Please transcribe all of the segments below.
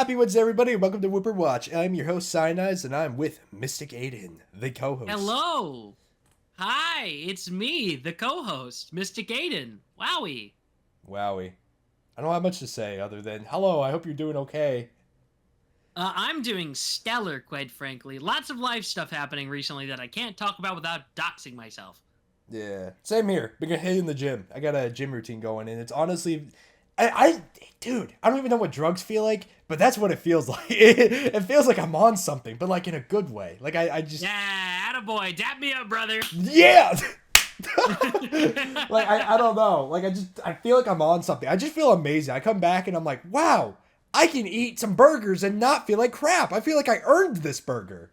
Happy Wednesday, everybody, and welcome to Wooper Watch. I'm your host, Cyanize, and I'm with Mystic Aidan, the co-host. Hello! Hi, it's me, the co-host, Mystic Aidan. Wowie. Wowie. I don't have much to say other than, hello, I hope you're doing okay. I'm doing stellar, quite frankly. Lots of life stuff happening recently that I can't talk about without doxing myself. Yeah, same here. Been hitting the gym. I got a gym routine going, and it's honestly... Dude, I don't even know what drugs feel like, but that's what it feels like. It feels like I'm on something, but like in a good way. Like I just... Yeah, attaboy, dap me up, brother. Yeah! Like, I don't know. Like, I feel like I'm on something. I just feel amazing. I come back and I'm like, wow, I can eat some burgers and not feel like crap. I feel like I earned this burger.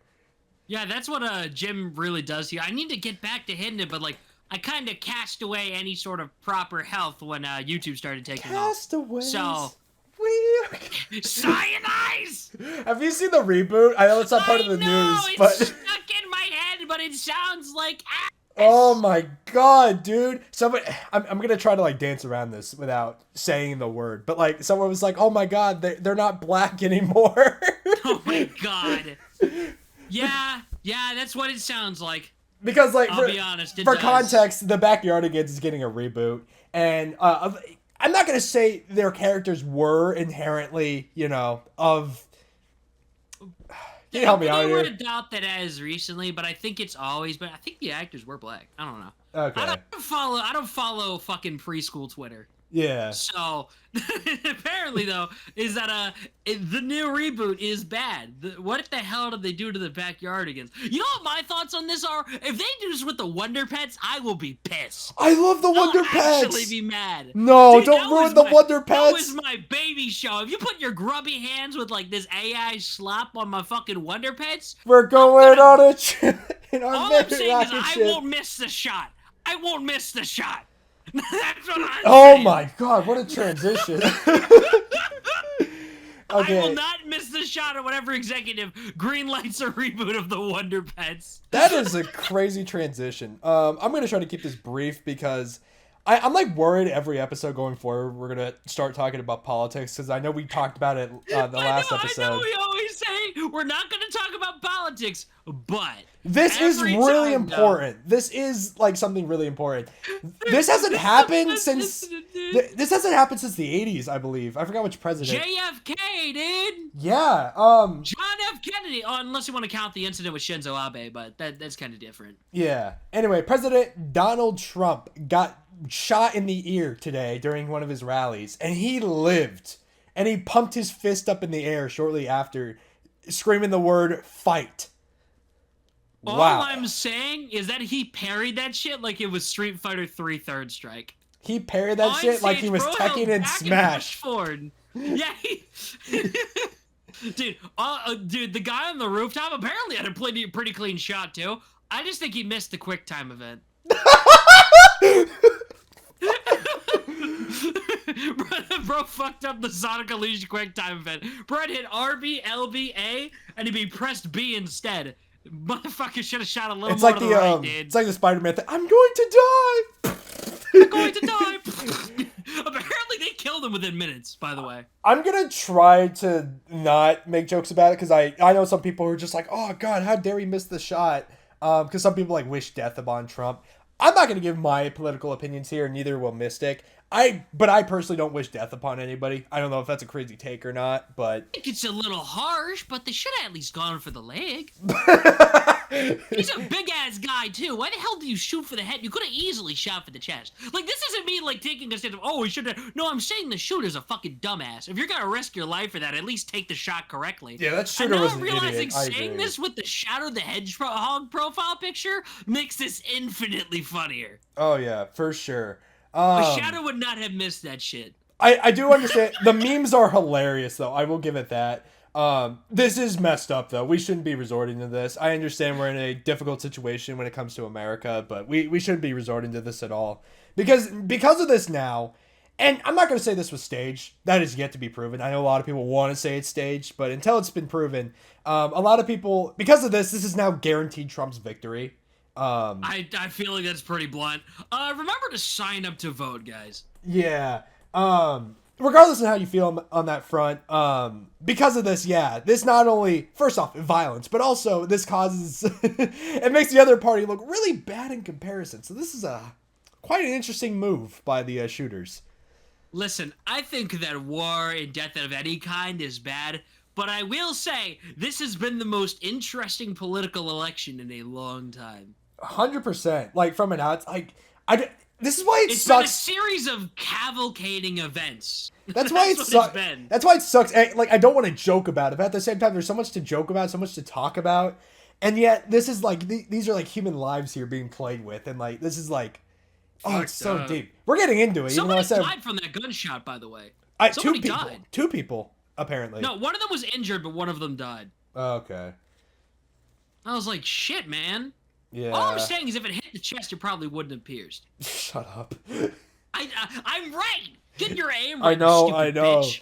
Yeah, that's what a gym really does here. I need to get back to hitting it, but like, I kind of cast away any sort of proper health when YouTube started taking off. Castaways. So... Cyanize! Have you seen the reboot? I know it's not part of the news, it's but... stuck in my head, but it sounds like ass. Oh my god, dude. I'm gonna try to like dance around this without saying the word, but like someone was like, oh my god, they're not black anymore. Oh my god. Yeah, that's what it sounds like. Because like, I'll be honest, for context, the Backyardigans is getting a reboot, and I'm not gonna say their characters were inherently, of... Can you help me out here? They were adopted as recently, but I think it's always been. I think the actors were black. I don't know. Okay. I don't follow fucking preschool Twitter. Yeah. So apparently, though, is that the new reboot is bad. What the hell did they do to the Backyardigans? You know what my thoughts on this are? If they do this with the Wonder Pets, I will be pissed. I love the Wonder Pets. I'll actually be mad. No, Dude, don't ruin the Wonder Pets. That was my baby show. If you put your grubby hands with like this AI slop on my fucking Wonder Pets, we're going on a trip. All I'm saying is I won't miss the shot. I won't miss the shot. That's what I'm Oh saying. my god, what a transition. Okay. I will not miss the shot of whatever executive greenlights a reboot of the Wonder Pets. That is a crazy transition. I'm going to try to keep this brief because I'm like worried every episode going forward we're going to start talking about politics because I know we talked about it the last episode. I know we always say we're not going to talk about politics, but... This is really important. This is like something really important. This hasn't happened since the 80s, I believe. I forgot which president. JFK, dude. Yeah. John F. Kennedy. Oh, unless you want to count the incident with Shinzo Abe, but that's kind of different. Yeah. Anyway, President Donald Trump got shot in the ear today during one of his rallies, and he lived. And he pumped his fist up in the air shortly after, screaming the word "fight." All wow. I'm saying is that he parried that shit like it was Street Fighter 3 Third Strike. He parried that shit like he was Tekken and Smash. Yeah, dude, the guy on the rooftop apparently had a pretty clean shot too. I just think he missed the quick time event. Bro fucked up the Sonic Illusion quick time event. Bro hit RB, LB, A, and he pressed B instead. Motherfucker should have shot a little more to the right, dude. It's like the Spider-Man thing. I'm going to die! I'm going to die! Apparently they killed him within minutes, by the way. I'm gonna try to not make jokes about it, because I know some people who are just like, oh god, how dare he miss the shot? Because some people like wish death upon Trump. I'm not gonna give my political opinions here, neither will Mystic. But I personally don't wish death upon anybody. I don't know if that's a crazy take or not, but... I think it's a little harsh, but they should have at least gone for the leg. He's a big-ass guy, too. Why the hell do you shoot for the head? You could have easily shot for the chest. Like, this isn't me, like, taking a stand of, oh, we should have... No, I'm saying the shooter's a fucking dumbass. If you're gonna risk your life for that, at least take the shot correctly. Yeah, that shooter was an idiot. I'm realizing saying this with the Shadow the Hedgehog profile picture makes this infinitely funnier. Oh, yeah, for sure. Shadow would not have missed that shit. I do understand. The memes are hilarious, though. I will give it that. This is messed up, though. We shouldn't be resorting to this. I understand we're in a difficult situation when it comes to America, but we shouldn't be resorting to this at all. Because of this now, and I'm not going to say this was staged. That is yet to be proven. I know a lot of people want to say it's staged, but until it's been proven, a lot of people, because of this is now guaranteed Trump's victory. I feel like that's pretty blunt. Remember to sign up to vote, guys. Yeah. regardless of how you feel on that front, because of this, yeah, this not only, first off, violence, but also this causes, it makes the other party look really bad in comparison. So this is quite an interesting move by the shooters. Listen, I think that war and death of any kind is bad, but I will say this has been the most interesting political election in a long time. 100%. Like, from an out, this is why It's sucks. been a series of cavalcading events. That's why it sucks. That's why it sucks. Like, I don't want to joke about it, but at the same time, there's so much to joke about, so much to talk about, and yet this is like these are like human lives here being played with, and like this is like, oh, it's so deep. We're getting into it. Somebody died from that gunshot, by the way. Somebody died. 2 people, apparently. No, one of them was injured, but one of them died. Oh, okay. I was like, shit, man. Yeah. All I'm saying is if it hit the chest, it probably wouldn't have pierced. Shut up. I'm right. Get your aim I right, know. bitch.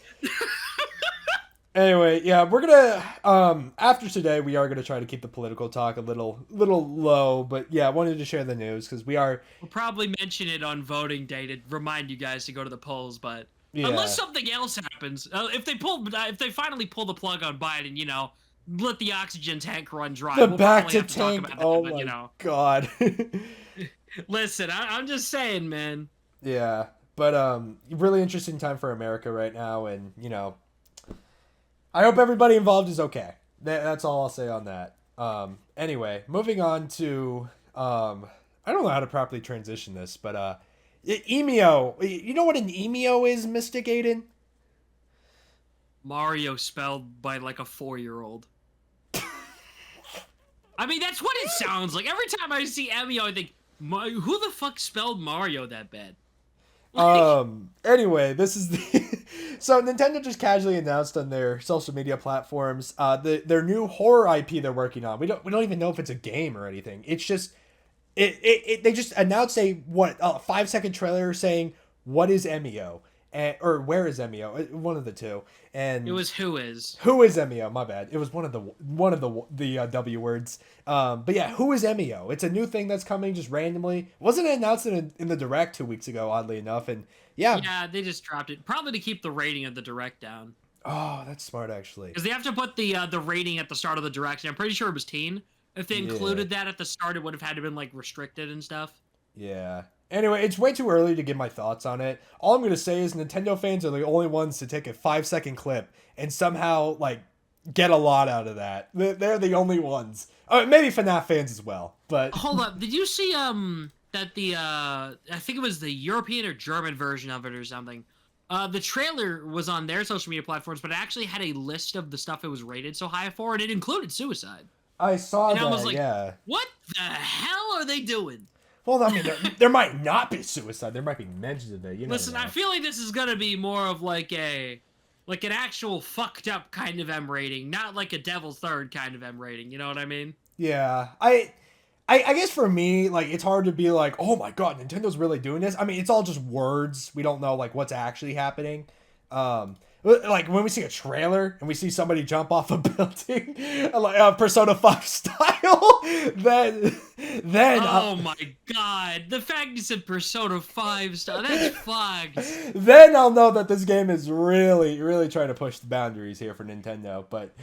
Anyway, yeah, we're gonna after today we are gonna try to keep the political talk a little low, but yeah, I wanted to share the news because we'll probably mention it on voting day to remind you guys to go to the polls, but yeah. Unless something else happens, if they finally pull the plug on Biden, you know, let the oxygen tank run dry. We'll back to tank. Oh my god. Listen, I'm just saying, man. Yeah, but really interesting time for America right now, and you know, I hope everybody involved is okay. That's all I'll say on that. Anyway, moving on to I don't know how to properly transition this, but Emio. You know what an Emio is, Mystic Aidan? Mario spelled by like a 4-year-old. I mean, that's what it sounds like. Every time I see Emio, I think, who the fuck spelled Mario that bad? Anyway, this is the so Nintendo just casually announced on their social media platforms their new horror IP they're working on. We don't even know if it's a game or anything. It's just they just announced a 5-second trailer saying what is Emio or where is Emio, one of the two, and it was who is Emio. My bad. It was one of the W words. But yeah, who is Emio? It's a new thing that's coming just randomly. Wasn't it announced in the Direct 2 weeks ago? Oddly enough, and yeah, they just dropped it probably to keep the rating of the Direct down. Oh, that's smart actually. Because they have to put the rating at the start of the Direct. And I'm pretty sure it was teen. If they included that at the start, it would have had to been like restricted and stuff. Yeah. Anyway, it's way too early to give my thoughts on it. All I'm going to say is Nintendo fans are the only ones to take a 5-second clip and somehow, like, get a lot out of that. They're the only ones. Maybe FNAF fans as well, but... Hold up. Did you see, that I think it was the European or German version of it or something. The trailer was on their social media platforms, but it actually had a list of the stuff it was rated so high for, and it included suicide. I saw that, I was like, yeah. What the hell are they doing? Well, I mean, there might not be suicide. There might be mentions of it. Listen, I feel like this is gonna be more of like an actual fucked up kind of M rating, not like a Devil's Third kind of M rating. You know what I mean? Yeah, I guess for me, like, it's hard to be like, oh my god, Nintendo's really doing this. I mean, it's all just words. We don't know like what's actually happening. Like when we see a trailer and we see somebody jump off a building, like Persona 5 style, then oh my god, the fact you said Persona 5 style, that's fucked. Then I'll know that this game is really, really trying to push the boundaries here for Nintendo. But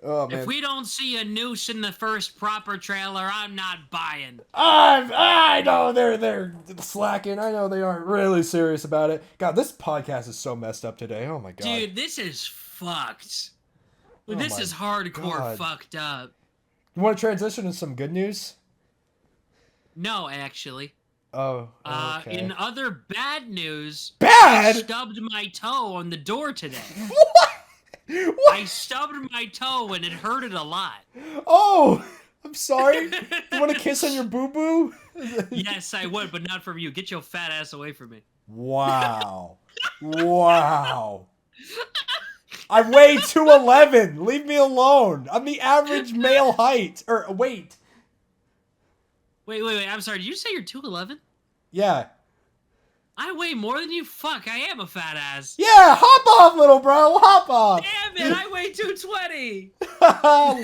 oh man, if we don't see a noose in the first proper trailer, I'm not buying. I know they're slacking. I know they aren't really serious about it. God, this podcast is so messed up today. Oh my god, dude, this is fucked. This is hardcore fucked up. You want to transition to some good news? No, actually. Oh, okay. In other bad news, bad? I stubbed my toe on the door today. What? I stubbed my toe and it hurted a lot. Oh, I'm sorry. You want a kiss on your boo-boo? Yes, I would, but not from you. Get your fat ass away from me. Wow. Wow. I weigh 211. Leave me alone. I'm the average male height. Or weight. Wait. I'm sorry. Did you say you're 2'11"? Yeah. I weigh more than you. Fuck, I am a fat ass. Yeah, hop off, little bro. Hop off. Damn it, I weigh 220.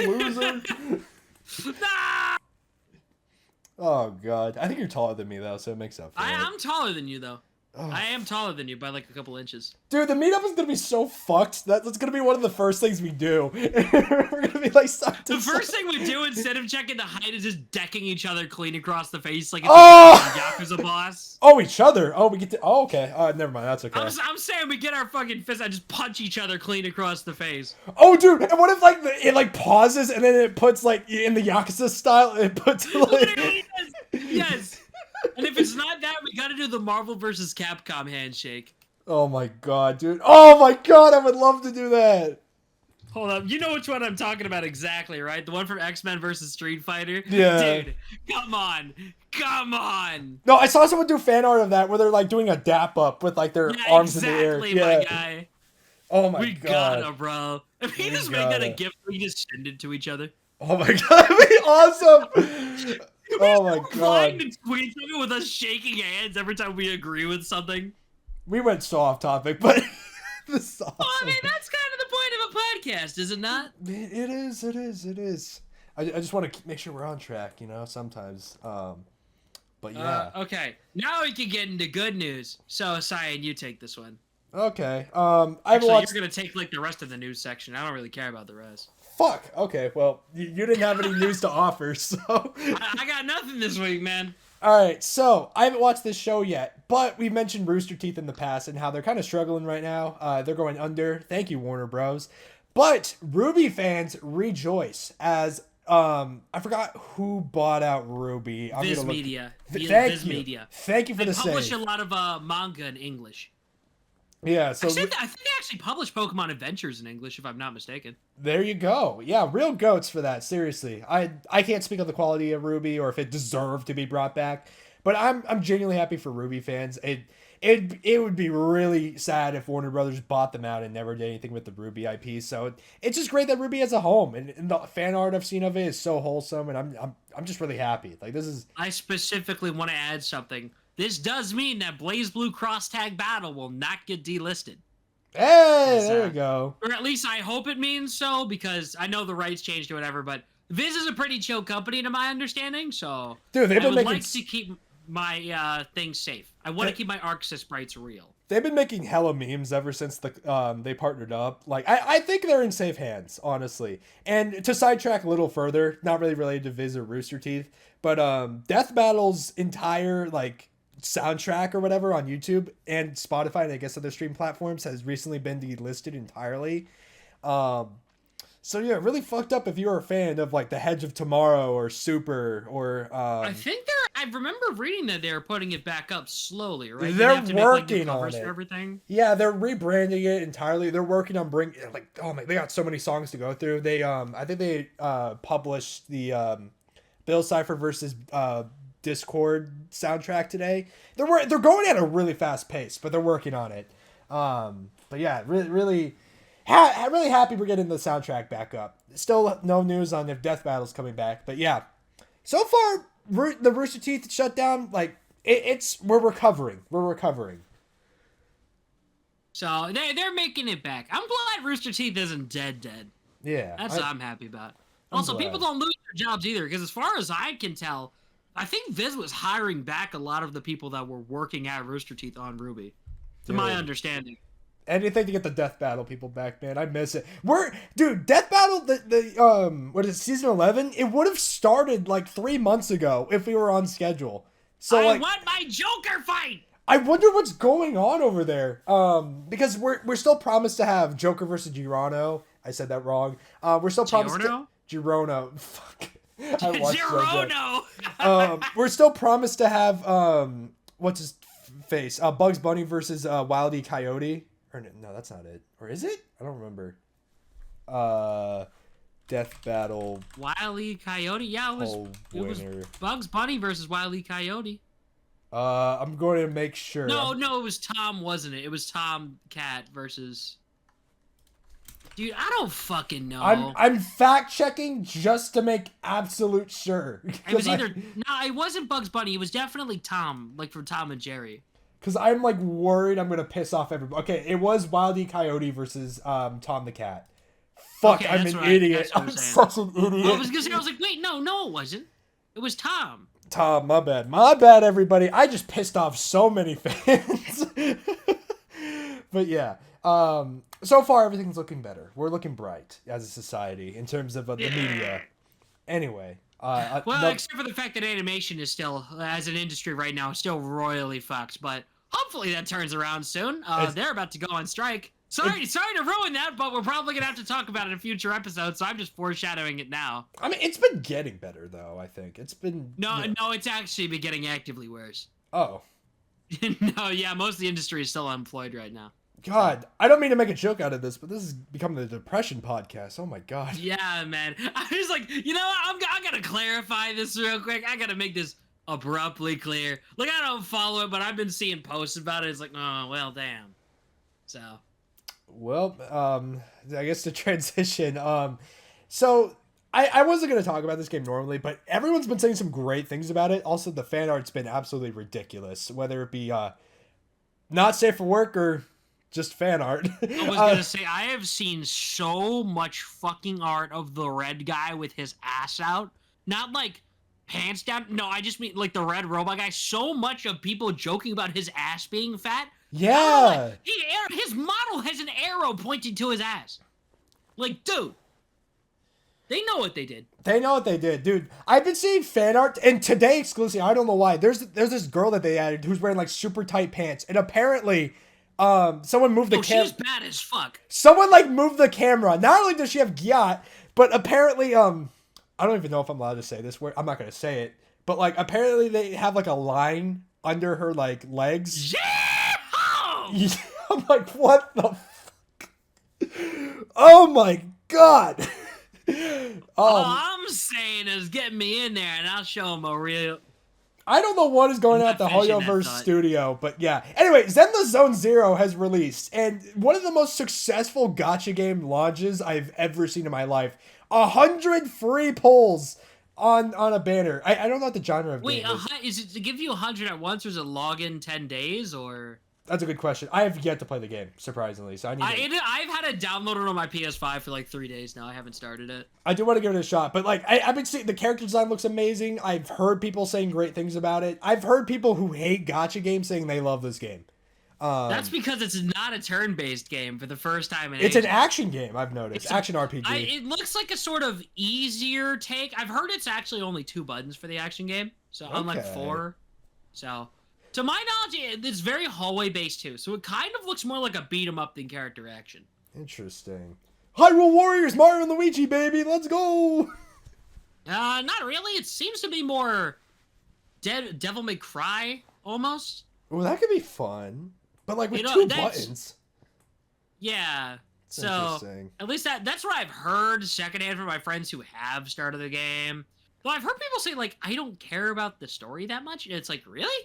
Loser. Nah! Oh, God. I think you're taller than me, though, so it makes up for it. I'm taller than you, though. I am taller than you by like a couple inches. Dude, the meetup is gonna be so fucked. That's gonna be one of the first things we do. We're gonna be like, the first thing we do instead of checking the height is just decking each other clean across the face like it's Yakuza boss. Oh, each other. Oh, we get to. Oh, okay. Never mind. That's okay. I'm saying we get our fucking fists and just punch each other clean across the face. Oh, dude. And what if like it like pauses and then it puts like in the Yakuza style? It puts like. Literally, yes. And if it's not that, we gotta do the Marvel vs. Capcom handshake. Oh my god, dude. Oh my god, I would love to do that. Hold up. You know which one I'm talking about exactly, right? The one from X-Men vs. Street Fighter? Yeah. Dude, come on. Come on. No, I saw someone do fan art of that where they're like doing a dap up with like their arms in the air. Yeah, my guy. Oh my god. We gotta, bro. If we just make that a gift, we just send it to each other. Oh my god, that'd be awesome. Oh my god. To tweet something with us shaking hands every time we agree with something. We went so off topic, but this is awesome. Well, I mean, that's kind of the point of a podcast, is it not? It is. I just want to make sure we're on track, you know, sometimes. But yeah. Okay, now we can get into good news. So, Cyan, you take this one. Okay. Actually, you're gonna take like the rest of the news section. I don't really care about the rest. Fuck. Okay. Well, you didn't have any news to offer, so. I got nothing this week, man. All right. So I haven't watched this show yet, but we mentioned Rooster Teeth in the past and how they're kind of struggling right now. They're going under. Thank you, Warner Bros. But RWBY fans rejoice as I forgot who bought out RWBY. Viz Media. Thank you. Thank you for the save. They publish a lot of manga in English. Yeah, so I think they actually published Pokemon Adventures in English, if I'm not mistaken. There you go. Yeah, real goats for that. Seriously, I can't speak on the quality of RWBY or if it deserved to be brought back, but I'm genuinely happy for RWBY fans. It would be really sad if Warner Brothers bought them out and never did anything with the RWBY IP. So it's just great that RWBY has a home, and the fan art I've seen of it is so wholesome, and I'm just really happy. Like this is. I specifically want to add something. This does mean that BlazBlue Cross Tag Battle will not get delisted. Hey, there we go. Or at least I hope it means so, because I know the rights changed or whatever, but Viz is a pretty chill company to my understanding, so dude, I would like to keep my things safe. I want to keep my Arceus sprites real. They've been making hella memes ever since they partnered up. Like I think they're in safe hands, honestly. And to sidetrack a little further, not really related to Viz or Rooster Teeth, but Death Battle's entire like soundtrack or whatever on YouTube and Spotify and I guess other stream platforms has recently been delisted entirely. So yeah, really fucked up if you're a fan of like the Hedge of Tomorrow or Super or I think I remember reading that they're putting it back up slowly, right? They're working on it. Everything. Yeah, they're rebranding it entirely. They're working on bringing like oh my, they got so many songs to go through. They I think they published the Bill Cipher versus Discord soundtrack today. They're going at a really fast pace, but they're working on it. But yeah, really happy we're getting the soundtrack back up. Still no news on if Death Battle's coming back, but yeah, so far the Rooster Teeth shutdown, like we're recovering. So they're making it back. I'm glad Rooster Teeth isn't dead. Yeah, that's what I'm happy about. Also, people don't lose their jobs either, because as far as I can tell, I think Viz was hiring back a lot of the people that were working at Rooster Teeth on RWBY, to my understanding. Anything to get the Death Battle people back, man. I miss it. Dude, Death Battle, what is it, season 11? It would have started like 3 months ago if we were on schedule. So I want my Joker fight! I wonder what's going on over there. Because we're still promised to have Joker versus Girono. I said that wrong. We're still promised Girono. Fuck. Girono! We're still promised to have what's his face? Bugs Bunny versus Wile E. Coyote. Or no, that's not it. Or is it? I don't remember. Death Battle. Wile E. Coyote. Yeah, it was Bugs Bunny versus Wile E. Coyote. I'm going to make sure. No, it was Tom, wasn't it? It was Tom Cat versus. Dude, I don't fucking know. I'm fact checking just to make absolute sure. It was either it wasn't Bugs Bunny. It was definitely Tom, like from Tom and Jerry. Because I'm like worried I'm gonna piss off everybody. Okay, it was Wile E. Coyote versus Tom the Cat. Fuck, okay, I'm an idiot. I'm such an idiot. I was gonna say, I was like, wait, no, it wasn't. It was Tom. Tom, my bad, everybody. I just pissed off so many fans. But yeah, so far everything's looking better. We're looking bright as a society in terms of the media. Anyway, well, except for the fact that animation is still, as an industry right now, still royally fucked. But hopefully that turns around soon. They're about to go on strike. Sorry to ruin that, but we're probably gonna have to talk about it in a future episode. So I'm just foreshadowing it now. I mean, it's been getting better though. I think it's been. No, it's actually been getting actively worse. Oh. No, yeah, most of the industry is still unemployed right now. God, I don't mean to make a joke out of this, but this is becoming the depression podcast. Oh my God. Yeah, man. I was like, you know what? I gotta clarify this real quick. I gotta make this abruptly clear. Like, I don't follow it, but I've been seeing posts about it. It's like, oh, well, damn. So. Well, I guess to transition. So I wasn't going to talk about this game normally, but everyone's been saying some great things about it. Also, the fan art's been absolutely ridiculous, whether it be not safe for work or just fan art. I was going to say, I have seen so much fucking art of the red guy with his ass out. Not like pants down. No, I just mean like the red robot guy. So much of people joking about his ass being fat. Yeah. His model has an arrow pointing to his ass. Like, dude. They know what they did. They know what they did, dude. I've been seeing fan art, and today exclusively, I don't know why. There's this girl that they added who's wearing like super tight pants, and apparently, someone moved the camera. She's bad as fuck. Someone like moved the camera. Not only does she have gyat, but apparently, I don't even know if I'm allowed to say this word. I'm not gonna say it, but like apparently they have like a line under her like legs. Yeah. I'm like, what the fuck? Oh my God. All I'm saying is get me in there and I'll show him a real... I don't know what is going on at the Hoyoverse studio, but yeah. Anyway, Zelda Zone Zero has released, and one of the most successful gacha game launches I've ever seen in my life. 100 free pulls on a banner. I don't know what the genre of game is. Wait, is it to give you 100 at once, or is it log in 10 days, or... That's a good question. I have yet to play the game, surprisingly. So I've had it downloaded on my PS5 for like 3 days now. I haven't started it. I do want to give it a shot, but like I've been seeing the character design looks amazing. I've heard people saying great things about it. I've heard people who hate gacha games saying they love this game. That's because it's not a turn-based game for the first time in ages. It's an action game, I've noticed. Action RPG. It looks like a sort of easier take. I've heard it's actually only 2 buttons for the action game, so unlike 4. So... To my knowledge, it's very hallway-based, too, so it kind of looks more like a beat-em-up than character action. Interesting. Hyrule Warriors, Mario and Luigi, baby, let's go! Not really. It seems to be more Devil May Cry, almost. Well, that could be fun, but like with 2 buttons. Yeah, so at least that's what I've heard secondhand from my friends who have started the game. Though I've heard people say, like, I don't care about the story that much, and it's like, really?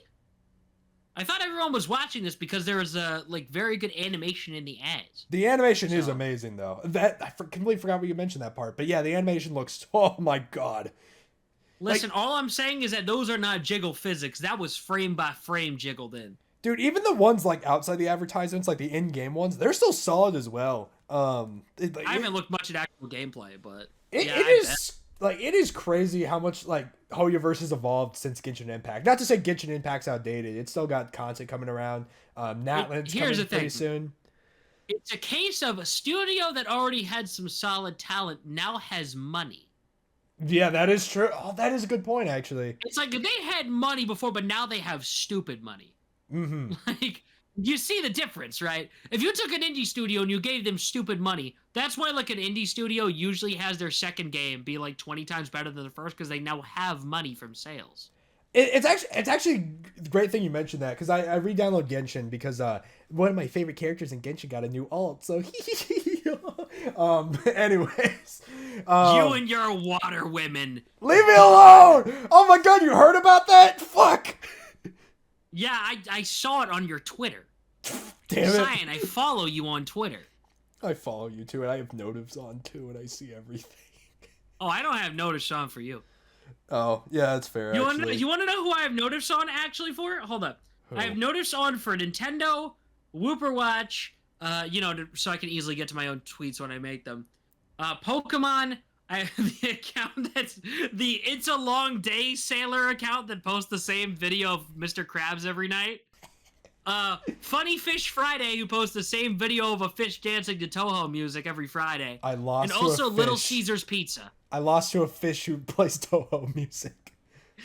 I thought everyone was watching this because there was a very good animation in the ads. The animation is amazing, though. I completely forgot we mentioned that part. But yeah, the animation looks... Oh, my God. Listen, all I'm saying is that those are not jiggle physics. That was frame by frame jiggled in. Dude, even the ones like outside the advertisements, like the in-game ones, they're still solid as well. I haven't looked much at actual gameplay, but... It is crazy how much, Hoyoverse has evolved since Genshin Impact. Not to say Genshin Impact's outdated. It's still got content coming around. Natlan's coming pretty soon. It's a case of a studio that already had some solid talent now has money. Yeah, that is true. Oh, that is a good point, actually. It's like they had money before, but now they have stupid money. Mm-hmm. You see the difference, right? If you took an indie studio and you gave them stupid money, that's why an indie studio usually has their second game be 20 times better than the first, because they now have money from sales. It's actually a great thing you mentioned that, because I re-download Genshin because one of my favorite characters in Genshin got a new alt, so anyways. You and your water women. Leave me alone! Oh my God, you heard about that? Fuck! Yeah, I saw it on your Twitter. Damn it. Cyan, I follow you on Twitter. I follow you too, and I have notifs on too, and I see everything. Oh, I don't have notifs on for you. Oh, yeah, that's fair, you want to know who I have notifs on actually for? Hold up. Who? I have notifs on for Nintendo, Wooper Watch, so I can easily get to my own tweets when I make them. Pokemon, I have the account that's the It's a Long Day Sailor account that posts the same video of Mr. Krabs every night. Funny Fish Friday, who posts the same video of a fish dancing to Toho music every Friday. I lost And to also a Little fish. Caesar's Pizza. I lost to a fish who plays Toho music.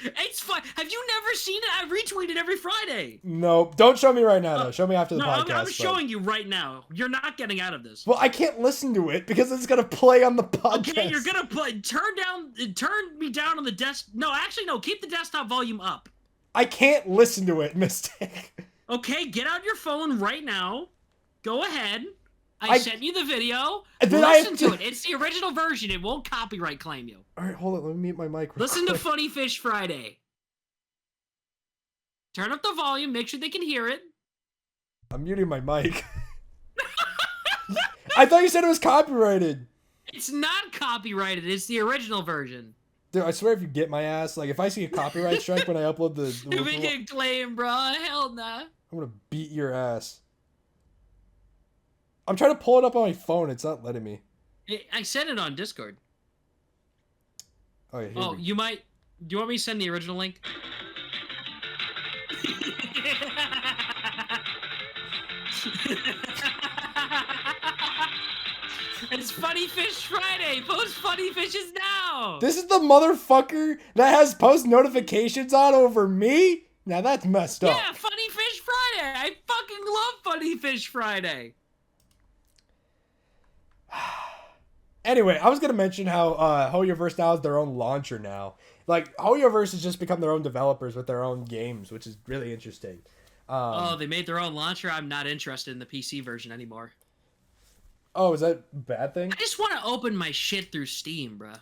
It's fun. Have you never seen it? I retweet it every Friday. Nope. Don't show me right now, though. Show me after the podcast. I'm showing you right now. You're not getting out of this. Well, I can't listen to it because it's gonna play on the podcast. Okay, you're gonna play. Turn me down on the desk. No, actually, no. Keep the desktop volume up. I can't listen to it, Mystic. Okay, get out your phone right now. Go ahead. I sent you the video. Then Listen to it. It's the original version. It won't copyright claim you. All right, hold on. Let me mute my mic. Listen to Funny Fish Friday. Turn up the volume. Make sure they can hear it. I'm muting my mic. I thought you said it was copyrighted. It's not copyrighted. It's the original version. Dude, I swear if you get my ass, like if I see a copyright strike when I upload the If we get claim, bro, hell nah. I'm gonna beat your ass. I'm trying to pull it up on my phone. It's not letting me. I sent it on Discord. Oh, yeah, Oh, you might. Do you want me to send the original link? It's Funny Fish Friday. Post Funny Fishes now. This is the motherfucker that has post notifications on over me? Now that's messed up. Yeah, Funny Fish Friday. I fucking love Funny Fish Friday. Anyway, I was gonna mention how Hoyoverse now is their own launcher now. Like Hoyoverse has just become their own developers with their own games, which is really interesting. They made their own launcher. I'm not interested in the PC version anymore. Oh, is that a bad thing? I just want to open my shit through Steam, bruh.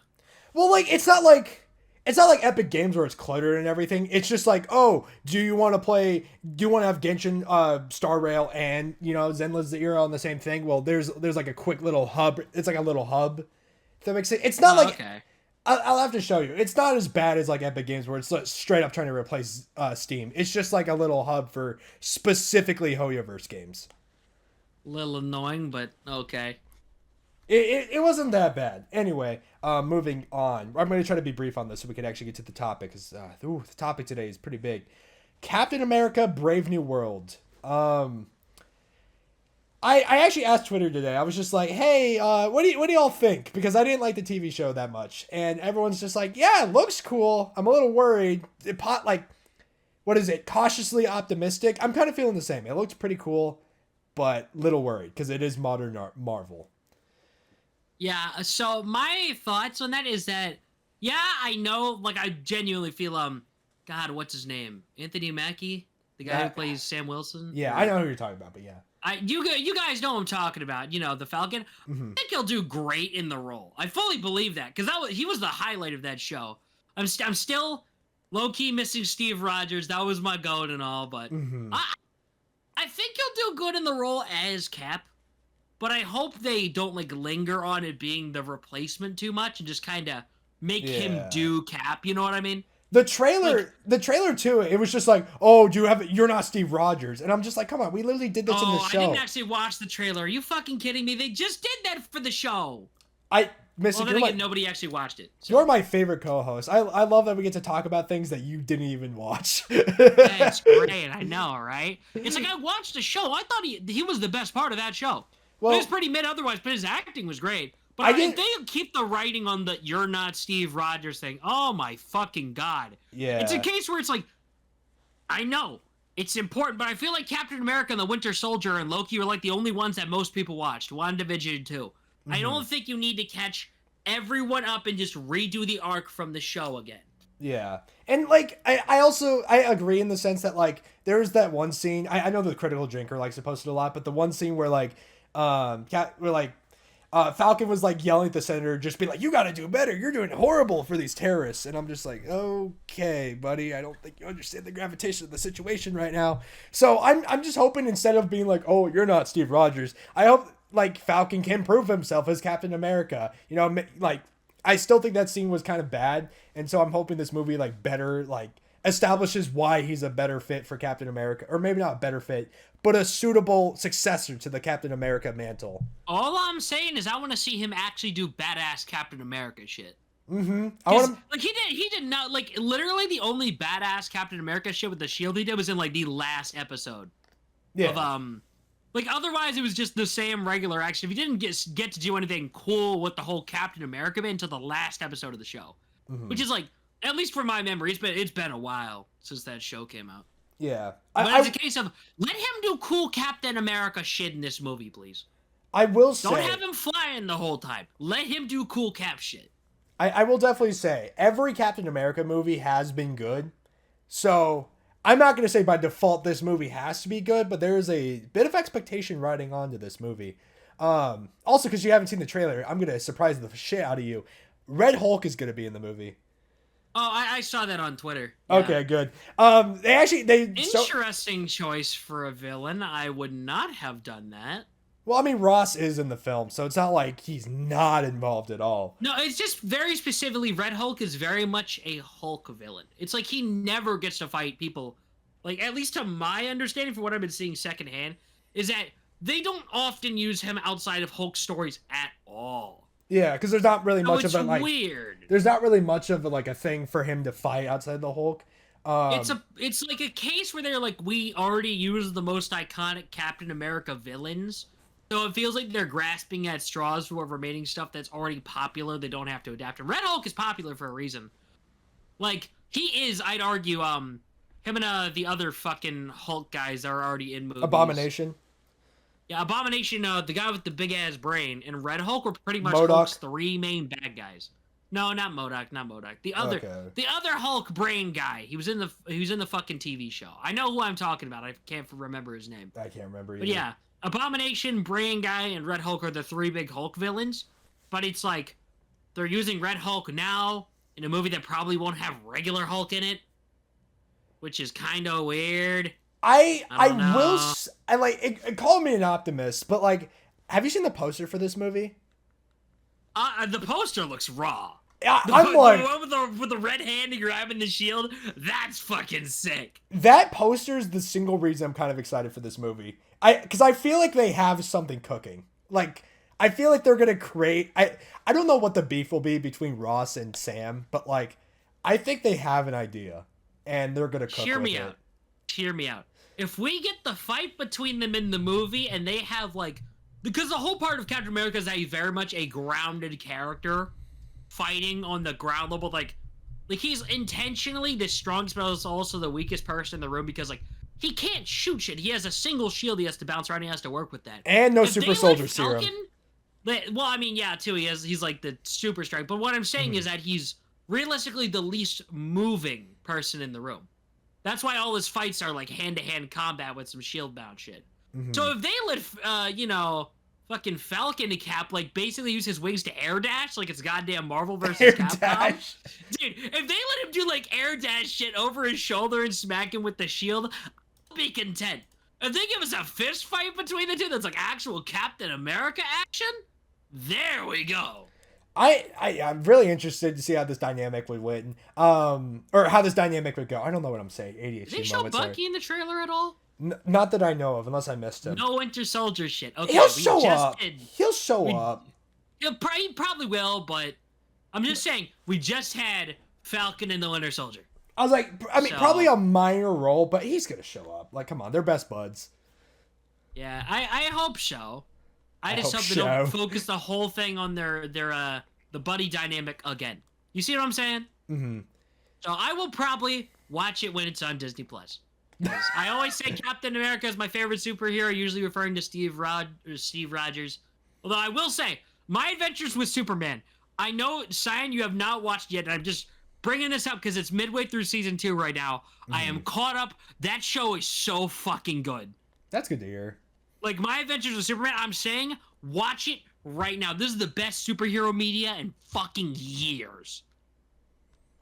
Well, like it's not like Epic Games where it's cluttered and everything. It's just like, oh, do you want to have Genshin, Star Rail, and Zenless Zero on the same thing? Well, there's like a quick little hub. It's like a little hub. If that makes sense. It's not like okay. I'll have to show you. It's not as bad as like Epic Games where it's like straight up trying to replace Steam. It's just like a little hub for specifically Hoyoverse games. Little annoying, but okay. It wasn't that bad. Anyway, moving on. I'm going to try to be brief on this so we can actually get to the topic. Because the topic today is pretty big. Captain America Brave New World. I actually asked Twitter today. I was just like, hey, what do y'all think? Because I didn't like the TV show that much. And everyone's just like, yeah, it looks cool. I'm a little worried. What is it? Cautiously optimistic. I'm kind of feeling the same. It looks pretty cool, but little worried because it is modern Marvel. Yeah, so my thoughts on that is that, yeah, I know, like, I genuinely feel, God, what's his name? Anthony Mackie? The guy who plays Sam Wilson? Yeah, I know who you're talking about, but yeah. You guys know what I'm talking about, the Falcon. Mm-hmm. I think he'll do great in the role. I fully believe that, because he was the highlight of that show. I'm still low-key missing Steve Rogers. That was my goat and all, but Mm-hmm. I think he'll do good in the role as Cap. But I hope they don't linger on it being the replacement too much and just kind of make him do Cap. You know what I mean? The trailer too. It was just like, oh, you're not Steve Rogers, and I'm just like, come on, we literally did this in the show. I didn't actually watch the trailer. Are you fucking kidding me? They just did that for the show. Nobody actually watched it. So. You're my favorite co-host. I love that we get to talk about things that you didn't even watch. That's great. I know, right? It's like I watched the show. I thought he was the best part of that show. Well, he was pretty mid otherwise, but his acting was great. But if they keep the writing on the "you're not Steve Rogers" thing, oh my fucking god! Yeah, it's a case where it's like, I know it's important, but I feel like Captain America and the Winter Soldier and Loki were like the only ones that most people watched. WandaVision too. Mm-hmm. I don't think you need to catch everyone up and just redo the arc from the show again. Yeah, and like I agree in the sense that like there's that one scene. I know the Critical Drinker likes to post it a lot, but the one scene where like Falcon was like yelling at the senator, just being like, you got to do better. You're doing horrible for these terrorists. And I'm just like, okay, buddy, I don't think you understand the gravitation of the situation right now. So I'm just hoping instead of being like, oh, you're not Steve Rogers, I hope like Falcon can prove himself as Captain America. Like I still think that scene was kind of bad. And so I'm hoping this movie like better, like establishes why he's a better fit for Captain America, or maybe not a better fit, but a suitable successor to the Captain America mantle. All I'm saying is I want to see him actually do badass Captain America shit. Mm-hmm. Like he did not like literally the only badass Captain America shit with the shield he did was in like the last episode. Yeah. Of like otherwise it was just the same regular action. If you didn't get to do anything cool with the whole Captain America bit until the last episode of the show, which is like, at least for my memory, it's been a while since that show came out. Yeah. But it's a case of let him do cool Captain America shit in this movie, please. I will say, don't have him flying the whole time. Let him do cool Cap shit. I will definitely say every Captain America movie has been good. So I'm not going to say by default this movie has to be good, but there is a bit of expectation riding onto this movie. Also, because you haven't seen the trailer, I'm going to surprise the shit out of you. Red Hulk is going to be in the movie. Oh, I saw that on Twitter. Yeah. Okay, good. Interesting choice for a villain. I would not have done that. Well, I mean, Ross is in the film, so it's not like he's not involved at all. No, it's just very specifically, Red Hulk is very much a Hulk villain. It's like he never gets to fight people. Like, at least to my understanding, from what I've been seeing secondhand, is that they don't often use him outside of Hulk stories at all. Yeah, because there's not really much of a, like... weird. There's not really much of a, like, a thing for him to fight outside the Hulk. It's like a case where they're like, we already use the most iconic Captain America villains. So it feels like they're grasping at straws for remaining stuff that's already popular. They don't have to adapt. And Red Hulk is popular for a reason. Like, he is, I'd argue, him and the other fucking Hulk guys are already in movies. Abomination. Yeah, Abomination, the guy with the big-ass brain, and Red Hulk were pretty much MODOK. Hulk's three main bad guys. No, not MODOK. The other Hulk brain guy. He was in the fucking TV show. I know who I'm talking about. I can't remember his name. I can't remember either. But yeah, Abomination, Brain Guy, and Red Hulk are the three big Hulk villains. But it's like, they're using Red Hulk now in a movie that probably won't have regular Hulk in it. Which is kind of weird. I call me an optimist, but like, have you seen the poster for this movie? The poster looks raw. Yeah, The one with the red hand and grabbing the shield, that's fucking sick. That poster is the single reason I'm kind of excited for this movie. Because I feel like they have something cooking. Like, I feel like they're gonna create. I don't know what the beef will be between Ross and Sam, but like, I think they have an idea, and they're gonna cook. Hear me out. If we get the fight between them in the movie, and they have like, because the whole part of Captain America is that he's very much a grounded character, fighting on the ground level, like he's intentionally the strongest, but also the weakest person in the room because like he can't shoot shit. He has a single shield he has to bounce around. He has to work with that, and no super soldier serum. Well, I mean, yeah, too. He's like the super strike. But what I'm saying is that he's realistically the least moving person in the room. That's why all his fights are like hand-to-hand combat with some shield-bound shit. So if they let, fucking Falcon to Cap, like, basically use his wings to air dash, like it's goddamn Marvel versus Capcom. Dude, if they let him do, like, air dash shit over his shoulder and smack him with the shield, I'll be content. If they give us a fist fight between the two that's, like, actual Captain America action, there we go. I'm really interested to see how this dynamic would win. Or how this dynamic would go. I don't know what I'm saying. ADHD. Did they show Bucky in the trailer at all? Not that I know of, unless I missed him. No Winter Soldier shit. Okay, He'll show up. He'll show up. He probably will, but I'm just saying, we just had Falcon and the Winter Soldier. I was like, probably a minor role, but he's gonna show up. Like, come on, they're best buds. Yeah, I hope so. I just hope they don't focus the whole thing on their the buddy dynamic again. You see what I'm saying? Mm-hmm. So I will probably watch it when it's on Disney Plus. I always say Captain America is my favorite superhero, usually referring to Steve Rogers. Although I will say, My Adventures with Superman. I know, Cyan, you have not watched yet, and I'm just bringing this up because it's midway through season 2 right now. I am caught up. That show is so fucking good. That's good to hear. Like, My Adventures with Superman, I'm saying, watch it right now. This is the best superhero media in fucking years.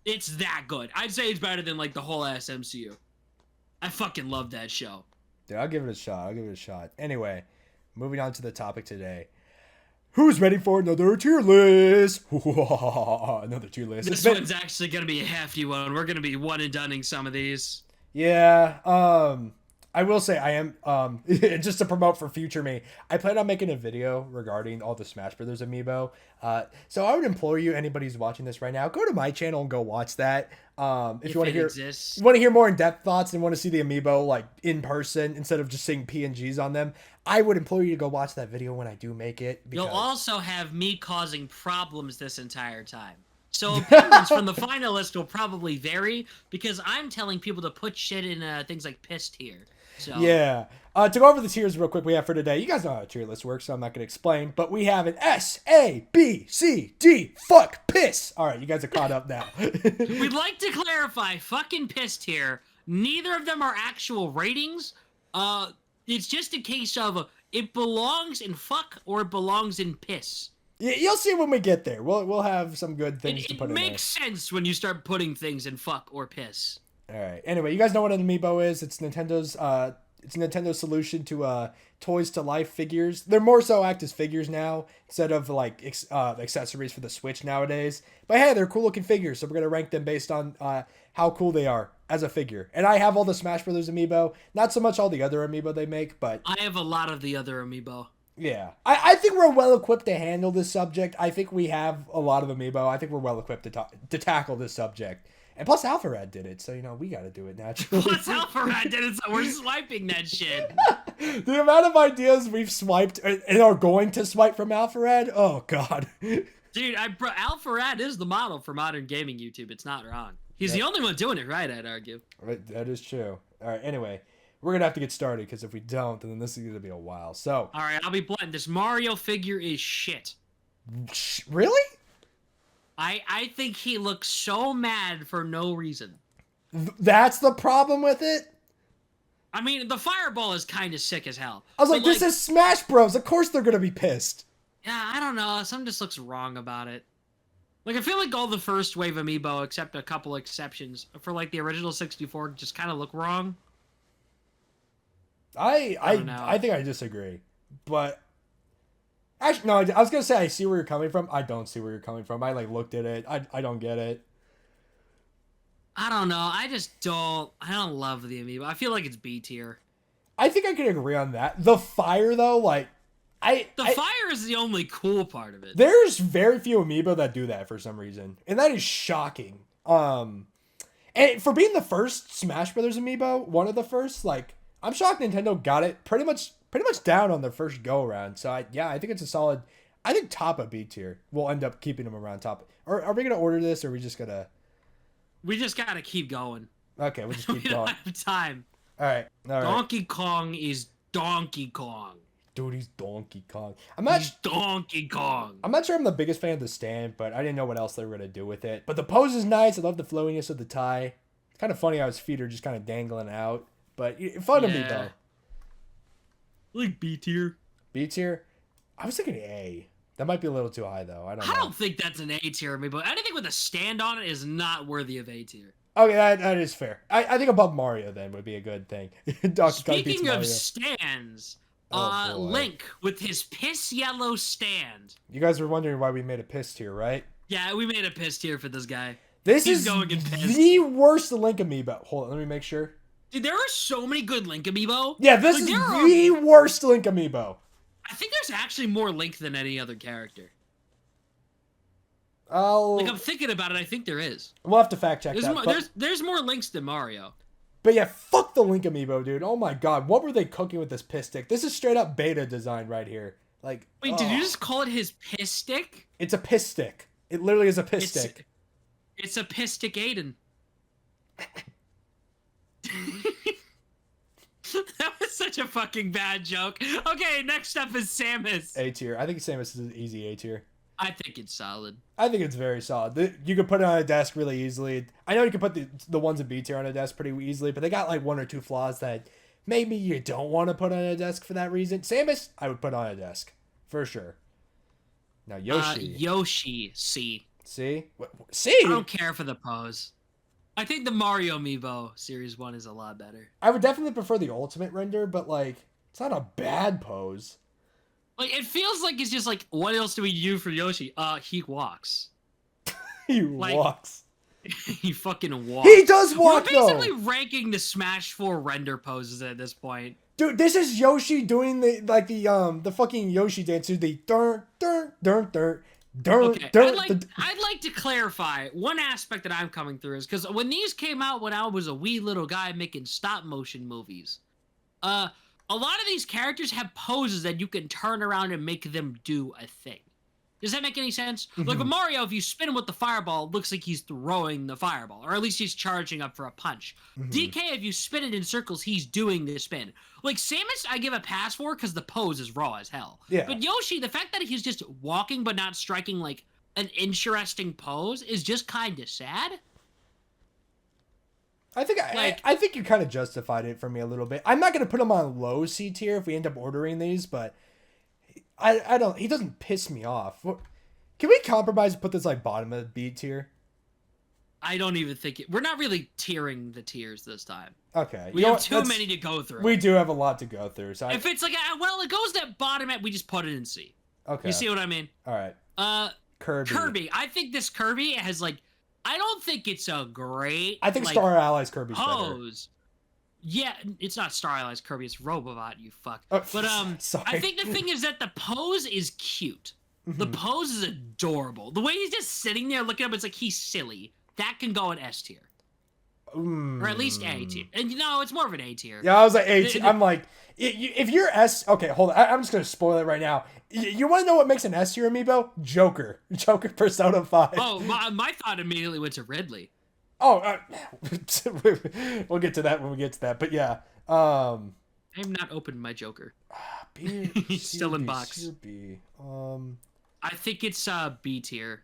It's that good. I'd say it's better than, like, the whole ass MCU. I fucking love that show. Dude, I'll give it a shot. Anyway, moving on to the topic today. Who's ready for another tier list? Another tier list. This one's actually going to be a hefty one. We're going to be one and doneing some of these. Yeah, I will say I am just to promote for future me. I plan on making a video regarding all the Smash Brothers amiibo. So I would implore you, anybody who's watching this right now, go to my channel and go watch that. If you want to hear more in-depth thoughts and want to see the amiibo like in person instead of just seeing PNGs on them, I would implore you to go watch that video when I do make it. You'll also have me causing problems this entire time. So opinions from the finalist will probably vary because I'm telling people to put shit in things like piss tier. So. Yeah. To go over the tiers real quick we have for today, you guys know how a tier list works, so I'm not going to explain, but we have an S, A, B, C, D, fuck, piss. All right, you guys are caught up now. We'd like to clarify, fucking piss tier, neither of them are actual ratings. It's just a case of it belongs in fuck or it belongs in piss. Yeah, you'll see when we get there. We'll have some good things to put in there. It makes sense when you start putting things in fuck or piss. All right. Anyway, you guys know what an amiibo is. It's Nintendo's solution to toys to life figures. They're more so act as figures now instead of like accessories for the Switch nowadays. But hey, they're cool looking figures, so we're gonna rank them based on how cool they are as a figure. And I have all the Smash Brothers amiibo, not so much all the other amiibo they make, but I have a lot of the other amiibo. Yeah, I think we're well equipped to handle this subject. I think we have a lot of amiibo. I think we're well equipped to tackle this subject. And plus, Alpharad did it, so, you know, we got to do it naturally. Plus, Alpharad did it, so we're swiping that shit. The amount of ideas we've swiped and are going to swipe from Alpharad, oh, God. Dude, Alpharad is the model for modern gaming YouTube. It's not wrong. He's the only one doing it right, I'd argue. Right, that is true. All right, anyway. We're going to have to get started, because if we don't, then this is going to be a while. So. All right, I'll be blunt. This Mario figure is shit. Really? I think he looks so mad for no reason. That's the problem with it? I mean, the fireball is kind of sick as hell. I was like, this is Smash Bros. Of course they're going to be pissed. Yeah, I don't know. Something just looks wrong about it. Like, I feel like all the first wave amiibo, except a couple exceptions, for, like, the original 64, just kind of look wrong. I think I disagree. But... Actually, no, I was going to say I see where you're coming from. I don't see where you're coming from. I, like, looked at it. I don't get it. I don't know. I don't love the amiibo. I feel like it's B tier. I think I can agree on that. The fire, though, like... The fire is the only cool part of it. There's very few amiibo that do that for some reason. And that is shocking. And for being the first Smash Brothers amiibo, one of the first, like... I'm shocked Nintendo got it pretty much down on their first go around. So I think it's a solid. I think top of B tier. We'll end up keeping them around top. Or are we gonna order this, or are we just gonna? We just gotta keep going. Okay, we'll just keep going. We don't have time. All right. Donkey Kong is Donkey Kong. Dude, he's Donkey Kong. Donkey Kong. I'm not sure I'm the biggest fan of the stand, but I didn't know what else they were gonna do with it. But the pose is nice. I love the flowiness of the tie. It's kind of funny how his feet are just kind of dangling out. But fun to me, though. Like B tier. B tier? I was thinking A. That might be a little too high, though. I don't think that's an A tier, but anything with a stand on it is not worthy of A tier. Okay, that is fair. I think above Mario, then, would be a good thing. Speaking of stands, Link with his piss yellow stand. You guys were wondering why we made a piss tier, right? Yeah, we made a piss tier for this guy. This is the worst Link amiibo. Hold on, let me make sure. Dude, there are so many good Link amiibo. Yeah, this is the worst Link amiibo. I think there's actually more Link than any other character. Like, I'm thinking about it, I think there is. We'll have to fact check that. There's more Links than Mario. But yeah, fuck the Link amiibo, dude. Oh my god, what were they cooking with this piss stick? This is straight up beta design right here. Like, wait, did you just call it his piss stick? It's a piss stick. It literally is a piss stick. It's a piss stick Aidan. That was such a fucking bad joke. Okay, next up is Samus. A tier. I think Samus is an easy A tier. I think it's solid. I think it's very solid. You could put it on a desk really easily. I know you can put the ones in B tier on a desk pretty easily, but they got like one or two flaws that maybe you don't want to put on a desk for that reason. Samus, I would put on a desk for sure. Now Yoshi. Yoshi, C. C? C? I don't care for the pose. I think the Mario Amiibo Series 1 is a lot better. I would definitely prefer the Ultimate render, but, like, it's not a bad pose. Like, it feels like it's just like, what else do we do for Yoshi? He walks. He walks. He fucking walks. He does walk, We're though. basically ranking the Smash 4 render poses at this point. Dude, this is Yoshi doing the fucking Yoshi dance, dude. The dun dun dun dun dun Okay, dun. I'd like to clarify one aspect that I'm coming through is because when these came out when I was a wee little guy making stop motion movies, a lot of these characters have poses that you can turn around and make them do a thing. Does that make any sense? Like with Mario, if you spin him with the fireball, it looks like he's throwing the fireball, or at least he's charging up for a punch. DK, if you spin it in circles, he's doing the spin. Like Samus, I give a pass for because the pose is raw as hell. Yeah. But Yoshi, the fact that he's just walking but not striking like an interesting pose is just kind of sad. I think you kind of justified it for me a little bit. I'm not gonna put him on low C tier if we end up ordering these, but I don't. He doesn't piss me off. Can we compromise and put this like bottom of the B tier? I don't even think it. We're not really tiering the tiers this time. Okay. We have too many to go through. We do have a lot to go through. So if it's like, it goes that bottom at, we just put it in C. Okay. You see what I mean? All right. Kirby. I think this Kirby has like, I don't think it's a great. I think like, Star Allies Kirby's pose. Better. Yeah, it's not Star Allies Kirby. It's Robobot. You fuck. Oh, but sorry. I think the thing is that the pose is cute. The pose is adorable. The way he's just sitting there looking up, it's like he's silly. That can go in S tier. Or at least A tier. And it's more of an A tier. Yeah, I was like A tier. I'm like, if you're S, okay, hold on. I'm just gonna spoil it right now. You want to know what makes an S tier amiibo? Joker Persona 5. Oh, my thought immediately went to Ridley. Oh, we'll get to that when we get to that. But yeah, I have not opened my Joker. He's still in box. B. I think it's B tier.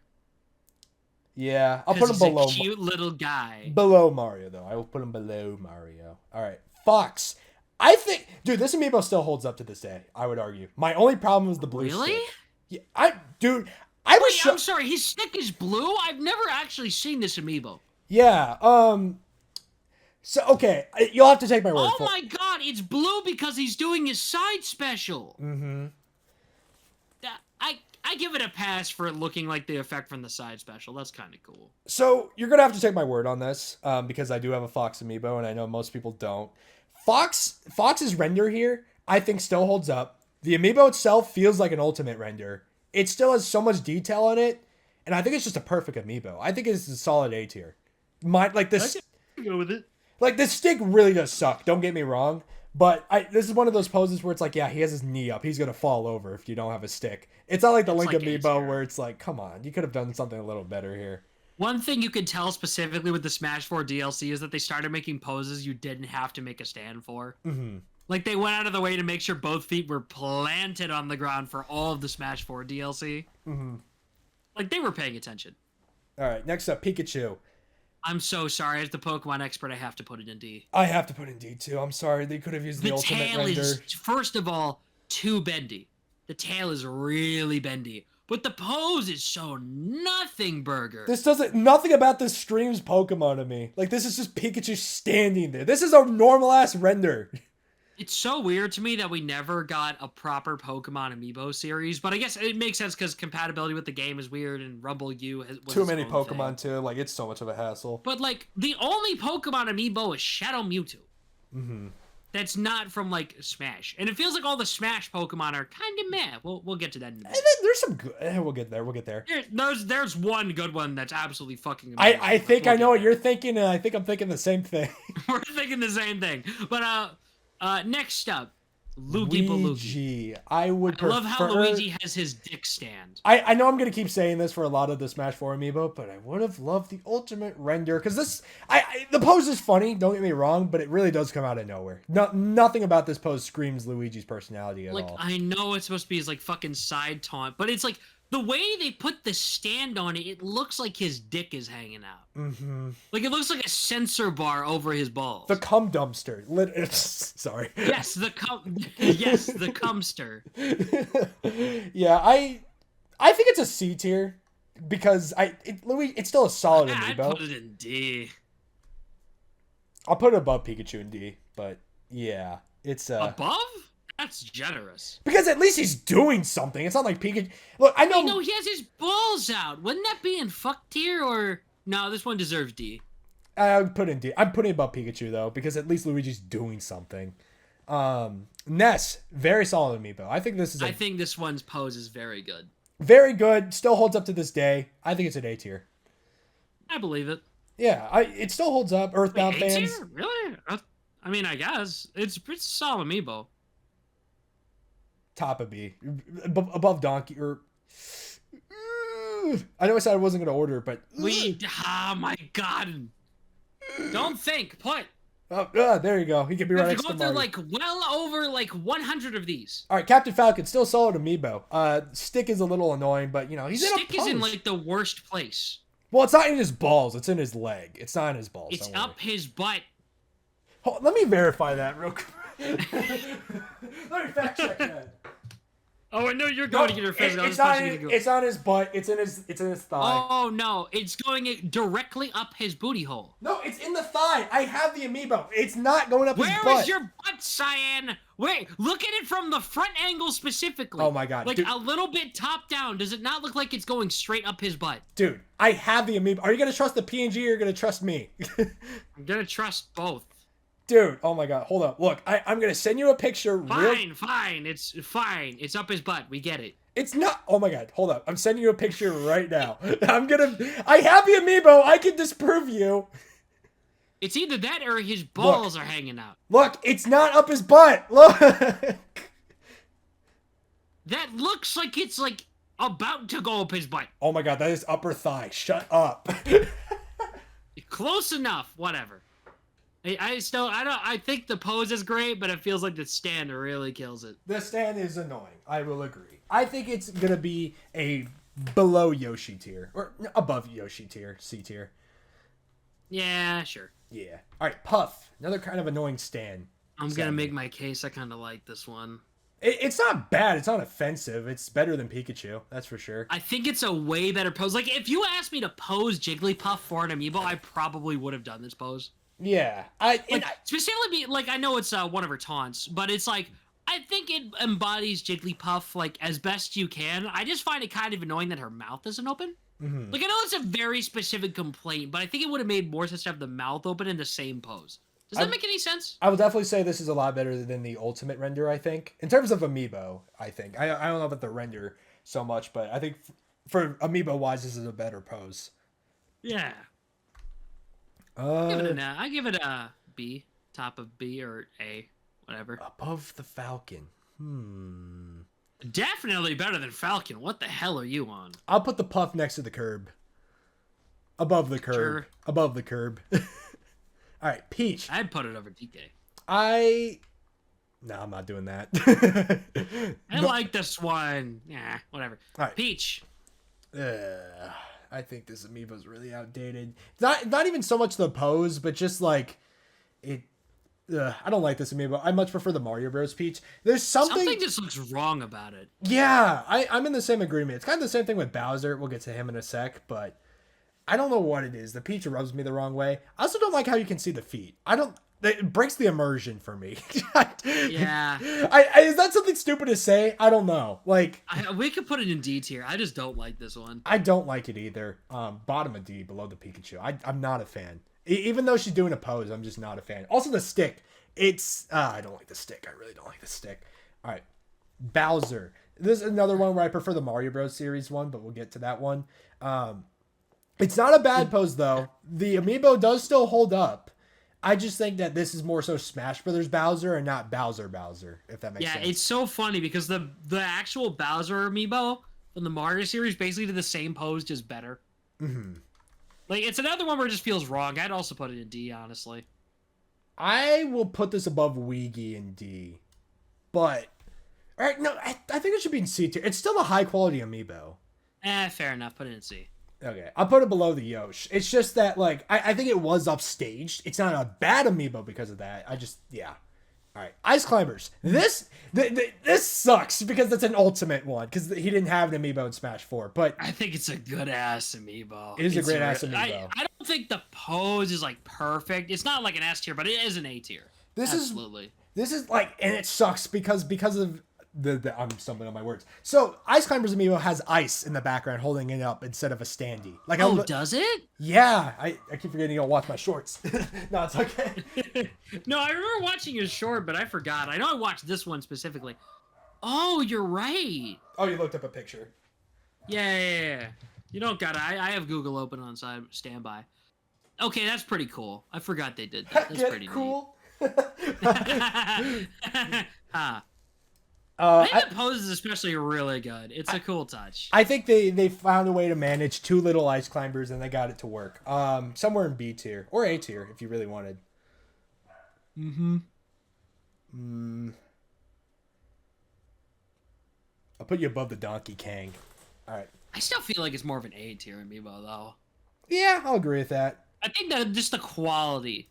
Yeah, I'll put him below. He's a cute little guy. Below Mario, though. I will put him below Mario. All right, Fox. I think, dude, this amiibo still holds up to this day. I would argue. My only problem was the blue stick. Yeah, I'm sorry. His stick is blue. I've never actually seen this amiibo. Yeah. So okay, you'll have to take my word for it. Oh my god, it's blue because he's doing his side special. I give it a pass for it looking like the effect from the side special. That's kind of cool. So you're gonna have to take my word on this, because I do have a Fox amiibo, and I know most people don't. Fox's render here, I think, still holds up. The amiibo itself feels like an ultimate render. It still has so much detail on it, and I think it's just a perfect amiibo. I think it's a solid A tier. I can go with it. Like, this stick really does suck. Don't get me wrong. But this is one of those poses where it's like, yeah, he has his knee up. He's going to fall over if you don't have a stick. It's not like the Link amiibo where it's like, come on, you could have done something a little better here. One thing you can tell specifically with the Smash 4 DLC is that they started making poses you didn't have to make a stand for. Like, they went out of the way to make sure both feet were planted on the ground for all of the Smash 4 DLC. Like, they were paying attention. All right, next up, Pikachu. I'm so sorry. As the Pokemon expert, I have to put it in D. I have to put in D, too. I'm sorry. They could have used the ultimate render. The tail is, first of all, too bendy. The tail is really bendy. But the pose is so nothing burger. Nothing about this screams Pokemon to me. Like, this is just Pikachu standing there. This is a normal-ass render. It's so weird to me that we never got a proper Pokemon Amiibo series, but I guess it makes sense because compatibility with the game is weird, and Rumble U was too many Pokemon too. Like, it's so much of a hassle. But like, the only Pokemon Amiibo is Shadow Mewtwo. That's not from like Smash, and it feels like all the Smash Pokemon are kind of meh. We'll get to that in a minute. There's some good. We'll get there. There's one good one that's absolutely fucking amazing. I think I know what you're thinking, and I think I'm thinking the same thing. We're thinking the same thing, but next up, Luigi. I love how Luigi has his dick stand. I know I'm going to keep saying this for a lot of the Smash 4 amiibo, but I would have loved the ultimate render, because the pose is funny, don't get me wrong, but it really does come out of nowhere. Nothing about this pose screams Luigi's personality at all. Like, I know it's supposed to be his like fucking side taunt, but it's like, the way they put the stand on it, it looks like his dick is hanging out. Like, it looks like a sensor bar over his balls. The cum dumpster. Sorry. Yes, the cumster. Yeah, I think it's a C tier because it's still a solid amiibo. I'd put it in D. I'll put it above Pikachu in D, but yeah, it's above? That's generous. Because at least he's doing something. It's not like Pikachu. Look, I know he has his balls out. Wouldn't that be in fuck tier or No, this one deserves D. I would put in D. I'm putting above Pikachu though, because at least Luigi's doing something. Ness, very solid amiibo. I think this is. I think this one's pose is very good. Very good. Still holds up to this day. I think it's an A tier. I believe it. Yeah, it still holds up. Earthbound Wait, A fans. tier? Really? I mean, I guess it's a solid amiibo. Top of B, above Donkey or. I know I said I wasn't gonna order, but Oh my god! Don't think. Put. There you go. He can be right next to Mario. Like well over like 100 of these. All right, Captain Falcon still solid amiibo. Stick is a little annoying, but you know he's Stick in a pose. is in like the worst place. Well, it's not in his balls. It's in his leg. It's not in his balls. It's up his butt. Let me verify that real quick. Let me fact check that. Oh, I know you're going to get your physical. It's on his butt. It's in his thigh. Oh no, it's going directly up his booty hole. No, it's in the thigh. I have the amiibo. It's not going up his butt. Where is your butt, Cyan? Wait, look at it from the front angle specifically. Oh my god. Like a little bit top down. Does it not look like it's going straight up his butt? Dude, I have the amiibo. Are you going to trust the PNG or are you going to trust me? I'm going to trust both. Dude, oh my god, hold up. Look, I'm going to send you a picture. Fine. It's fine. It's up his butt. We get it. It's not. Oh my god, hold up. I'm sending you a picture right now. I have the amiibo. I can disprove you. It's either that or his balls are hanging out. Look, it's not up his butt. Look. That looks like it's like about to go up his butt. Oh my god, that is upper thigh. Shut up. Close enough. Whatever. I think the pose is great, but it feels like the stand really kills it. The stand is annoying. I will agree. I think it's gonna be a below Yoshi tier or above Yoshi tier, C tier. Yeah, sure. Yeah. All right, Puff. Another kind of annoying stand. I'm gonna make my case. I kind of like this one. It's not bad. It's not offensive. It's better than Pikachu. That's for sure. I think it's a way better pose. Like if you asked me to pose Jigglypuff for an amiibo, I probably would have done this pose. Yeah, specifically, like I know it's one of her taunts, but it's like I think it embodies Jigglypuff like as best you can. I just find it kind of annoying that her mouth isn't open. Mm-hmm. Like I know it's a very specific complaint, but I think it would have made more sense to have the mouth open in the same pose. Does that make any sense? I would definitely say this is a lot better than the ultimate render. I think in terms of amiibo, I think I don't know about the render so much, but I think for amiibo wise, this is a better pose. Yeah. I give it a B, top of B or A, whatever. Above the Falcon. Definitely better than Falcon. What the hell are you on? I'll put the Puff next to the curb. Above the curb. Sure. Above the curb. All right, Peach. I'd put it over DK. No, I'm not doing that. I like this one. Yeah, whatever. All right. Peach. I think this amiibo's really outdated. Not even so much the pose, but just like it. I don't like this amiibo. I much prefer the Mario Bros. Peach. There's something just looks wrong about it. Yeah, I'm in the same agreement. It's kind of the same thing with Bowser. We'll get to him in a sec, but I don't know what it is. The Peach rubs me the wrong way. I also don't like how you can see the feet. It breaks the immersion for me. Yeah. Is that something stupid to say? I don't know. Like we could put it in D tier. I just don't like this one. I don't like it either. Bottom of D, below the Pikachu. I'm not a fan. Even though she's doing a pose, I'm just not a fan. Also the stick. I don't like the stick. I really don't like the stick. All right. Bowser. This is another one where I prefer the Mario Bros. Series one, but we'll get to that one. It's not a bad pose though. The amiibo does still hold up. I just think that this is more so Smash Brothers Bowser and not Bowser, if that makes sense. Yeah, it's so funny because the actual Bowser amiibo from the Mario series basically did the same pose, just better. Mm-hmm. Like, it's another one where it just feels wrong. I'd also put it in D, honestly. I will put this above Ouija in D. But, all right, no, I think it should be in C tier. It's still a high-quality amiibo. Fair enough. Put it in C. Okay, I'll put it below the Yosh. It's just that, like, I think it was upstaged. It's not a bad amiibo because of that. Yeah. All right, Ice Climbers. This sucks because it's an ultimate one because he didn't have an amiibo in Smash 4. But I think it's a good-ass amiibo. It is a great-ass amiibo. I don't think the pose is, like, perfect. It's not like an S tier, but it is an A tier. Absolutely. This is like, and it sucks because of I'm stumbling on my words. So Ice Climbers Amiibo has ice in the background holding it up instead of a standee. Like, oh, does it? Yeah, I keep forgetting to watch my shorts. No, it's okay. No, I remember watching your short, but I forgot. I know I watched this one specifically. Oh, you're right. Oh, you looked up a picture. Yeah. You don't gotta. I have Google open on standby. Okay, that's pretty cool. I forgot they did that. That's pretty cool. Huh. I think the pose is especially really good. It's a cool touch. I think they found a way to manage 2 little ice climbers and they got it to work. Somewhere in B tier or A tier if you really wanted. I'll put you above the Donkey Kang. All right. I still feel like it's more of an A tier amiibo though. Yeah, I'll agree with that. I think that just the quality,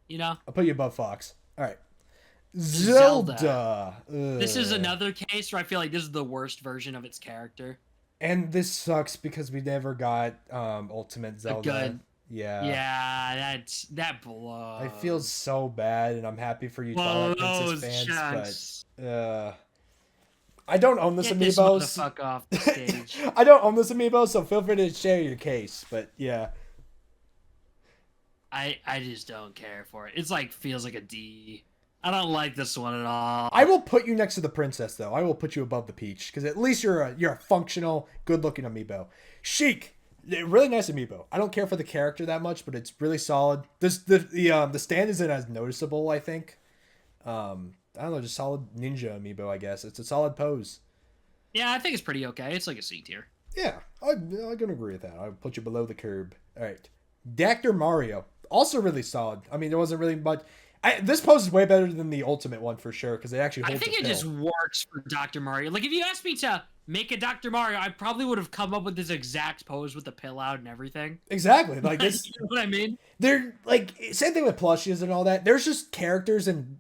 you know. I'll put you above Fox. All right. Zelda. This is another case where I feel like this is the worst version of its character. And this sucks because we never got Ultimate Zelda. Good. Yeah. Yeah, that blows. I feel so bad, and I'm happy for you Twilight Princess fans, but I don't own this Get amiibo. This motherfucker off the stage. I don't own this amiibo, so feel free to share your case. But yeah. I just don't care for it. It's like feels like a D. I don't like this one at all. I will put you next to the princess, though. I will put you above the peach because at least you're a functional, good-looking amiibo. Chic, really nice amiibo. I don't care for the character that much, but it's really solid. The stand isn't as noticeable, I think. I don't know, just solid ninja amiibo, I guess. It's a solid pose. Yeah, I think it's pretty okay. It's like a C tier. Yeah, I can agree with that. I'll put you below the curb. All right, Dr. Mario, also really solid. I mean, there wasn't really much. This pose is way better than the ultimate one for sure because it actually holds I think it just works for Dr. Mario. Like, if you asked me to make a Dr. Mario, I probably would have come up with this exact pose with the pill out and everything. Exactly. Like this. You know what I mean? They're like, same thing with plushies and all that. There's just characters and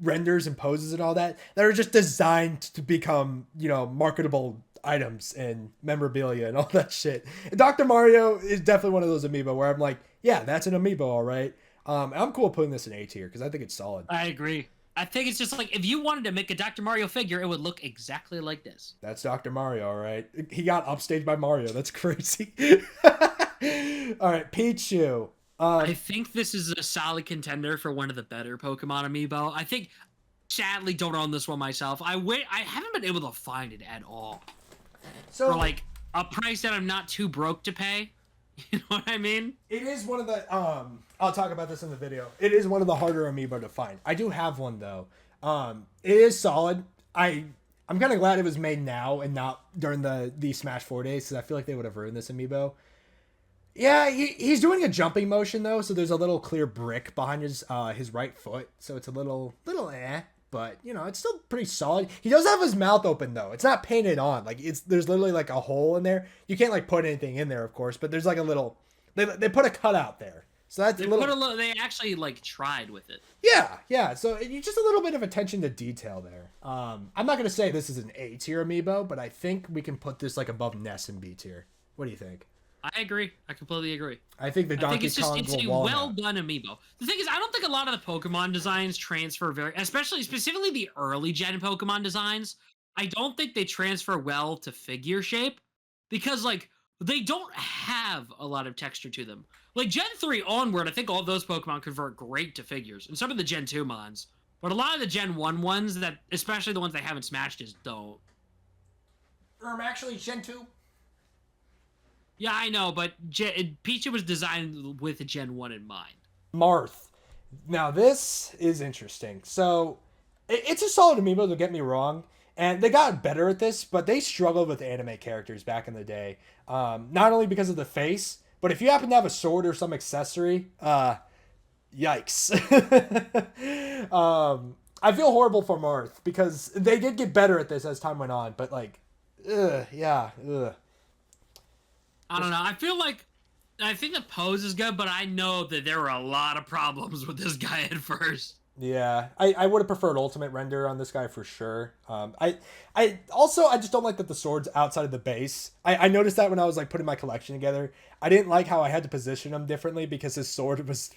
renders and poses and all that are just designed to become, marketable items and memorabilia and all that shit. And Dr. Mario is definitely one of those amiibo where I'm like, yeah, that's an amiibo, all right. I'm cool putting this in A tier because I think it's solid. I agree. I think it's just like if you wanted to make a Dr. Mario figure, it would look exactly like this. That's Dr. Mario, all right. He got upstaged by Mario. That's crazy. All right, Pichu. I think this is a solid contender for one of the better Pokemon amiibo. I think, sadly, don't own this one myself. I haven't been able to find it at all. So for like a price that I'm not too broke to pay. You know what I mean? It is one of the I'll talk about this in the video. It is one of the harder amiibo to find. I do have one though. It is solid. I'm kind of glad it was made now and not during the Smash 4 days because I feel like they would have ruined this amiibo. Yeah, he's doing a jumping motion though, so there's a little clear brick behind his right foot, so it's a little but it's still pretty solid. He does have his mouth open though. It's not painted on. Like there's literally like a hole in there. You can't like put anything in there, of course, but there's like a little. They put a cutout there, so that's They actually like tried with it. Yeah. So just a little bit of attention to detail there. I'm not gonna say this is an A tier amiibo, but I think we can put this like above Ness and B tier. What do you think? I agree. I completely agree. I think the Donkey Kong it's a well-done amiibo. The thing is, I don't think a lot of the Pokemon designs transfer specifically the early gen Pokemon designs. I don't think they transfer well to figure shape because, like, they don't have a lot of texture to them. Like, Gen 3 onward, I think all those Pokemon convert great to figures, and some of the Gen 2 mons. But a lot of the Gen 1 ones, that especially the ones they haven't smashed, just don't. Actually, Gen 2. Yeah, I know, but Pichu was designed with Gen 1 in mind. Marth. Now, this is interesting. So, it's a solid amiibo, don't get me wrong. And they got better at this, but they struggled with anime characters back in the day. Not only because of the face, but if you happen to have a sword or some accessory, yikes. I feel horrible for Marth, because they did get better at this as time went on, but like, ugh. I don't know. I think the pose is good, but I know that there were a lot of problems with this guy at first. Yeah, I would have preferred ultimate render on this guy for sure. I just don't like that the sword's outside of the base. I noticed that when I was like putting my collection together. I didn't like how I had to position him differently because his sword was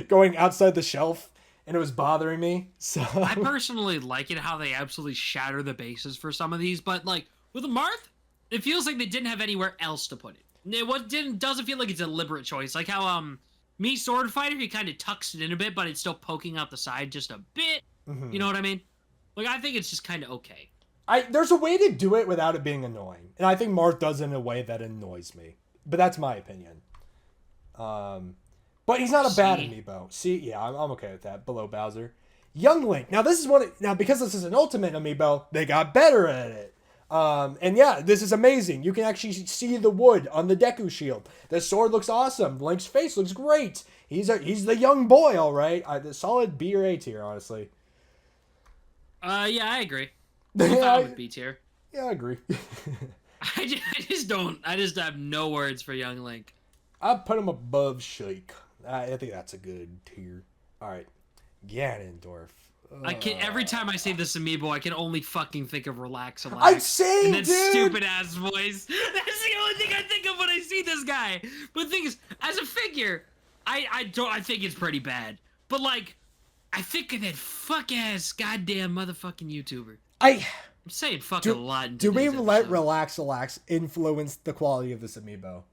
going outside the shelf. and it was bothering me. So I personally like it how they absolutely shatter the bases for some of these, but like with the Marth, it feels like they didn't have anywhere else to put it. Doesn't feel like it's a deliberate choice. Like how me Sword Fighter, he kind of tucks it in a bit, but it's still poking out the side just a bit. Mhm. You know what I mean? Like I think it's just kind of okay. There's a way to do it without it being annoying, and I think Marth does it in a way that annoys me. But that's my opinion. But he's not a bad amiibo. See, yeah, I'm okay with that. Below Bowser, Young Link. Now this is now because this is an ultimate amiibo, they got better at it. And yeah, this is amazing. You can actually see the wood on the Deku shield. The sword looks awesome. Link's face looks great. He's the young boy, all right. The solid B or A tier, honestly. Yeah, I agree. I'm fine with B tier. Yeah, I agree. I just have no words for Young Link. I'd put him above Sheik. I think that's a good tier. All right, Ganondorf. Every time I see this amiibo, I can only fucking think of Relax-A-Lax. I'm saying, and that stupid ass voice. That's the only thing I think of when I see this guy. But the thing is, as a figure, I think it's pretty bad. But like, I think of that fuck ass goddamn motherfucking YouTuber. I'm saying fuck a lot. Do we let Relax-A-Lax influence the quality of this amiibo?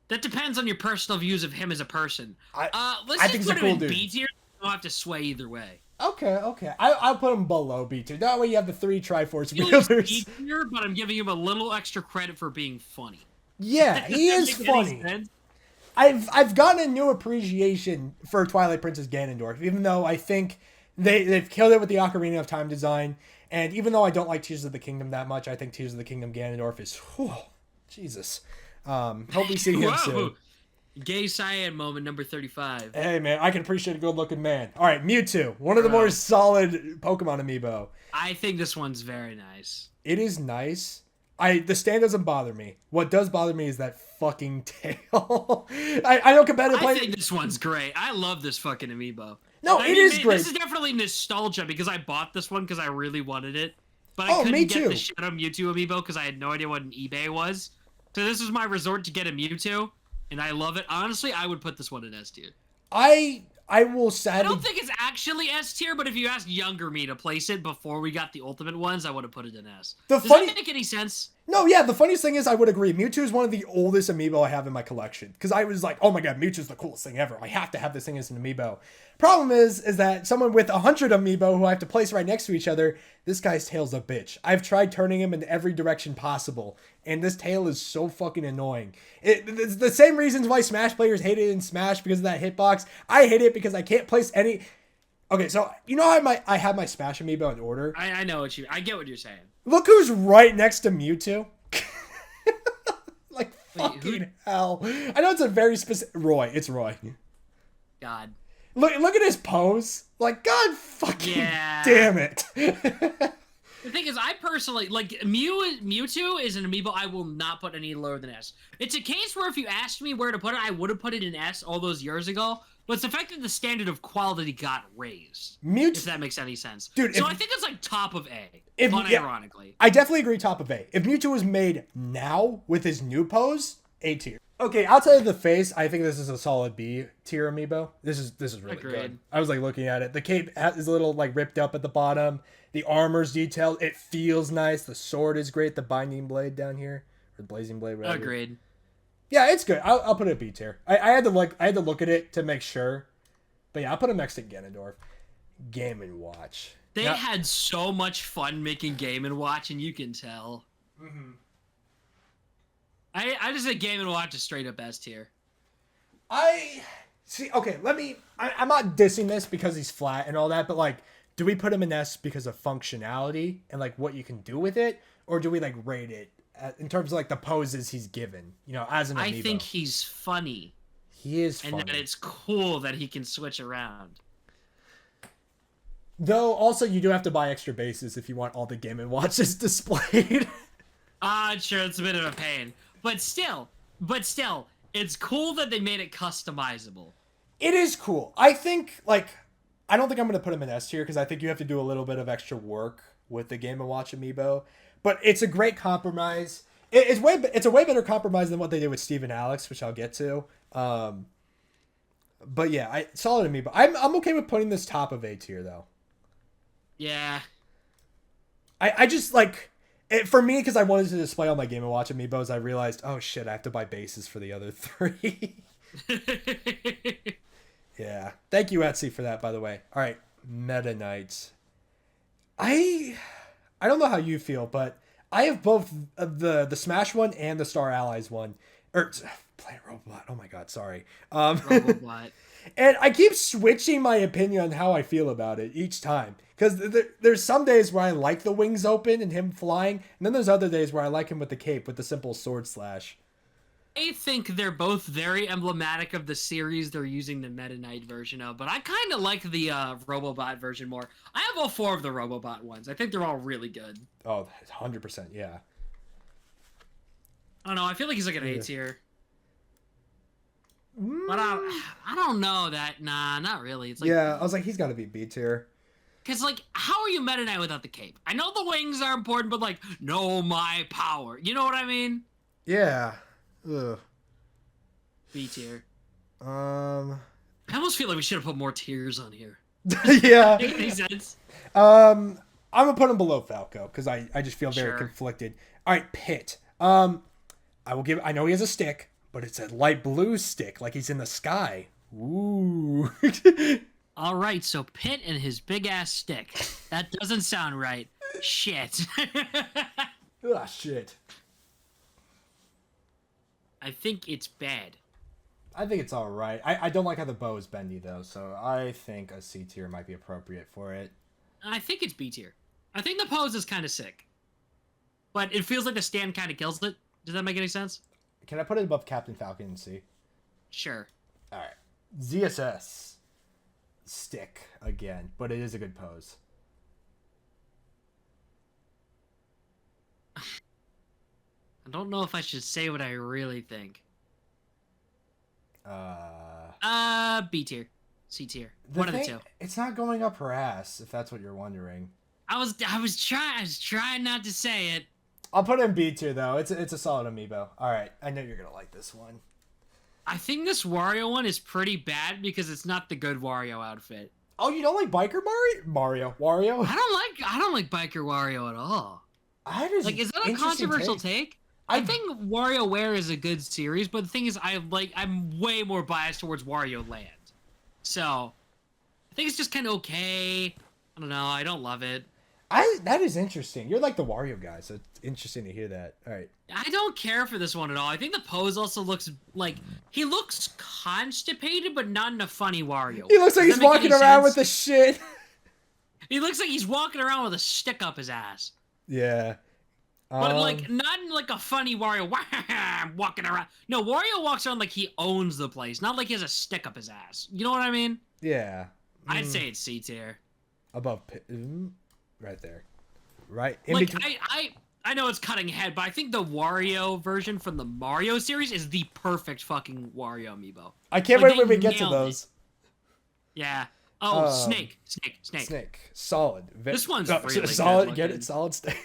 That depends on your personal views of him as a person. Let's I just put him in B tier. You don't have to sway either way. Okay. I'll put him below B tier. That way you have the 3 Triforce wielders. B tier, but I'm giving him a little extra credit for being funny. Yeah, he is funny. I've gotten a new appreciation for Twilight Princess Ganondorf, even though I think they've killed it with the Ocarina of Time design. And even though I don't like Tears of the Kingdom that much, I think Tears of the Kingdom Ganondorf is, Jesus. Hope we see him soon. Gay Cyan moment number 35. Hey man, I can appreciate a good looking man. All right, Mewtwo, one of the more solid Pokemon amiibo. I think this one's very nice. It is nice. The stand doesn't bother me. What does bother me is that fucking tail. I know competitive play. I think this one's great. I love this fucking amiibo. No, it is great. This is definitely nostalgia because I bought this one because I really wanted it, but I couldn't get the Shadow Mewtwo amiibo because I had no idea what an eBay was. So this was my resort to get a Mewtwo. And I love it. Honestly, I would put this one in S tier. I will sadly... I don't think it's actually S tier, but if you asked younger me to place it before we got the ultimate ones, I would have put it in S. Does that make any sense? No, yeah, the funniest thing is I would agree. Mewtwo is one of the oldest amiibo I have in my collection. Because I was like, oh my god, Mewtwo's the coolest thing ever. I have to have this thing as an amiibo. Problem is that someone with 100 amiibo who I have to place right next to each other, this guy's tail's a bitch. I've tried turning him in every direction possible. And this tail is so fucking annoying. It's the same reasons why Smash players hate it in Smash because of that hitbox. I hate it because I can't place any... Okay, so you know how I have my Smash amiibo in order? I know what I get what you're saying. Look who's right next to Mewtwo. Like, fucking hell. I know it's a very specific... Roy. It's Roy. God. Look at his pose. Like, god fucking damn it. The thing is, I personally, like, Mewtwo is an amiibo I will not put any lower than S. It's a case where if you asked me where to put it, I would have put it in S all those years ago. But it's the fact that the standard of quality got raised. If that makes any sense. Dude, so I think it's like top of A, unironically. Yeah, I definitely agree top of A. If Mewtwo was made now with his new pose, A tier. Okay, outside of the face, I think this is a solid B tier amiibo. This is really good. I was like looking at it. The cape is a little like ripped up at the bottom. The armor's detailed. It feels nice. The sword is great. The binding blade down here, or the blazing blade, whatever. Agreed. Yeah, it's good. I'll put it at B tier. I had to look at it to make sure, but yeah, I'll put him next to Ganondorf. Game & Watch. They had so much fun making Game & Watch, and you can tell. Mm-hmm. I just say Game & Watch is straight up S tier. I see. Okay, I'm not dissing this because he's flat and all that, but like, do we put him in S because of functionality and like what you can do with it, or do we like rate it in terms of like the poses he's given? You know, as an amiibo. I think he's funny. He is funny, and that it's cool that he can switch around. Though also you do have to buy extra bases if you want all the Game & Watches displayed. Sure, it's a bit of a pain. But still, it's cool that they made it customizable. It is cool. I think, like, I don't think I'm going to put him in S tier because I think you have to do a little bit of extra work with the Game & Watch amiibo. But it's a great compromise. It's a way better compromise than what they did with Steve and Alex, which I'll get to. But yeah, solid Amiibo. I'm okay with putting this top of A tier though. Yeah. I just like it for me because I wanted to display all my Game & Watch Amiibos. I realized, oh shit, I have to buy bases for the other 3. Yeah. Thank you, Etsy, for that, by the way. All right, Meta Knight. I don't know how you feel, but I have both the Smash one and the Star Allies one. Or Planet Robot. Oh my god, sorry. Robobot. And I keep switching my opinion on how I feel about it each time. Because there's some days where I like the wings open and him flying, and then there's other days where I like him with the cape, with the simple sword slash. I think they're both very emblematic of the series they're using the Meta Knight version of, but I kind of like the Robobot version more. I have all 4 of the Robobot ones. I think they're all really good. Oh, 100%, yeah. I don't know. I feel like he's like an A tier. But I don't know that. Nah, not really. It's like, yeah, I was like, he's got to be B tier. Because, like, how are you Meta Knight without the cape? I know the wings are important, but, like, know my power. You know what I mean? Yeah. Ugh. B tier. I almost feel like we should have put more tiers on here. Yeah. Make any sense? I'm gonna put him below Falco because I just feel very Sure. conflicted. All right, Pit. I know he has a stick, but it's a light blue stick, like he's in the sky. Ooh. All right, so Pit and his big ass stick. That doesn't sound right. Shit. Ah, shit. I think it's bad. I think it's all right. I don't like how the bow is bendy though, so I think a C tier might be appropriate for it. I think it's B tier. I think the pose is kind of sick, but it feels like the stand kind of kills it. Does that make any sense? Can I put it above Captain Falcon and C? Sure. All right. ZSS. Stick again, but it is a good pose. I don't know if I should say what I really think. B tier, C tier, one of the two. It's not going up her ass, if that's what you're wondering. I was trying not to say it. I'll put it in B tier though. It's a solid Amiibo. All right, I know you're gonna like this one. I think this Wario one is pretty bad because it's not the good Wario outfit. Oh, you don't like Biker Wario? I don't like Biker Wario at all. Is that a controversial take? I think WarioWare is a good series, but the thing is, I'm way more biased towards Wario Land. So, I think it's just kind of okay. I don't know. I don't love it. That is interesting. You're like the Wario guy, so it's interesting to hear that. All right. I don't care for this one at all. I think the pose also looks like he looks constipated, but not in a funny Wario. He looks like he's walking around with the shit. He looks like he's walking around with a stick up his ass. Yeah. But like not in like a funny Wario walking around. No, Wario walks around like he owns the place, not like he has a stick up his ass. You know what I mean? Yeah. I'd say it's C tier. Above right there. Right in like between. I know it's cutting ahead, but I think the Wario version from the Mario series is the perfect fucking Wario amiibo. I can't wait when we get to those. Yeah. Oh, Snake. Solid. This one's really solid. good Get it? Solid Snake.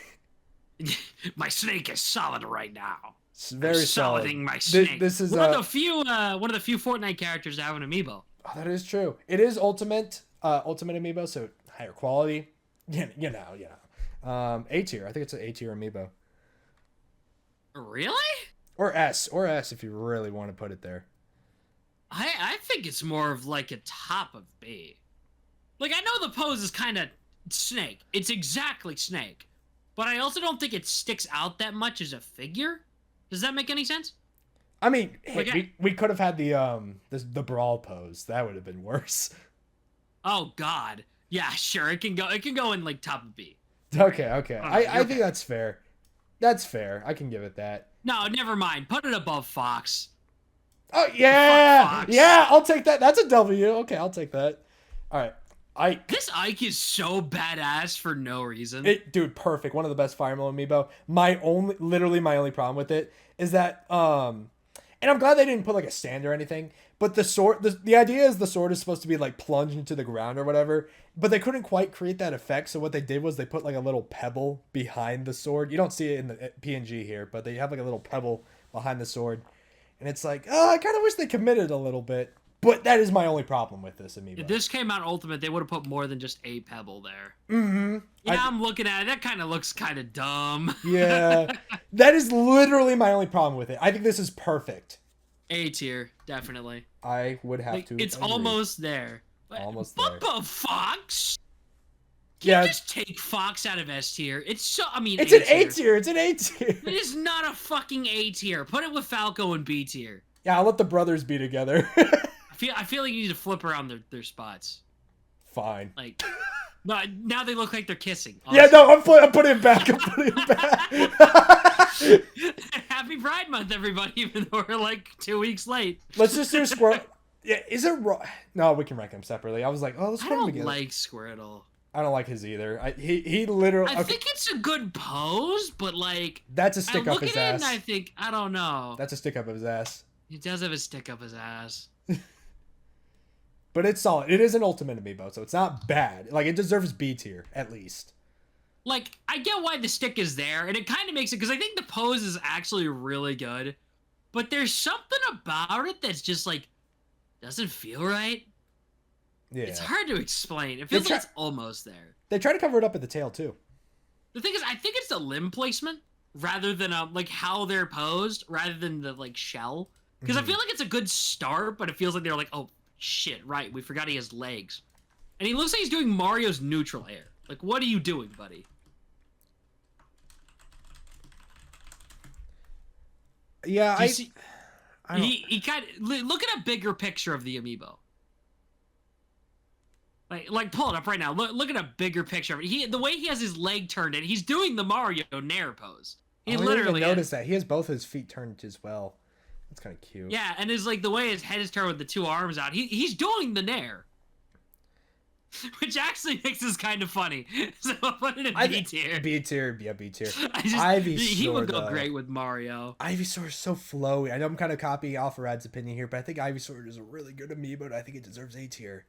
My snake is solid right now. It's very solid. Soliding my snake. This is one of the few Fortnite characters to have an amiibo. Oh, that is true. It is ultimate amiibo, so higher quality. You know. A tier. I think it's an A tier amiibo. Really? Or S if you really want to put it there. I think it's more of like a top of B. Like I know the pose is kind of Snake. It's exactly Snake. But I also don't think it sticks out that much as a figure. Does that make any sense? I mean, we could have had the brawl pose. That would have been worse. Oh God. Yeah, sure. It can go in like top of B. Okay. I think that's fair. That's fair. I can give it that. No, never mind. Put it above Fox. Oh yeah. Yeah, I'll take that. That's a W. Okay, I'll take that. All right. This Ike is so badass for no reason. Dude, perfect. One of the best Fire Emblem amiibo. Literally my only problem with it is that, and I'm glad they didn't put like a stand or anything, but the sword, the idea is the sword is supposed to be like plunged into the ground or whatever, but they couldn't quite create that effect. So what they did was they put like a little pebble behind the sword. You don't see it in the PNG here, but they have like a little pebble behind the sword. And it's like, oh, I kind of wish they committed a little bit. But that is my only problem with this amiibo. If this came out Ultimate, they would have put more than just a pebble there. Mm-hmm. Yeah, I'm looking at it. That kind of looks kind of dumb. Yeah. That is literally my only problem with it. I think this is perfect. A tier, definitely. I would have Like, to it's agree. almost there. Almost there. Bumpa Fox? Can Yeah. you just take Fox out of S tier? It's so, I mean, It's an A tier. It's an A tier. It is not a fucking A tier. Put it with Falco and B tier. Yeah, I'll let the brothers be together. I feel like you need to flip around their spots. Fine. Like, no, now they look like they're kissing. Yeah, no, I'm putting it back. I'm putting it back. Happy Pride Month, everybody, even though we're like 2 weeks late. Let's just do Squirtle. Yeah, is it wrong? No, we can rank them separately. I was like, oh, let's put them I don't together. like Squirtle. I don't like his either. He literally. I think it's a good pose, but like that's a stick I up look his at it ass. and I think I don't know. That's a stick up his ass. He does have a stick up his ass. But it's solid. It is an ultimate amiibo, so it's not bad. Like, it deserves B tier, at least. Like, I get why the stick is there, and it kind of makes it, because I think the pose is actually really good, but there's something about it that's just, like, doesn't feel right. Yeah. It's hard to explain. It feels like it's almost there. They try to cover it up at the tail, too. The thing is, I think it's the limb placement, rather than, like, how they're posed, rather than the, like, shell. Because I feel like it's a good start, but it feels like they're like, oh, shit, right, we forgot he has legs. And he looks like he's doing Mario's neutral air. Like, what are you doing, buddy? Yeah, he kind of look at a bigger picture of the amiibo. Like pull it up right now. Look at a bigger picture of it. The way he has his leg turned, and he's doing the Mario Nair pose. He literally I didn't even notice that. He has both his feet turned as well. That's kind of cute. Yeah, and it's like the way his head is turned with the two arms out. He's doing the Nair. Which actually makes this kind of funny. So I'll put it in B tier. B tier, yeah, B tier. He would go great with Mario. Ivysaur is so flowy. I know I'm kind of copying Alpharad's opinion here, but I think Ivysaur is a really good amiibo, and I think it deserves A tier.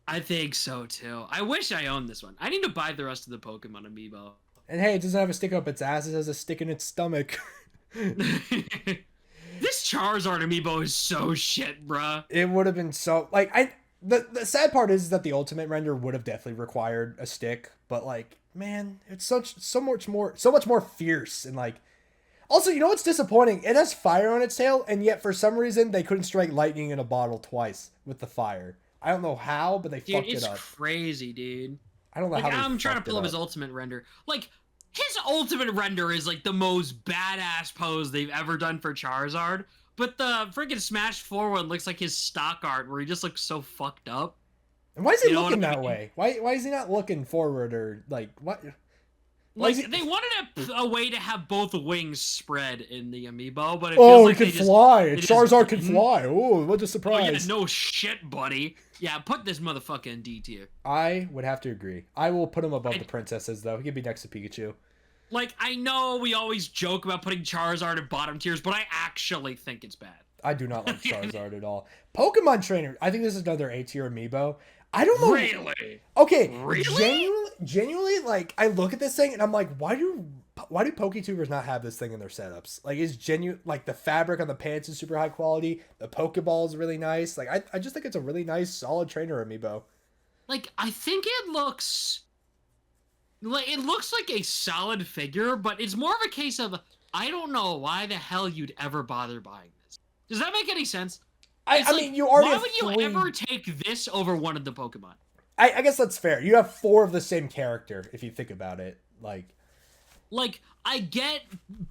I think so, too. I wish I owned this one. I need to buy the rest of the Pokemon amiibo. And hey, it doesn't have a stick up its ass. It has a stick in its stomach. This Charizard amiibo is so shit, bruh. It would have been so... Like, the sad part is that the ultimate render would have definitely required a stick, but like, man, it's so much more fierce, and like, also, you know what's disappointing? It has fire on its tail, and yet for some reason they couldn't strike lightning in a bottle twice with the fire. I don't know how, but they fucked it up. It's crazy, dude. I don't know how. I'm trying to pull up his ultimate render. Like, his ultimate render is like the most badass pose they've ever done for Charizard. But the freaking Smash 4 one looks like his stock art, where he just looks so fucked up. And why is he looking that way? Why is he not looking forward, or like what? Like, they wanted a way to have both wings spread in the amiibo, but it feels like he can fly. Charizard can fly. Oh, what a surprise! Oh, yeah, no shit, buddy. Yeah, put this motherfucker in D tier. I would have to agree. I will put him above the princesses, though. He could be next to Pikachu. Like, I know we always joke about putting Charizard in bottom tiers, but I actually think it's bad. I do not like Charizard at all. Pokemon Trainer. I think this is another A tier amiibo. I don't know. Really? Okay. Really? Genuinely, like, I look at this thing and I'm like, why do PokeTubers not have this thing in their setups? Like, it's genuine. Like, the fabric on the pants is super high quality. The Pokeball is really nice. Like, I just think it's a really nice, solid trainer amiibo. Like, I think it looks like a solid figure, but it's more of a case of, I don't know why the hell you'd ever bother buying this. Does that make any sense? I mean, you already. Why would you ever take this over one of the Pokemon? I guess that's fair. You have 4 of the same character if you think about it. Like, I get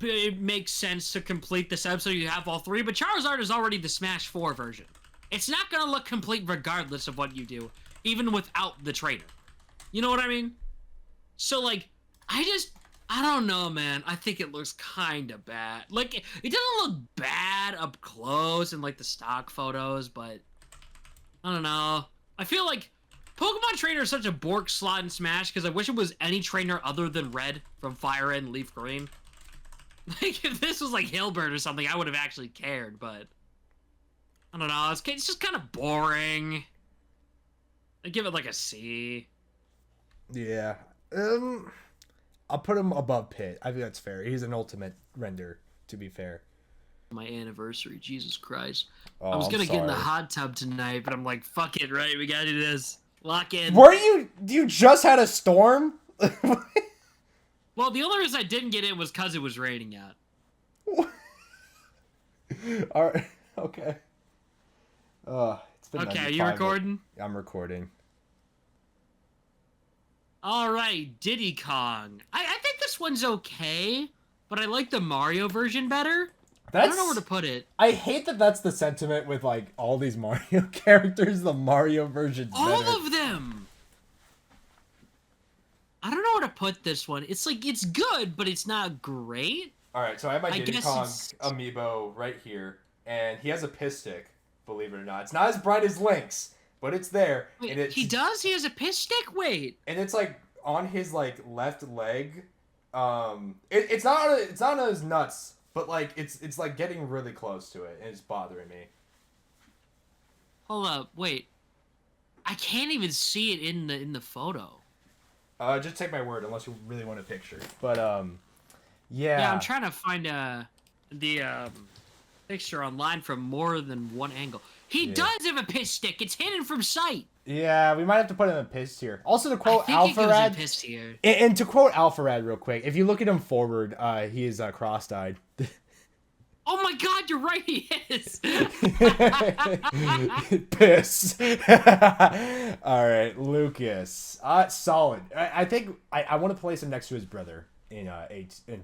it makes sense to complete this episode. You have all 3, but Charizard is already the Smash 4 version. It's not gonna look complete regardless of what you do, even without the trainer. You know what I mean? So like, I don't know, man. I think it looks kind of bad. Like, it doesn't look bad up close in, like, the stock photos, but I don't know. I feel like Pokemon Trainer is such a Bork slot in Smash, because I wish it was any trainer other than Red from Fire Red and Leaf Green. Like, if this was, like, Hilbert or something, I would have actually cared, but I don't know. It's just kind of boring. I give it, like, a C. Yeah. I'll put him above Pit. I think that's fair. He's an ultimate render, to be fair. my anniversary. Jesus Christ. Oh, I was gonna get in the sorry. hot tub tonight, but I'm like, fuck it, right? We gotta do this. Lock in. You just had a storm? Well, the only reason I didn't get in was because it was raining out. All right. Okay. It's been Okay, are you 95. recording? I'm recording. All right, Diddy Kong. I think this one's okay, but I like the Mario version better. I don't know where to put it. I hate that that's the sentiment with like all these Mario characters. The Mario version's All better. of them. I don't know where to put this one. It's like, it's good, but it's not great. All right, so I have my I Diddy guess Kong it's- amiibo right here, and he has a piss stick. Believe it or not, it's not as bright as Link's, but it's there. Wait, and it's, he does? He has a piss stick? Wait. and it's like on his like left leg. It's not on his nuts, but like it's like getting really close to it, and it's bothering me. Hold up, wait. I can't even see it in the photo. Just take my word, unless you really want a picture. But yeah. Yeah, I'm trying to find the picture online from more than one angle. He does have a piss stick. It's hidden from sight. Yeah, we might have to put him in piss tier. Also, to quote I think he goes in Alpharad, piss tier. and to quote Alpharad real quick, if you look at him forward, he is cross-eyed. Oh my God, you're right. He is. Piss. All right, Lucas. Solid. I think I want to place him next to his brother in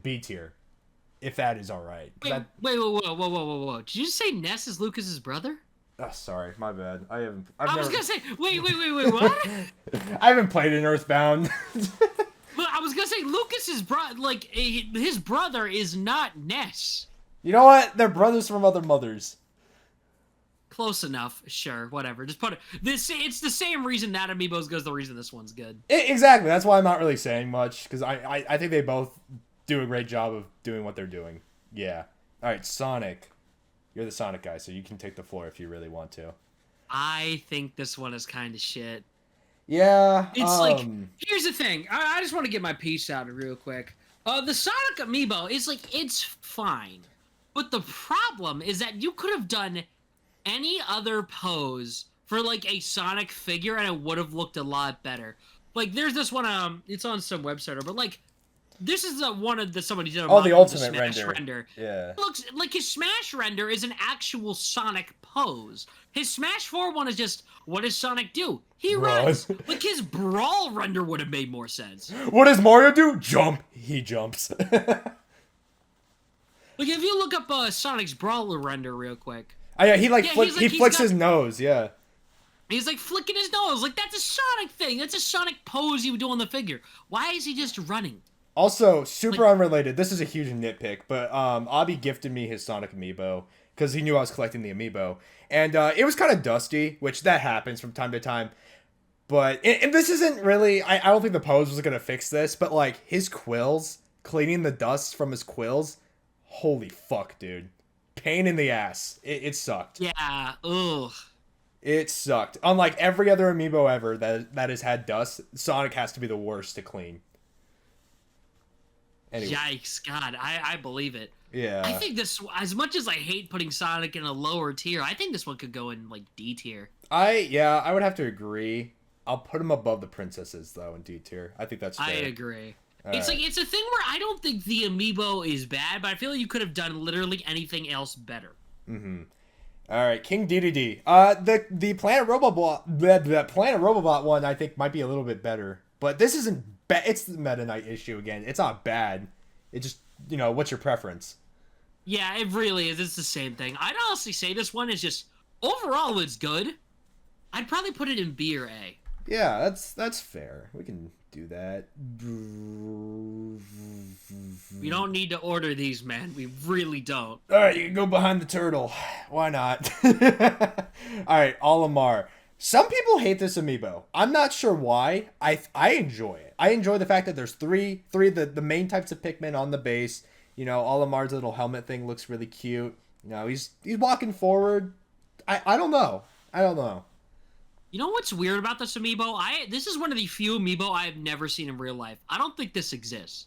B tier, if that is all right. Wait, whoa. Did you say Ness is Lucas's brother? Oh, sorry, my bad. I was gonna say, wait, what? I haven't played in Earthbound. But I was gonna say Lucas's brother, like his brother, is not Ness. You know what? They're brothers from other mothers. Close enough. Sure, whatever. Just put it. It's the same reason that Amiibo's good as the reason this one's good. Exactly. That's why I'm not really saying much, because I think they both do a great job of doing what they're doing. Yeah. All right, Sonic. You're the Sonic guy, so you can take the floor if you really want to. I think this one is kind of shit. Yeah. It's like, here's the thing. I just want to get my piece out real quick. The Sonic Amiibo is like, it's fine. But the problem is that you could have done any other pose for like a Sonic figure and it would have looked a lot better. Like there's this one, it's on some website, but like this is one of the somebody did. The ultimate render. Yeah. It looks like his Smash render is an actual Sonic pose. His Smash 4 one is just, what does Sonic do? He runs. Like his Brawl render would have made more sense. What does Mario do? Jump. He jumps. Like if you look up Sonic's Brawler render real quick. Oh yeah, he flicks his nose. Yeah. He's like flicking his nose. Like that's a Sonic thing. That's a Sonic pose you would do on the figure. Why is he just running? Also, super unrelated. This is a huge nitpick, but Abby gifted me his Sonic Amiibo because he knew I was collecting the Amiibo, and it was kind of dusty, which that happens from time to time. But and this isn't really. I don't think the pose was gonna fix this, but like his quills, cleaning the dust from his quills. Holy fuck, dude. Pain in the ass. It sucked. Yeah, ugh. It sucked. Unlike every other Amiibo ever that has had dust, Sonic has to be the worst to clean. Anyway. Yikes, God, I believe it. Yeah. I think this, as much as I hate putting Sonic in a lower tier, I think this one could go in, like, D tier. I would have to agree. I'll put him above the princesses, though, in D tier. I think that's fair. I agree. It's like, it's a thing where I don't think the Amiibo is bad, but I feel like you could have done literally anything else better. Mm-hmm. All right, King DDD. The Planet Robobot, the Planet Robobot one, I think might be a little bit better, but this isn't bad. It's the Meta Knight issue again. It's not bad. It just, what's your preference? Yeah, it really is. It's the same thing. I'd honestly say this one is just overall it's good. I'd probably put it in B or A. Yeah, that's fair. We can do that. We don't need to order these, man. We really don't. All right, you can go behind the turtle. Why not? All right, Olimar. Some people hate this Amiibo. I'm not sure why. I enjoy it. I enjoy the fact that there's three the main types of Pikmin on the base. Olimar's little helmet thing looks really cute. He's walking forward. I don't know. You know what's weird about this Amiibo? This is one of the few Amiibo I have never seen in real life. I don't think this exists.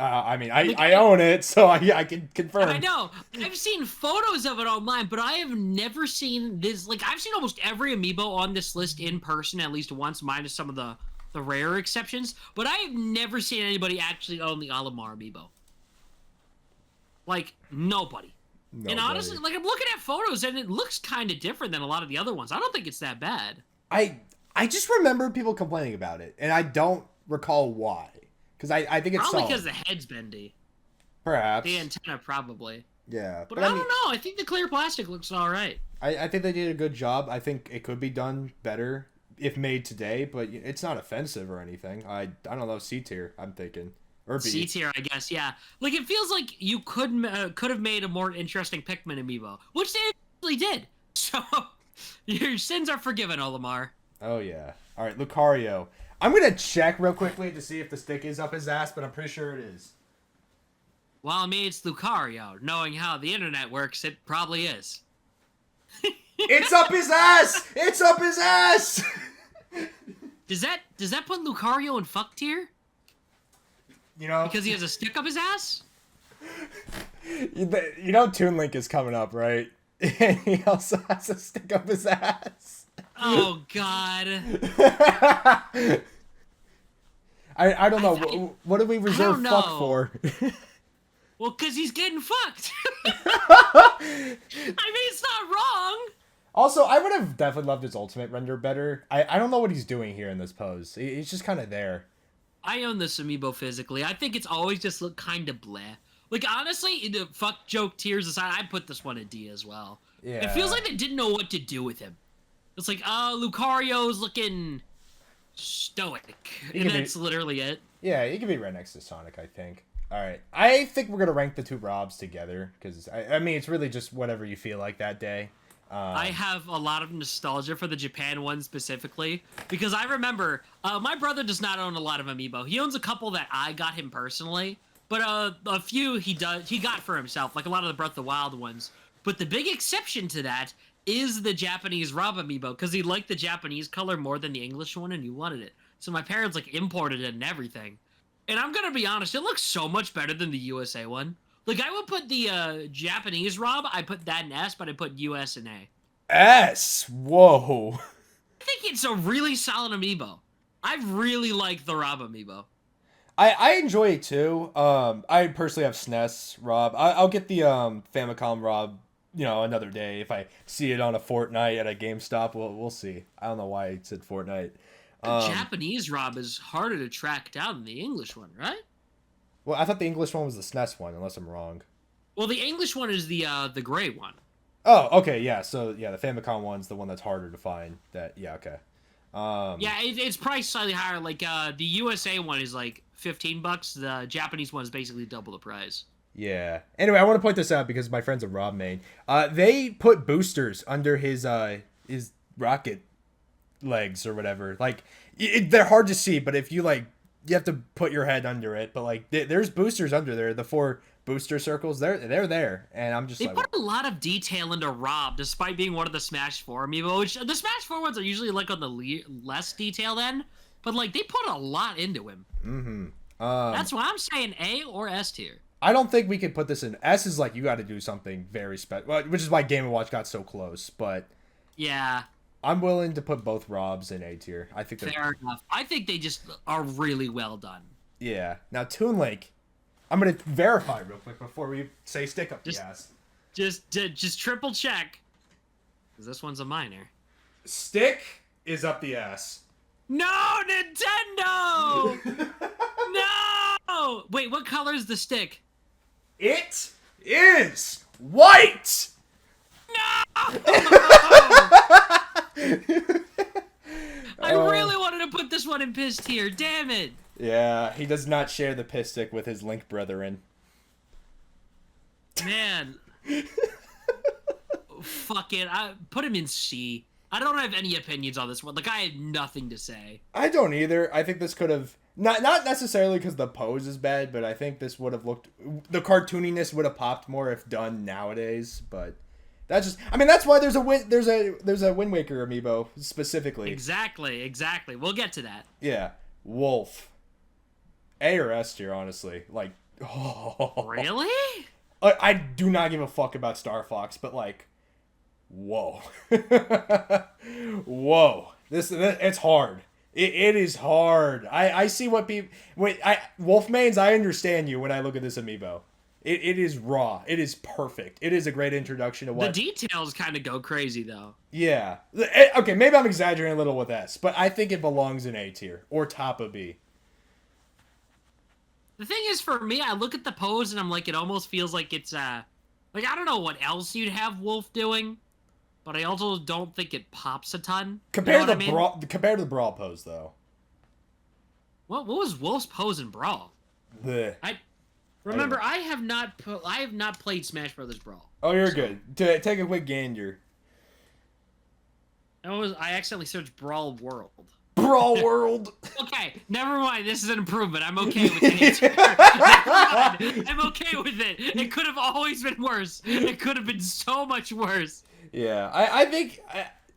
I mean, I own it, so I can confirm. I know. I've seen photos of it online, but I have never seen this. Like, I've seen almost every amiibo on this list in person at least once, minus some of the rare exceptions. But I have never seen anybody actually own the Olimar amiibo. Like, nobody. And honestly, like, I'm looking at photos, and it looks kind of different than a lot of the other ones. I don't think it's that bad. I just remember people complaining about it, and I don't recall why. Because I think it's probably solid. because the head's bendy. Perhaps. The antenna, probably. Yeah. But I don't know. I think the clear plastic looks all right. I think they did a good job. I think it could be done better if made today, but it's not offensive or anything. I don't know, C tier, I'm thinking. Or B. C tier, I guess, yeah. Like, it feels like you could have made a more interesting Pikmin amiibo, which they actually did. So, your sins are forgiven, Olimar. Oh, yeah. All right, Lucario. I'm going to check real quickly to see if the stick is up his ass, but I'm pretty sure it is. Well, I mean, it's Lucario. Knowing how the internet works, it probably is. It's up his ass! It's up his ass! Does that put Lucario in fuck tier? You know? Because he has a stick up his ass? You know Toon Link is coming up, right? And he also has a stick up his ass. Oh, God. I don't know. What do we reserve fuck for? Well, because he's getting fucked. I mean, it's not wrong. Also, I would have definitely loved his ultimate render better. I don't know what he's doing here in this pose. He's just kind of there. I own this amiibo physically. I think it's always just looked kind of bleh. Like, honestly, the fuck joke tiers aside, I'd put this one a D as well. Yeah. It feels like they didn't know what to do with him. It's like, oh, Lucario's looking stoic. And that's literally it. Yeah, he can be right next to Sonic, I think. All right. I think we're going to rank the two Robs together, because, I mean, it's really just whatever you feel like that day. I have a lot of nostalgia for the Japan one specifically, because I remember, my brother does not own a lot of amiibo. He owns a couple that I got him personally, but a few he got for himself, like a lot of the Breath of the Wild ones. But the big exception to that is the Japanese Rob amiibo, because he liked the Japanese color more than the English one, and he wanted it. So my parents, like, imported it and everything. And I'm gonna be honest, it looks so much better than the USA one. Like, I would put the Japanese Rob, I put that in S, but I put US in A. S? Whoa. I think it's a really solid amiibo. I really like the Rob amiibo. I enjoy it too. I personally have SNES Rob. I'll get the Famicom Rob, you know, another day. If I see it on a Fortnite at a GameStop, we'll see. I don't know why I said Fortnite. The Japanese Rob is harder to track down than the English one, right? Well, I thought the English one was the SNES one, unless I'm wrong. Well, the English one is the gray one. Oh, okay, yeah. So, yeah, the Famicom one's the one that's harder to find. Yeah, okay. Yeah, it's priced slightly higher. Like, the USA one is like $15. The Japanese one is basically double the price. Yeah. Anyway, I want to point this out because my friend's a Rob main. They put boosters under his rocket legs or whatever. Like, they're hard to see, but if you, like, you have to put your head under it. But, like, there's boosters under there. The 4 booster circles, they're there. And I'm just they put a lot of detail into Rob, despite being one of the Smash 4 amiibo, which the Smash 4 ones are usually, like, on the less detailed end. But, like, they put a lot into him. Mm-hmm. That's why I'm saying A or S tier. I don't think we could put this in. S is like, you got to do something very special, which is why Game & Watch got so close. But yeah, I'm willing to put both Robs in A tier. I think they're fair enough. I think they just are really well done. Yeah. Now, Toon Link, I'm going to verify real quick before we say stick up the ass. Just triple check. Because this one's a minor. Stick is up the ass. No, Nintendo! No! Wait, what color is the stick? It is white! No! I really wanted to put this one in piss tier, damn it! Yeah, he does not share the piss stick with his Link brethren. Man. Fuck it, I put him in C. I don't have any opinions on this one. Like, I have nothing to say. I don't either. I think this could have... Not necessarily because the pose is bad, but I think this would have looked... The cartooniness would have popped more if done nowadays, but... That's just... I mean, that's why there's a Wind Waker amiibo, specifically. Exactly. We'll get to that. Yeah. Wolf. A or S tier, honestly. Like, Oh. Really? I do not give a fuck about Star Fox, but like, whoa. Whoa. It's hard. It is hard. I see what people... Wolfmanes, I understand you when I look at this amiibo. It is raw. It is perfect. It is a great introduction to what... The details kind of go crazy, though. Yeah. Okay, maybe I'm exaggerating a little with S, but I think it belongs in A tier. Or top of B. The thing is, for me, I look at the pose and I'm like, it almost feels like it's, like, I don't know what else you'd have Wolf doing, but I also don't think it pops a ton. Compared to the Brawl pose, though. What was Wolf's pose in Brawl? Remember, I have not played Smash Brothers Brawl. Oh, you're good. Take a quick gander. I accidentally searched Brawl World. Brawl World. Okay, never mind. This is an improvement. I'm okay with it. I'm okay with it. It could have always been worse. It could have been so much worse. Yeah, I think.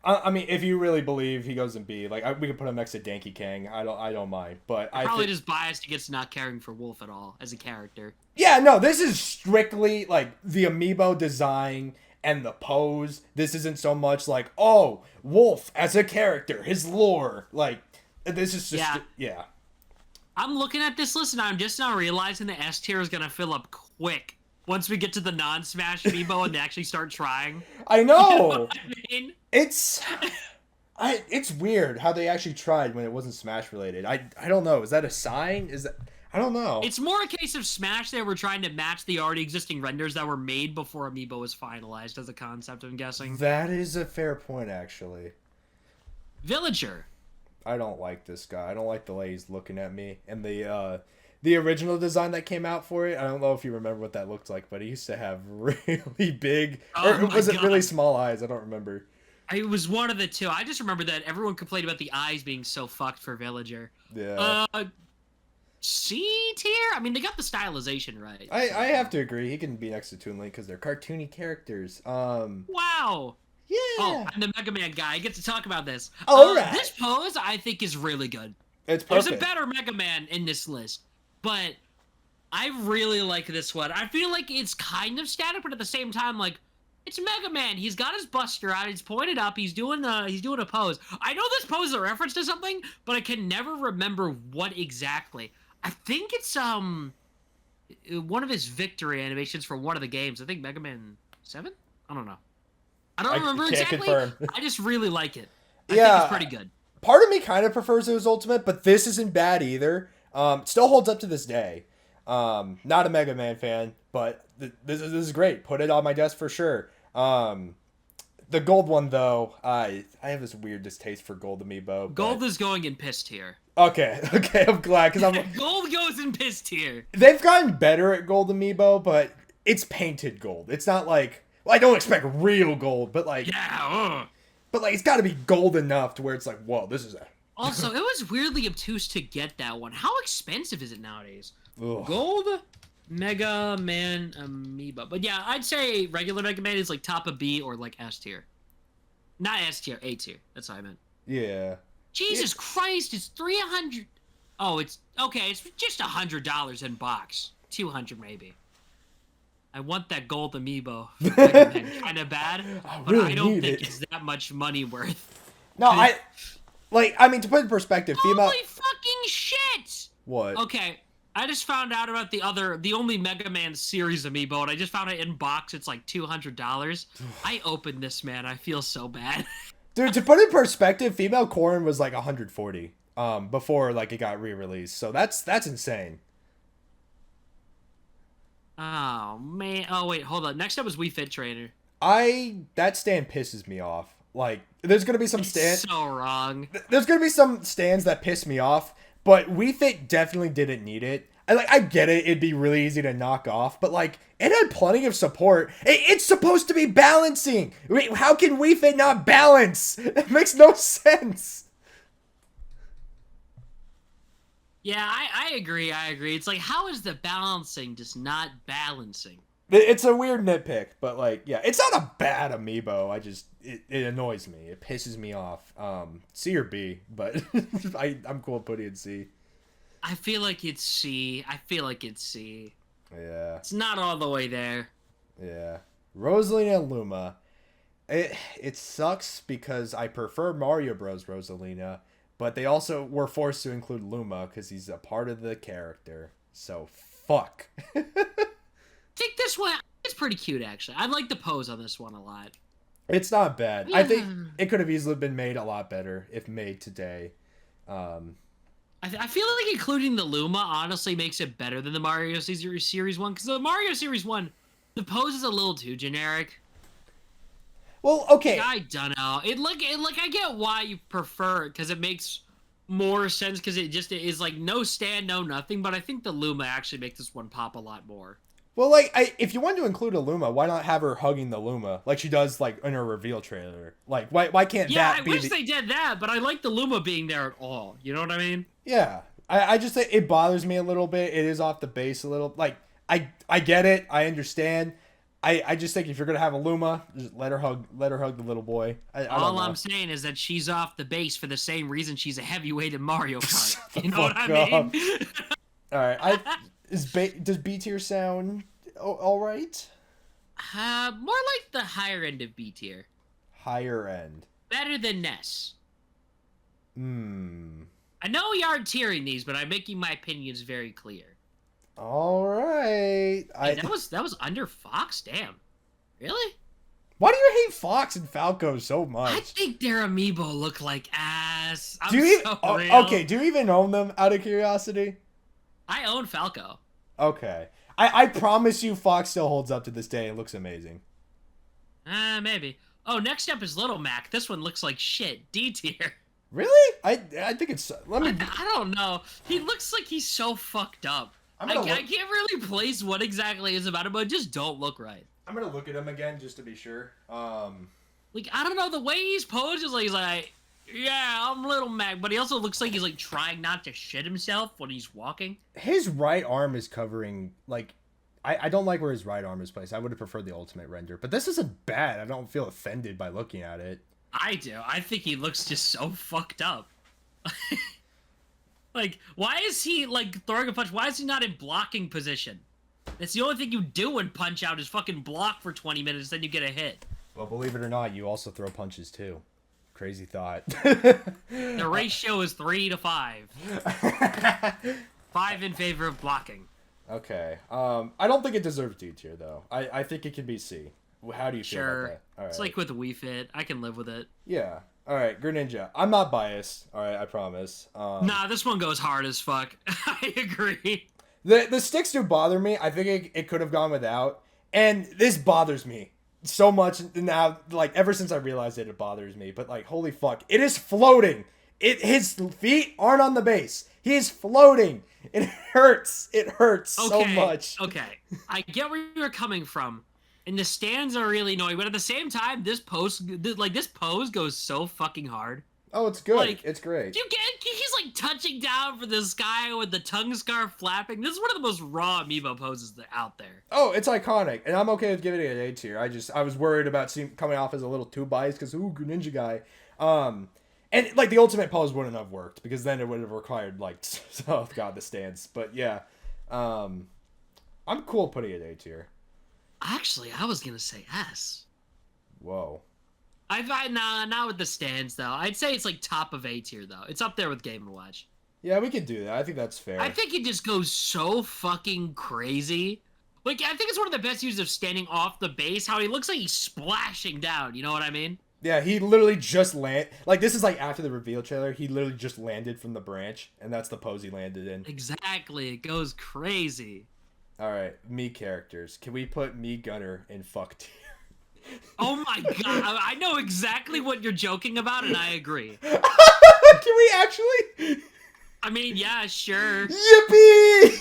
I mean, if you really believe he goes in B, like we could put him next to Danky Kang. I don't mind, but I probably just biased against not caring for Wolf at all as a character. Yeah, no, this is strictly like the amiibo design and the pose. This isn't so much like, oh, Wolf as a character, his lore. Like, this is just yeah. I'm looking at this list and I'm just now realizing the S tier is gonna fill up quick once we get to the non-Smash amiibo and they actually start trying. I know. You know what I mean? It's weird how they actually tried when it wasn't Smash related. I don't know. Is that a sign? I don't know. It's more a case of Smash. They were trying to match the already existing renders that were made before Amiibo was finalized as a concept, I'm guessing. That is a fair point, actually. Villager. I don't like this guy. I don't like the way he's looking at me. And the original design that came out for it, I don't know if you remember what that looked like, but he used to have really big, or was it really small eyes? I don't remember. It was one of the two. I just remember that everyone complained about the eyes being so fucked for Villager. Yeah. C tier? I mean, they got the stylization right. I have to agree. He can be next to Toon Link because they're cartoony characters. Wow. Yeah. Oh, I'm the Mega Man guy. I get to talk about this. All right. This pose, I think, is really good. It's perfect. There's a better Mega Man in this list, but I really like this one. I feel like it's kind of static, but at the same time, like, it's Mega Man. He's got his Buster out. He's pointed up. He's doing a pose. I know this pose is a reference to something, but I can never remember what exactly. I think it's one of his victory animations for one of the games. I think Mega Man 7? I don't know. I don't remember exactly. Confirm. I just really like it. I think it's pretty good. Part of me kind of prefers it as Ultimate, but this isn't bad either. Still holds up to this day. Not a Mega Man fan, but this is great. Put it on my desk for sure. The gold one though, I have this weird distaste for gold amiibo. Gold is going in piss tier. Okay, I'm glad because gold goes in piss tier. They've gotten better at gold amiibo, but it's painted gold. It's not like, well, I don't expect real gold, but like but like it's got to be gold enough to where it's like, whoa, this is a. Also, it was weirdly obtuse to get that one. How expensive is it nowadays? Ugh. Gold Mega Man Amiibo. But yeah, I'd say regular Mega Man is like top of B or like S tier. Not S tier, A tier. That's what I meant. Yeah. Jesus Christ, it's 300. Oh, it's okay. It's just $100 in box. 200 maybe. I want that gold amiibo. Kind of bad, but I don't think it's that much money worth. No, I mean, to put it in perspective, female. Holy fucking shit! What? Okay, I just found out about the only Mega Man series amiibo, and I just found it in box. It's like $200. I opened this, man. I feel so bad. Dude, to put it in perspective, female Corrin was like 140 before like it got re-released. So that's insane. Oh man. Oh wait, hold on. Next up is Wii Fit Trainer. That stand pisses me off. Like there's going to be some stands so wrong. There's going to be some stands that piss me off, but Wii Fit definitely didn't need it. I get it. It'd be really easy to knock off, but like it had plenty of support. It's supposed to be balancing. How can Wii Fit not balance? It makes no sense. Yeah, I agree. It's like, how is the balancing just not balancing? It's a weird nitpick, but like, yeah, it's not a bad amiibo. It annoys me. It pisses me off. C or B, but I'm cool with putting it in C. I feel like it's C. Yeah. It's not all the way there. Yeah. Rosalina and Luma. It sucks because I prefer Mario Bros. Rosalina, but they also were forced to include Luma because he's a part of the character. So, fuck. Take this one. It's pretty cute, actually. I like the pose on this one a lot. It's not bad. Yeah. I think it could have easily been made a lot better if made today. I feel like including the Luma honestly makes it better than the Mario Series 1, because the Mario Series 1, the pose is a little too generic. Well, okay. I don't know. I get why you prefer it, because it makes more sense, because it is like no stand, no nothing, but I think the Luma actually makes this one pop a lot more. Well, like, if you want to include a Luma, why not have her hugging the Luma like she does, like, in her reveal trailer? Like, why can't that be? Yeah, I wish they did that, but I like the Luma being there at all. You know what I mean? Yeah, I just think it bothers me a little bit. It is off the base a little. Like, I get it, I understand. I just think if you're gonna have a Luma, just let her hug the little boy. All I'm saying is that she's off the base for the same reason she's a heavyweight in Mario Kart. You know what I mean? All right, does B tier sound all right? More like the higher end of B tier. Higher end. Better than Ness. I I know we aren't tiering these, but I'm making my opinions very clear. All right. Hey, that was under Fox? Damn. Really? Why do you hate Fox and Falco so much? I think their amiibo look like ass. Okay, do you even own them, out of curiosity? I own Falco. Okay. I promise you Fox still holds up to this day and looks amazing. Maybe. Oh, next up is Little Mac. This one looks like shit. D tier. Really? I think it's... I don't know. He looks like he's so fucked up. I can't really place what exactly is about him, but just don't look right. I'm gonna look at him again just to be sure. Like, I don't know, the way he's posed is like, he's like, yeah, I'm Little Mac, but he also looks like he's like trying not to shit himself when he's walking. His right arm is covering, like, I don't like where his right arm is placed. I would have preferred the ultimate render, but this isn't bad. I don't feel offended by looking at it. I do. I think he looks just so fucked up. Like, why is he, like, throwing a punch? Why is he not in blocking position? It's the only thing you do in Punch-Out is fucking block for 20 minutes, then you get a hit. Well, believe it or not, you also throw punches, too. Crazy thought. The ratio is 3 to 5. 5 in favor of blocking. Okay. I don't think it deserves D tier, though. I think it can be C. How do you feel about that? All right. It's like with Wii Fit. I can live with it. Yeah. All right, Greninja. I'm not biased. All right, I promise. Nah, this one goes hard as fuck. I agree. The sticks do bother me. I think it could have gone without. And this bothers me so much now. Like, ever since I realized it bothers me. But, like, holy fuck. It is floating. His feet aren't on the base. He is floating. It hurts. It hurts so much. Okay. I get where you're coming from. And the stands are really annoying. But at the same time, this pose goes so fucking hard. Oh, it's good. Like, it's great. He's like touching down for this guy with the tongue scarf flapping. This is one of the most raw amiibo poses that out there. Oh, it's iconic, and I'm okay with giving it an A tier. I was worried about coming off as a little too biased because Greninja guy, and like the ultimate pose wouldn't have worked because then it would have required like oh god the stance. But yeah, I'm cool putting it A tier. Actually, I was gonna say S. Whoa. Not with the stands though. I'd say it's like top of A tier though. It's up there with Game & Watch. Yeah, we could do that. I think that's fair. I think it just goes so fucking crazy. Like, I think it's one of the best uses of standing off the base. How he looks like he's splashing down. You know what I mean? Yeah, he literally just like this is like after the reveal trailer. He literally just landed from the branch, and that's the pose he landed in. Exactly. It goes crazy. All right, me characters. Can we put me Gunner in fuck tier? Oh my god, I know exactly what you're joking about, and I agree. Can we actually? I mean, yeah, sure. Yippee!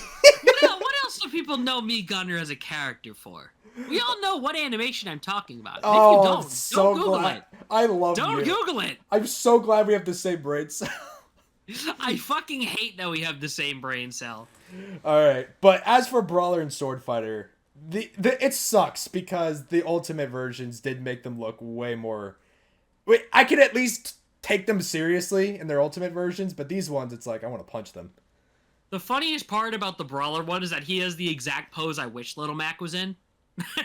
What else do people know me Gunner as a character for? We all know what animation I'm talking about. And oh, if you don't, so don't Google glad. it. I love Don't you. Google it. I'm so glad we have the same brain cell. I fucking hate that we have the same brain cell. All right, but as for Brawler and Sword Fighter, it sucks because the ultimate versions did make them look way more. Wait, I could at least take them seriously in their ultimate versions, but these ones, it's like I want to punch them. The funniest part about the Brawler one is that he has the exact pose I wish Little Mac was in.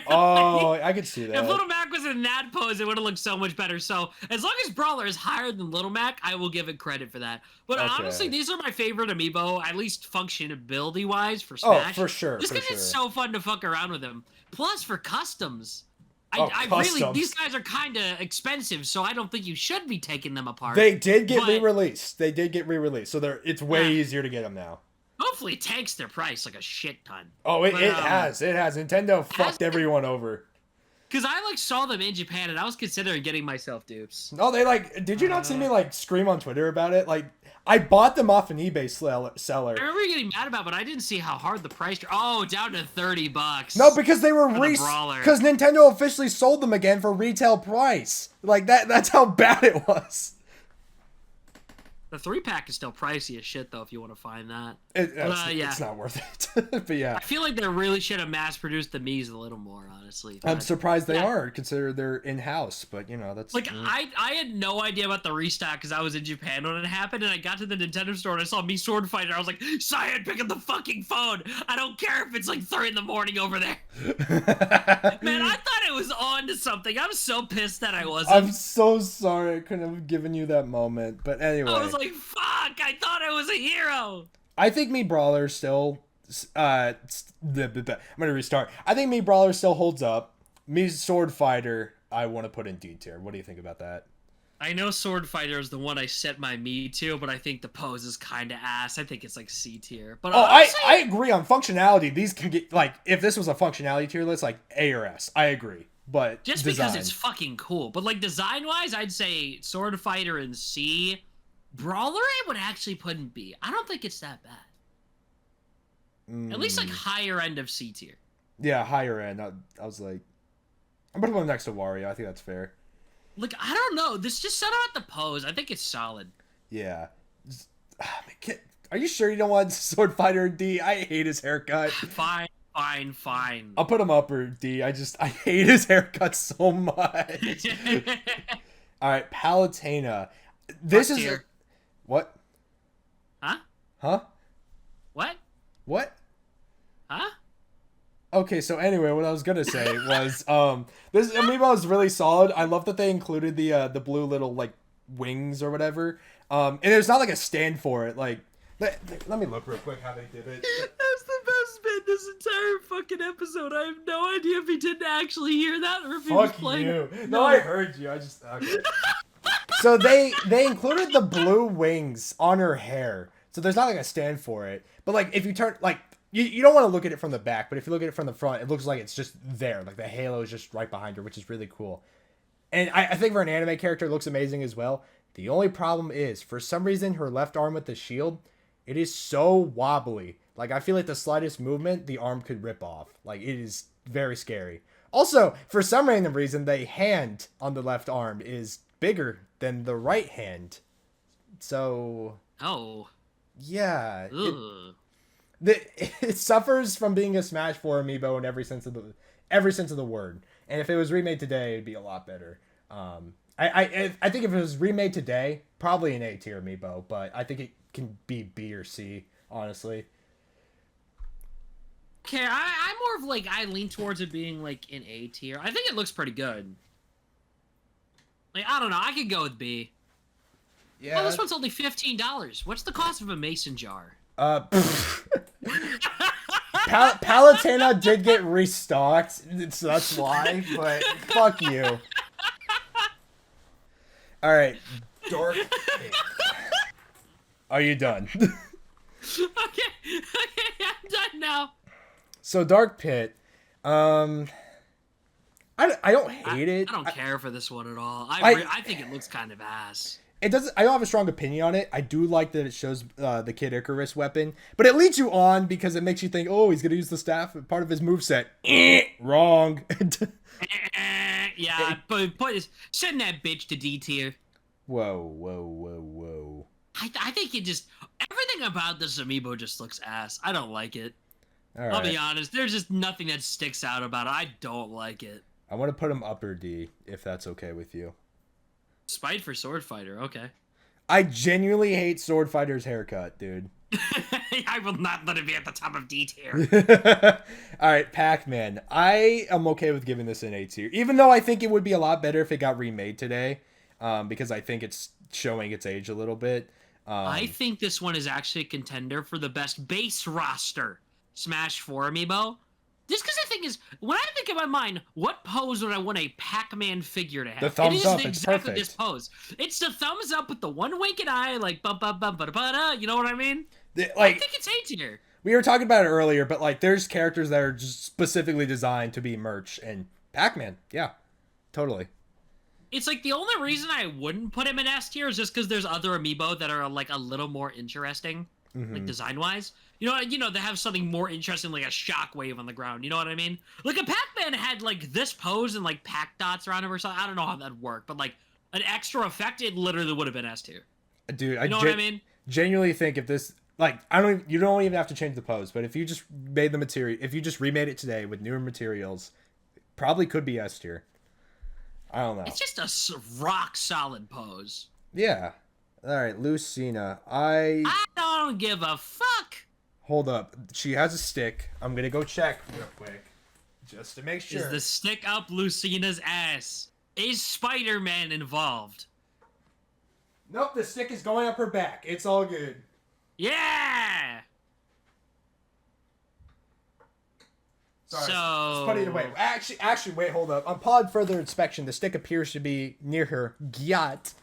Oh, I could see If that. Little Mac was in that pose, it would have looked so much better. So as long as Brawler is higher than Little Mac, I will give it credit for that. But honestly, these are my favorite amiibo, at least functionability wise for Smash. Oh, for sure. Just because it's so fun to fuck around with them. Plus for customs. Customs. Really, these guys are kind of expensive, so I don't think you should be taking them apart. They did get re-released. So it's way easier to get them now. Hopefully it tanks their price like a shit ton. Oh, it has. It has. Nintendo fucked everyone over. Because I saw them in Japan and I was considering getting myself dupes. No, they did you not see me scream on Twitter about it? I bought them off an eBay seller. I remember you getting mad about it, but I didn't see how hard the price. Oh, down to $30. No, because they were because Nintendo officially sold them again for retail price. That's how bad it was. The 3-pack is still pricey as shit, though, if you want to find that. It's not worth it. But yeah. I feel like they really should have mass-produced the Miis a little more, honestly. I'm surprised they are, considering they're in-house, but, that's... I had no idea about the restock because I was in Japan when it happened, and I got to the Nintendo store and I saw Mii Sword Fighter. I was like, Cyan, pick up the fucking phone! I don't care if it's 3 in the morning over there! Man, I thought it was on to something. I'm so pissed that I wasn't. I'm so sorry I couldn't have given you that moment, but anyway. I was like, fuck, I thought I was a hero. I think Mii Brawler still, I'm gonna restart. I think Mii Brawler still holds up. Mii Sword Fighter, I want to put in D tier. What do you think about that? I know Sword Fighter is the one I set my Mii to, but I think the pose is kind of ass. I think it's C tier. But honestly, I agree on functionality. These can get, if this was a functionality tier list, A or S. I agree. But just because it's fucking cool. But design-wise, I'd say Sword Fighter in C. Brawler, I would actually put in B. I don't think it's that bad. At least higher end of C tier. Yeah, higher end. I was I'm gonna put him next to Wario. I think that's fair. I don't know. This just set out the pose. I think it's solid. Yeah. Are you sure you don't want Sword Fighter in D? I hate his haircut. Fine. I'll put him up or D. I hate his haircut so much. All right, Palutena. This is what? Huh? Huh? What? What? Huh? Okay, so anyway, what I was gonna say was, this amiibo is really solid. I love that they included the blue little wings or whatever. And there's not a stand for it. Let me look real quick how they did it. That's the best bit this entire fucking episode. I have no idea if he didn't actually hear that or if he was playing. Fuck you. No, I heard you. Okay. So they included the blue wings on her hair. So there's not a stand for it. But if you turn you don't want to look at it from the back, but if you look at it from the front, it looks like it's just there. The halo is just right behind her, which is really cool. And I think for an anime character, it looks amazing as well. The only problem is, for some reason, her left arm with the shield, it is so wobbly. I feel like the slightest movement, the arm could rip off. It is very scary. Also, for some random reason, the hand on the left arm is bigger than the right hand. So... Oh. Yeah. It suffers from being a Smash 4 amiibo in every sense of the word. And if it was remade today, it'd be a lot better. I think if it was remade today, probably an A tier amiibo, but I think it can be B or C, honestly. Okay, I'm more of I lean towards it being an A tier. I think it looks pretty good. I don't know. I could go with B. Yeah. Oh, this one's only $15. What's the cost of a mason jar? Palutena did get restocked, so that's why, but fuck you. Alright, Dark Pit. Are you done? Okay, I'm done now. So Dark Pit, I don't hate it. I don't care for this one at all. I think it looks kind of ass. It doesn't. I don't have a strong opinion on it. I do like that it shows the Kid Icarus weapon, but it leads you on because it makes you think, oh, he's gonna use the staff, part of his moveset. Wrong. Yeah, send that bitch to D tier. Whoa. I think it just everything about this amiibo just looks ass. I don't like it. All I'll be honest. There's just nothing that sticks out about it. I don't like it. I want to put him upper D if that's okay with you. Spite for Sword Fighter, okay. I genuinely hate Sword Fighter's haircut, dude. I will not let it be at the top of D tier. All right, Pac-Man. I am okay with giving this an A tier, even though I think it would be a lot better if it got remade today, because I think it's showing its age a little bit. I think this one is actually a contender for the best base roster Smash 4 amiibo. Just because the thing is, when I think in my mind, what pose would I want a Pac-Man figure to have? The thumbs up, it's exactly perfect. this pose. It's the thumbs up with the one winking eye, like bum bum bum ba da. You know what I mean? I think it's A tier. We were talking about it earlier, but like, there's characters that are just specifically designed to be merch, and Pac-Man, yeah, totally. It's like the only reason I wouldn't put him in S tier is just because there's other amiibo that are like a little more interesting, like design-wise. You know, they have something more interesting, like a shockwave on the ground. You know what I mean? Like a Pac-Man had like this pose and like pack dots around him or something. I don't know how that'd work, but like an extra effect, it literally would have been S tier. Dude, you know what I mean? Genuinely think if this, like, you don't even have to change the pose, but if you just made the material, if you just remade it today with newer materials, probably could be S tier. I don't know. It's just a rock solid pose. Yeah. All right, Lucina. I don't give a fuck. Hold up. She has a stick. I'm gonna go check real quick, just to make sure. Is the stick up Lucina's ass? Is Spider-Man involved? Nope, the stick is going up her back. It's all good. Yeah. Sorry, so let's put it away. Actually, wait, hold up. Upon further inspection, the stick appears to be near her gyat.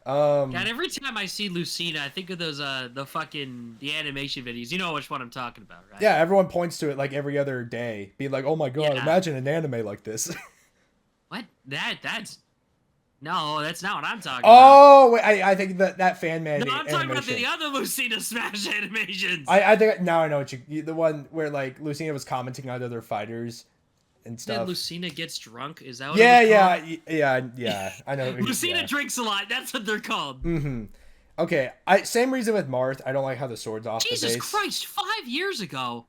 God, every time I see Lucina, I think of those the animation videos. You know which one I'm talking about, right? Yeah, everyone points to it like every other day, being like, "Oh my god, Yeah. imagine an anime like this." What? That's not what I'm talking about. Oh, wait, I think that fan man. No, I'm talking about animation. the other Lucina Smash animations. I think now I know what the one where like Lucina was commenting on other fighters and stuff. Then Lucina gets drunk. Is that what Yeah, it was yeah. I know. Lucina drinks a lot. That's what they're called. Mm-hmm. Okay. Same reason with Marth. I don't like how the sword's off Jesus the base. Christ! 5 years ago.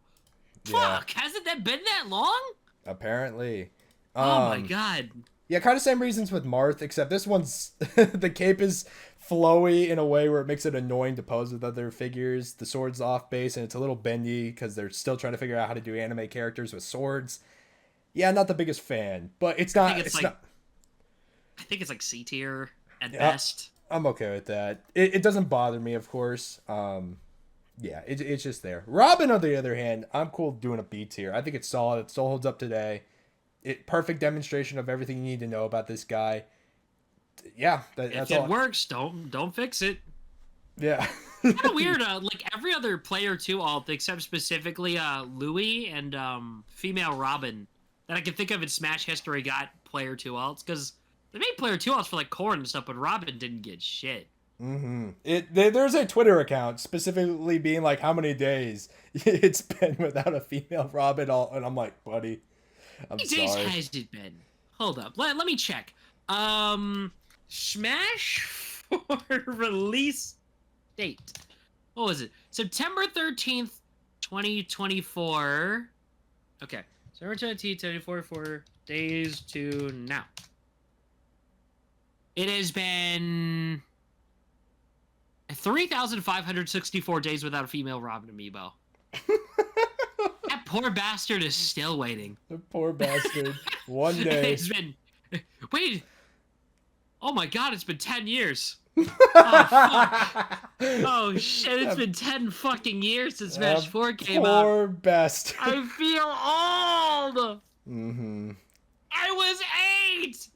Yeah. Fuck! Hasn't that been that long? Apparently. Oh my god. Yeah, kind of same reasons with Marth, except this one's the cape is flowy in a way where it makes it annoying to pose with other figures. The sword's off base and it's a little bendy because they're still trying to figure out how to do anime characters with swords. Yeah, not the biggest fan, but it's not. I think it's like C tier at best. I'm okay with that. It doesn't bother me, of course. Yeah, it's just there. Robin, on the other hand, I'm cool doing a B tier. I think it's solid. It still holds up today. Perfect demonstration of everything you need to know about this guy. Yeah, that's all. If it works, don't fix it. Yeah. Kind of weird. Like every other player 2 alt, except specifically Louis and female Robin that I can think of in Smash history got player 2 alts, because they made player 2 alts for like Corrin and stuff, but Robin didn't get shit. Mm-hmm. There's a Twitter account specifically being like how many days it's been without a female Robin alt, and I'm like, buddy, I'm sorry. How many days has it been? Hold up. Let me check. Smash 4 release date. What was it? September 13th, 2024. Okay. September 13th, 2024, 4 days to now. It has been 3,564 days without a female Robin amiibo. That poor bastard is still waiting. The poor bastard. One day. It's been... Wait. Oh my god, it's been 10 years. Oh, fuck. Oh, shit, it's been 10 fucking years since Smash 4 came out. Poor bastard. I feel old. Mm-hmm. I was 8.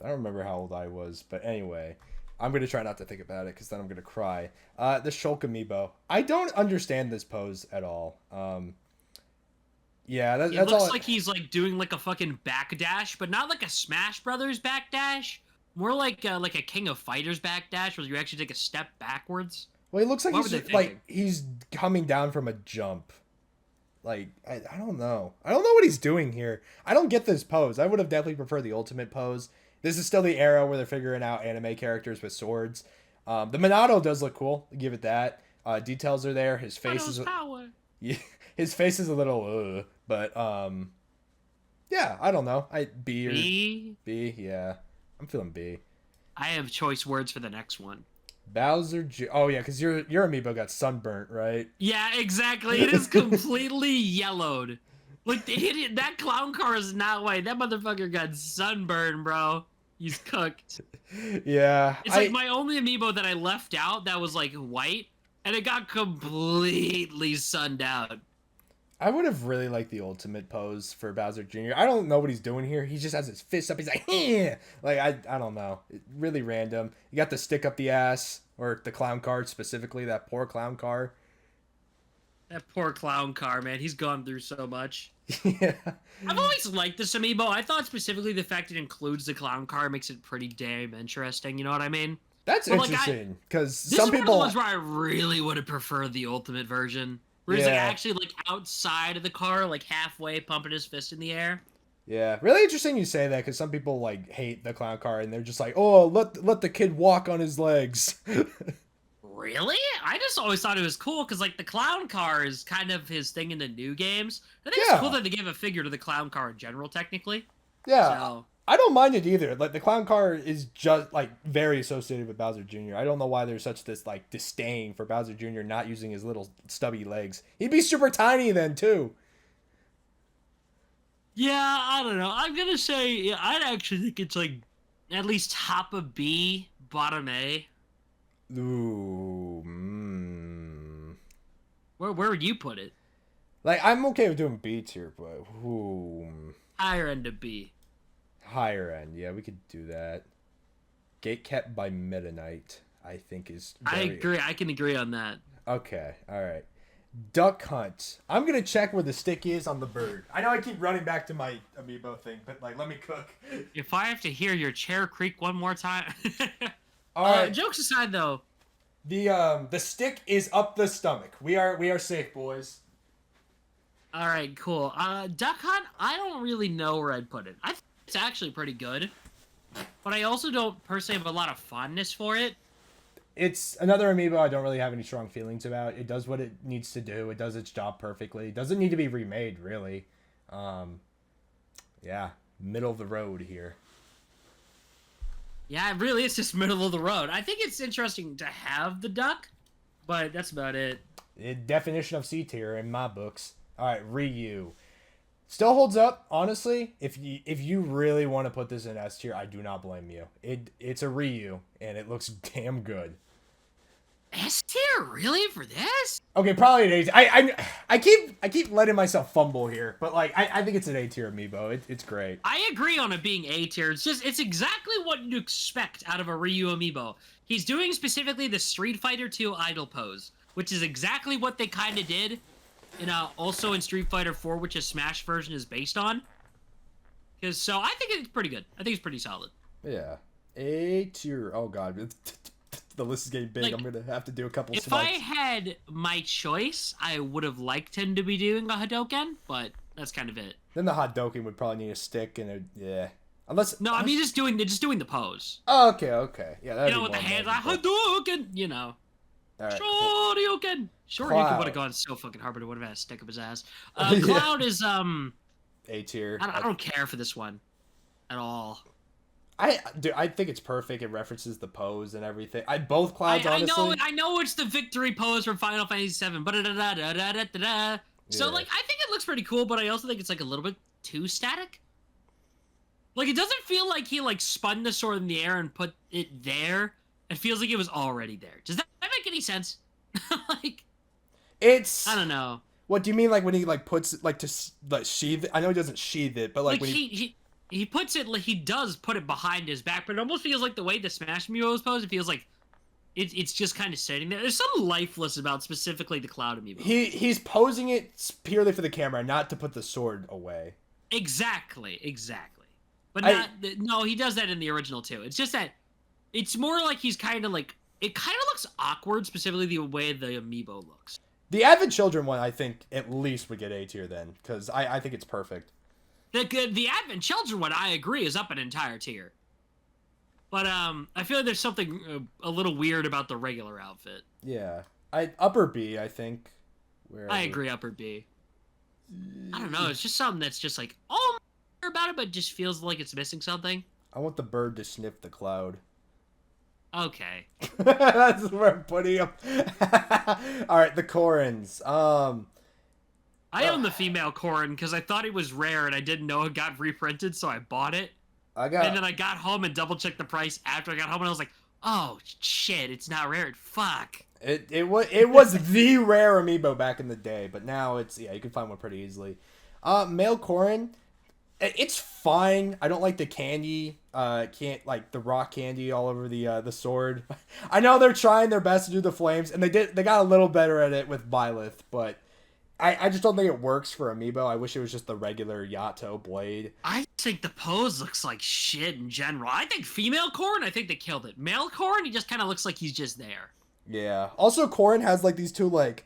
I don't remember how old I was, but anyway. I'm going to try not to think about it because then I'm going to cry. The Shulk amiibo. I don't understand this pose at all. Yeah, that's all. It looks like he's like doing like a fucking backdash, but not like a Smash Brothers backdash. More like a King of Fighters backdash, where you actually take a step backwards. Well, he looks like he's coming down from a jump. Like, I don't know. I don't know what he's doing here. I don't get this pose. I would have definitely preferred the ultimate pose. This is still the era where they're figuring out anime characters with swords. The Minato does look cool. Give it that. Details are there. His face is power. Yeah, his face is a little but yeah, I don't know. B. Yeah, I'm feeling B. I have choice words for the next one. Bowser Oh yeah, because your amiibo got sunburnt, right? Yeah, exactly. It is completely yellowed. Like that clown car is not white. That motherfucker got sunburned, bro. He's cooked. Yeah. It's like my only amiibo that I left out that was like white, and it got completely sunned out. I would have really liked the ultimate pose for Bowser Jr. I don't know what he's doing here. He just has his fist up. He's like, yeah. Like I don't know. Really random. You got the stick up the ass, or the clown car specifically. That poor clown car. That poor clown car, man. He's gone through so much. Yeah. I've always liked this amiibo. I thought specifically the fact it includes the clown car makes it pretty damn interesting. You know what I mean? That's but interesting because some people. This is one of the ones where I really would have preferred the ultimate version. Where he's like actually like outside of the car, like halfway, pumping his fist in the air. Yeah, really interesting you say that because some people like hate the clown car and they're just like, oh, let the kid walk on his legs. Really? I just always thought it was cool because like the clown car is kind of his thing in the new games. I think it's cool that they gave a figure to the clown car in general, technically. Yeah. So. I don't mind it either. Like the clown car is just like very associated with Bowser Jr. I don't know why there's such this like disdain for Bowser Jr. not using his little stubby legs. He'd be super tiny then too. Yeah, I don't know. I'm gonna say I'd actually think it's like at least top of B, bottom A. Ooh. Where would you put it? Like I'm okay with doing B tier, but higher end of B. Higher end, yeah, we could do that. Gate kept by Meta Knight, I think is. I agree. I can agree on that. Okay, all right. Duck Hunt. I'm gonna check where the stick is on the bird. I know I keep running back to my amiibo thing, but like, let me cook. If I have to hear your chair creak one more time. All right. Jokes aside, though. The stick is up the stomach. We are safe, boys. All right, cool. Duck Hunt. I don't really know where I'd put it. I think it's actually pretty good, but I also don't personally have a lot of fondness for it. It's another amiibo I don't really have any strong feelings about. It does what it needs to do. It does its job perfectly. It doesn't need to be remade, really. Yeah, middle of the road here. Yeah, it really is just middle of the road. I think it's interesting to have the duck, but that's about it. Definition of C tier in my books. All right, Ryu. Still holds up, honestly. If you really want to put this in S tier, I do not blame you. It's a Ryu, and it looks damn good. S tier, really, for this? Okay, probably an A. I keep letting myself fumble here, but like I think it's an A tier amiibo. It's great. I agree on it being A tier. It's exactly what you expect out of a Ryu amiibo. He's doing specifically the Street Fighter 2 idle pose, which is exactly what they kind of did. Also in Street Fighter 4, which a Smash version is based on. So I think it's pretty good. I think it's pretty solid. Yeah. A tier. Oh, God. The list is getting big. Like, I'm going to have to do a couple If I had my choice, I would have liked him to be doing a Hadouken, but that's kind of it. Then the Hadouken would probably need a stick and yeah. Unless... No, I mean, just doing the pose. Oh, okay. Yeah, that'd be with the hands, Hadouken, Right, Shoryuken! Shoryuken would have gone so fucking hard, but it would have had a stick up his ass. Cloud is A tier. I don't care for this one at all. I think it's perfect. It references the pose and everything. Both Clouds, honestly. I know it's the victory pose from Final Fantasy VII. So like I think it looks pretty cool, but I also think it's like a little bit too static. Like it doesn't feel like he like spun the sword in the air and put it there. It feels like it was already there. Does that make any sense? Like, I don't know. What do you mean, like when he like puts it like to like sheath it? I know he doesn't sheath it, but like when he puts it, like he does put it behind his back, but it almost feels like the way the Smash Amiibo is posed. It feels like it's just kind of sitting there. There's something lifeless about specifically the Cloud Amiibo. He's posing it purely for the camera, not to put the sword away. Exactly. But no, he does that in the original too. It's just that. It's more like he's kind of like... It kind of looks awkward, specifically the way the amiibo looks. The Advent Children one, I think, at least would get A tier then, because I think it's perfect. The Advent Children one, I agree, is up an entire tier. But I feel like there's something a little weird about the regular outfit. Yeah. Upper B, I think. I agree, upper B. I don't know, it's just something that's just like, oh, I'm about it, but just feels like it's missing something. I want the bird to sniff the cloud. Okay. That's where I'm putting him. All right, the Corins. I own the female Corrin because I thought it was rare and I didn't know it got reprinted, so I bought it. And then I got home and double checked the price after I got home, and I was like, "Oh shit, it's not rare. Fuck." It was the rare amiibo back in the day, but now it's you can find one pretty easily. Male Corrin, it's fine. I don't like the candy. Can't like the rock candy all over the sword. I know they're trying their best to do the flames, and they got a little better at it with Byleth, but I just don't think it works for amiibo. I wish it was just the regular Yato blade. I think the pose looks like shit in general. I think female Corrin, I think they killed it. Male Corrin, he just kind of looks like he's just there. Yeah. Also, Corrin has like these two like,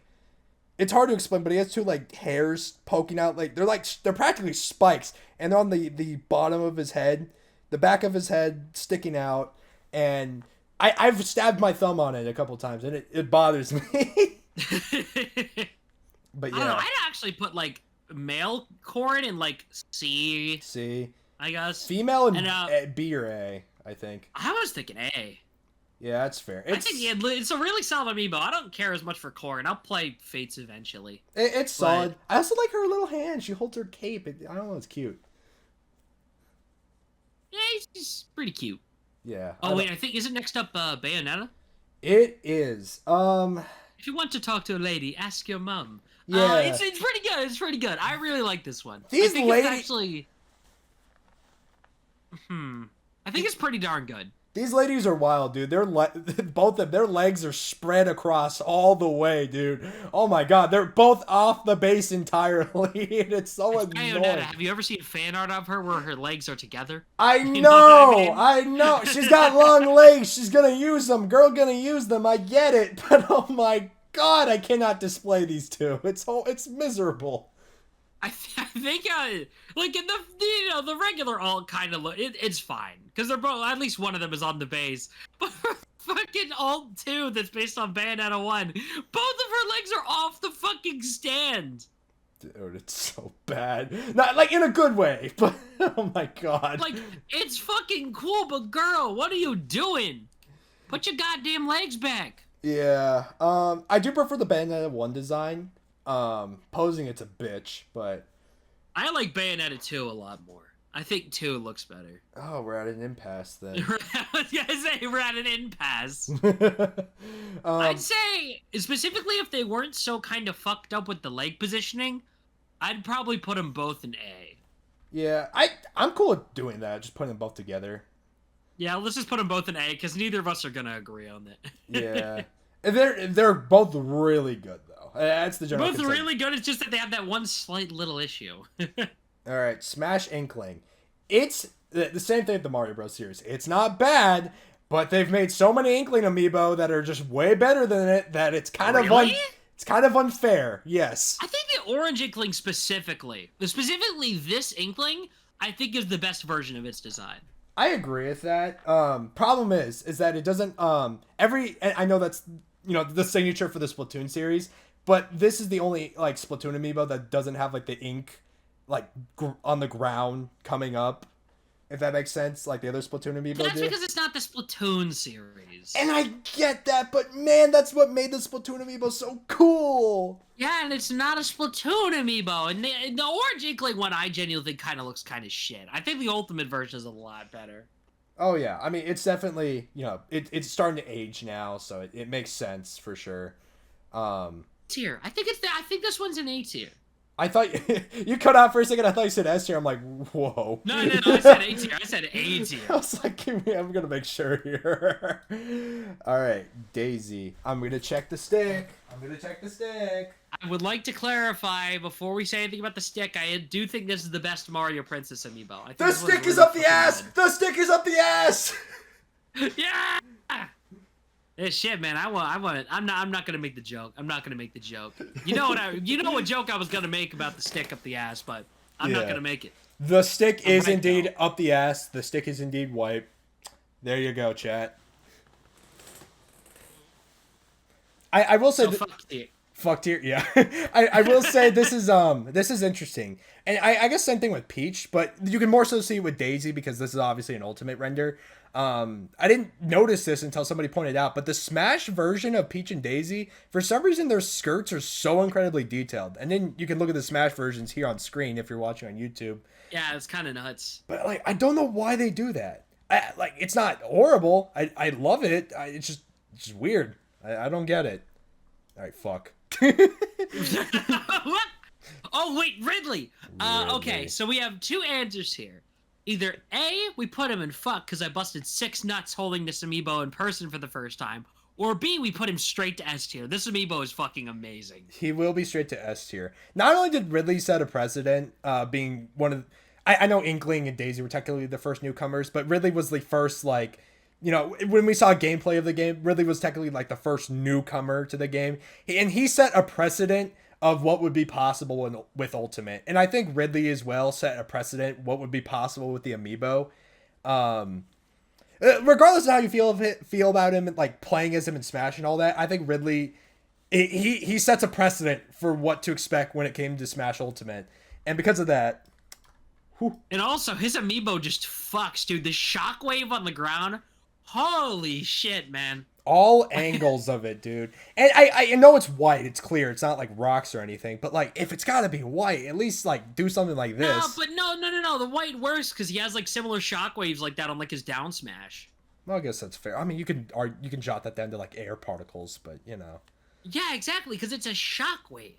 it's hard to explain, but he has two like hairs poking out. They're practically spikes, and they're on the bottom of his head, the back of his head sticking out, and I've stabbed my thumb on it a couple times, and it bothers me. But yeah, I don't know. I'd actually put like male Corrin in like C, I guess. Female and B or A, I think. I was thinking A. Yeah, that's fair. I think it's a really solid amiibo. I don't care as much for Corrin. I'll play Fates eventually. It's solid. I also like her little hand. She holds her cape. I don't know. It's cute. Yeah, he's pretty cute. Yeah. Oh wait, I think is it next up Bayonetta? It is. If you want to talk to a lady, ask your mom. Yeah. It's pretty good. It's pretty good. I really like this one. These I think ladies it's actually. I think it's pretty darn good. These ladies are wild, dude. Both of their legs are spread across all the way, dude. Oh my god, they're both off the base entirely. It's so annoying. Bayonetta, have you ever seen fan art of her where her legs are together? I know, You know what I mean? I know. She's got long legs. She's gonna use them. Girl gonna use them. I get it, but oh my god, I cannot display these two. It's miserable. I think like in the regular alt kind of look, it's fine because they're both, at least one of them is on the base, but fucking alt 2 that's based on Bayonetta 1, both of her legs are off the fucking stand. Dude, it's so bad. Not like in a good way, but oh my god. Like, it's fucking cool, but girl, what are you doing? Put your goddamn legs back. Yeah. I do prefer the Bayonetta 1 design. Posing it's a bitch, but I like Bayonetta 2 a lot more. I think 2 looks better. Oh, we're at an impasse then. I was gonna say we're at an impasse. I'd say, specifically if they weren't so kind of fucked up with the leg positioning, I'd probably put them both in A. Yeah, I'm cool with doing that, just putting them both together. Yeah, let's just put them both in A, because neither of us are gonna agree on that. Yeah. They're both really good, though. That's the general Both consensus. really good, it's just that they have that one slight little issue. Alright, Smash Inkling. It's the same thing with the Mario Bros. Series. It's not bad, but they've made so many Inkling amiibo that are just way better than it that it's kind of it's kind of unfair. Yes. I think the Orange Inkling specifically this Inkling, I think is the best version of its design. I agree with that. Problem is that it doesn't I know that's the signature for the Splatoon series, but this is the only like Splatoon amiibo that doesn't have like the ink like on the ground coming up, if that makes sense, like the other Splatoon amiibo That's do. because it's not the Splatoon series. And I get that, but man, that's what made the Splatoon amiibo so cool. Yeah, and it's not a Splatoon amiibo. And the Orange Inkling one, I genuinely think kind of looks kind of shit. I think the Ultimate version is a lot better. Oh yeah, I mean it's definitely it's starting to age now, so it makes sense for sure. Tier. I think this one's an A tier. I thought you cut out for a second. I thought you said S tier. I'm like, whoa. No, I said A tier. I said A tier. I was like, I'm gonna make sure here. All right, Daisy. I'm gonna check the stick. I would like to clarify before we say anything about the stick. I do think this is the best Mario Princess amiibo. I think The stick is up the ass. The stick is up the ass. Yeah. Shit, man. I want it. I'm not gonna make the joke. You know what joke I was gonna make about the stick up the ass, but I'm not gonna make it. The stick is indeed up the ass. The stick is indeed white. There you go, chat. I will say Fuck tier, yeah. I will say this is interesting, and I guess same thing with Peach, but you can more so see it with Daisy because this is obviously an ultimate render. I didn't notice this until somebody pointed out, but the Smash version of Peach and Daisy, for some reason, their skirts are so incredibly detailed, and then you can look at the Smash versions here on screen if you're watching on YouTube. Yeah, it's kind of nuts. But like, I don't know why they do that. It's not horrible. I love it. It's just weird. I don't get it. All right, fuck. What? Oh wait, Ridley. Okay, so we have two answers here. Either A, we put him in fuck because I busted 6 nuts holding this amiibo in person for the first time, or B, we put him straight to S tier. This amiibo is fucking amazing. He will be straight to S tier. Not only did Ridley set a precedent, being one of, I know Inkling and Daisy were technically the first newcomers, but Ridley was the first, like, you know, when we saw gameplay of the game, Ridley was technically like the first newcomer to the game, and he set a precedent of what would be possible with Ultimate. And I think Ridley as well set a precedent what would be possible with the Amiibo. Regardless of how you feel about him, like playing as him in Smash and all that, I think Ridley, he sets a precedent for what to expect when it came to Smash Ultimate. And because of that, whew. And also his amiibo just fucks, dude. The shockwave on the ground, holy shit, man. All angles of it, dude. And I know it's white, it's clear, it's not like rocks or anything, but like if it's gotta be white, at least like do something like this. No, but no. The white works because he has like similar shockwaves like that on like his down smash. Well, I guess that's fair. I mean, you can jot that down to like air particles, but you know. Yeah, exactly, because it's a shockwave.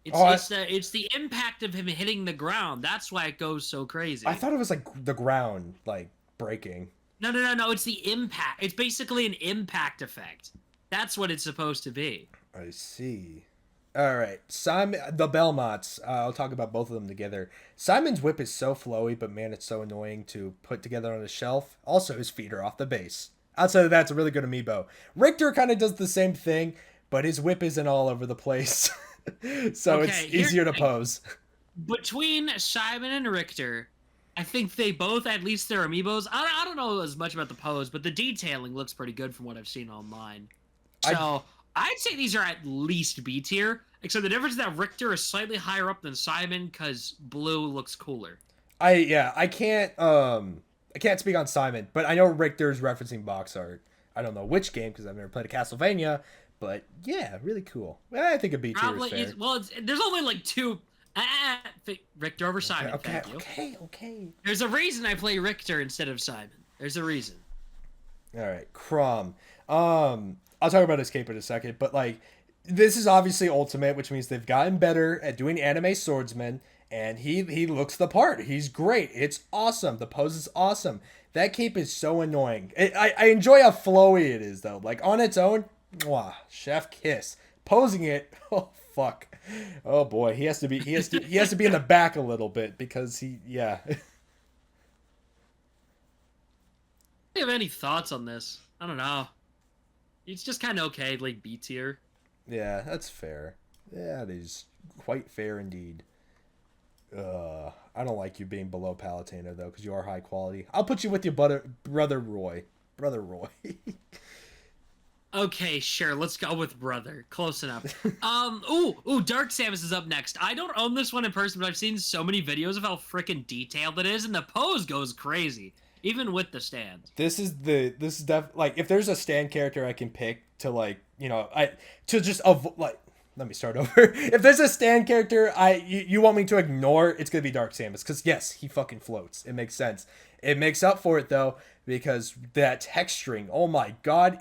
It's the impact of him hitting the ground. That's why it goes so crazy. I thought it was like the ground like breaking. No. It's the impact. It's basically an impact effect. That's what it's supposed to be. I see. All right, Simon, the Belmonts. I'll talk about both of them together. Simon's whip is so flowy, but man, it's so annoying to put together on a shelf. Also, his feet are off the base. Outside of that, it's a really good amiibo. Richter kind of does the same thing, but his whip isn't all over the place. So okay, it's easier to pose. Between Simon and Richter, I think they both, at least their amiibos, I don't know as much about the pose, but the detailing looks pretty good from what I've seen online. So I'd say these are at least B tier, except the difference is that Richter is slightly higher up than Simon because blue looks cooler. I can't speak on Simon, but I know Richter's referencing box art. I don't know which game because I've never played a Castlevania, but yeah, really cool. I think a B tier is fair. Well, there's only like 2. Richter over Simon. Okay. There's a reason I play Richter instead of Simon. There's a reason. All right, Crom. I'll talk about his cape in a second, but like, this is obviously Ultimate, which means they've gotten better at doing anime swordsman, and he looks the part. He's great. It's awesome. The pose is awesome. That cape is so annoying. I enjoy how flowy it is though. Like on its own, mwah, chef kiss. Posing it, oh fuck. Oh boy, he has to be in the back a little bit because yeah. Do you have any thoughts on this? I don't know. It's just kind of okay, like B tier. Yeah, that's fair. Yeah, it is quite fair indeed. I don't like you being below Palutena though, because you are high quality. I'll put you with your brother Roy. Okay, sure. Let's go with brother. Close enough. Ooh, Dark Samus is up next. I don't own this one in person, but I've seen so many videos of how freaking detailed it is, and the pose goes crazy, even with the stand. This is like if there's a stand character I can pick to like, you know, let me start over. If there's a stand character you want me to ignore, it's gonna be Dark Samus, because yes, he fucking floats. It makes sense. It makes up for it though, because that texturing, oh my god,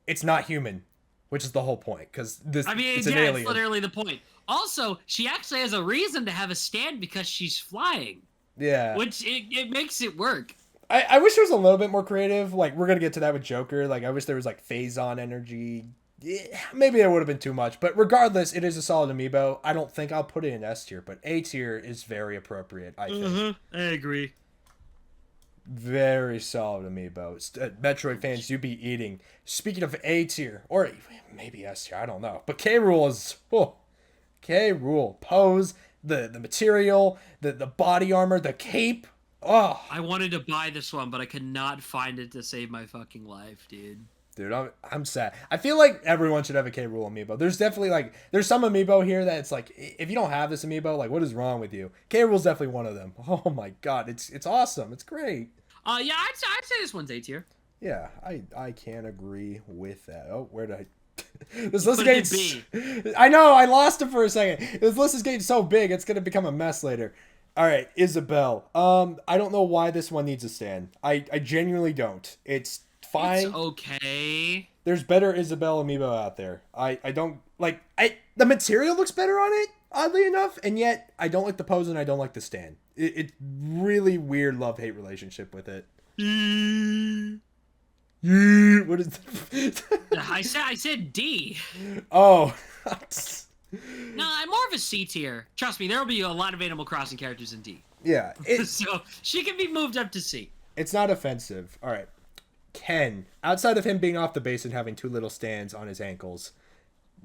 it's not human, which is the whole point, because it's an alien. It's literally the point. Also, she actually has a reason to have a stand because she's flying. Yeah. Which, it makes it work. I wish there was a little bit more creative. Like, we're going to get to that with Joker. Like, I wish there was, like, phase-on energy. Yeah, maybe it would have been too much. But regardless, it is a solid amiibo. I don't think I'll put it in S tier, but A tier is very appropriate, I think. I agree. Very solid amiibo. Metroid fans, you be eating. Speaking of A tier, or maybe S tier, I don't know. But K. Rool is, K. Rool. Pose, the material, the body armor, the cape. Oh. I wanted to buy this one, but I could not find it to save my fucking life, dude. Dude, I'm sad. I feel like everyone should have a K. Rool amiibo. There's definitely like there's some amiibo here that it's like if you don't have this amiibo, like what is wrong with you? K. Rool's definitely one of them. Oh my god, it's awesome. It's great. Yeah, I'd say this one's A tier. Yeah, I can agree with that. Oh, where did I? This list is getting. I know I lost it for a second. This list is getting so big, it's gonna become a mess later. All right, Isabelle. I don't know why this one needs a stand. I genuinely don't. It's fine. It's okay. There's better Isabelle amiibo out there. I don't like the material looks better on it, oddly enough, and yet I don't like the pose and I don't like the stand. It's really weird love-hate relationship with it. What is that? I said D. Oh. No, I'm more of a C tier. Trust me, there will be a lot of Animal Crossing characters in D. Yeah. So she can be moved up to C. It's not offensive. All right. Ken, outside of him being off the base and having two little stands on his ankles,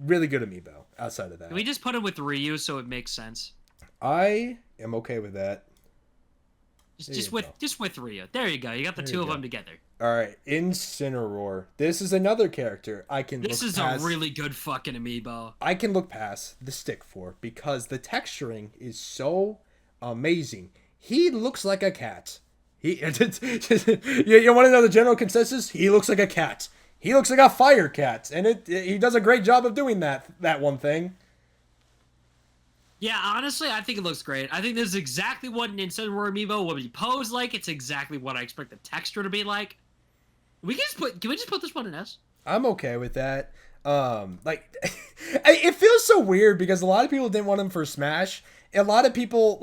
really good amiibo. Outside of that, Can we just put him with Ryu so it makes sense? I am okay with that. Just with Ryu. There you go. You got the two of them together. All right, Incineroar. This is another character I can. This is a really good fucking amiibo. I can look past the stick for because the texturing is so amazing. He looks like a cat. You want to know the general consensus? He looks like a cat. He looks like a fire cat, and he does a great job of doing that one thing. Yeah, honestly, I think it looks great. I think this is exactly what an Incineroar amiibo would be posed like. It's exactly what I expect the texture to be like. Can we just put this one in S? I'm okay with that. It feels so weird because a lot of people didn't want him for Smash. A lot of people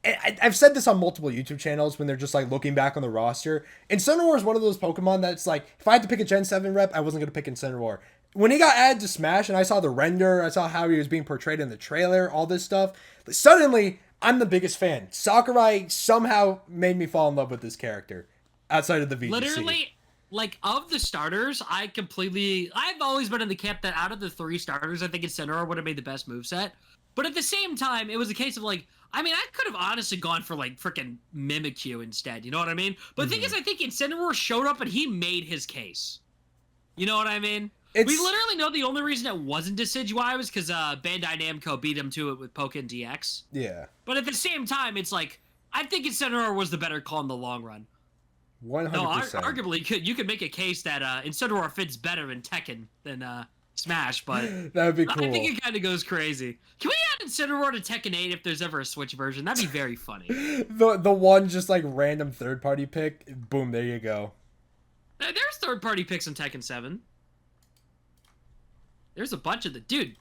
I've said this on multiple YouTube channels when they're just like looking back on the roster. Incineroar is one of those Pokemon that's like, if I had to pick a Gen 7 rep, I wasn't going to pick Incineroar. When he got added to Smash and I saw the render, I saw how he was being portrayed in the trailer, all this stuff, suddenly I'm the biggest fan. Sakurai somehow made me fall in love with this character outside of the VGC. Literally, like, of the starters, I've always been in the camp that out of the 3 starters, I think Incineroar would have made the best moveset. But at the same time, it was a case of like, I mean, I could have honestly gone for like freaking Mimikyu instead, you know what I mean? But the thing is, I think Incineroar showed up and he made his case. You know what I mean? We literally know the only reason it wasn't Decidueye was because Bandai Namco beat him to it with Pokken DX. Yeah. But at the same time, it's like, I think Incineroar was the better call in the long run. 100%. No, arguably, you could make a case that Incineroar fits better in Tekken than Smash, but that would be cool. I think it kind of goes crazy. Can we add Incineroar to Tekken 8 if there's ever a Switch version? That'd be very funny. the one just like random third-party pick, boom, there you go. There's third-party picks in Tekken 7. There's a bunch of dude.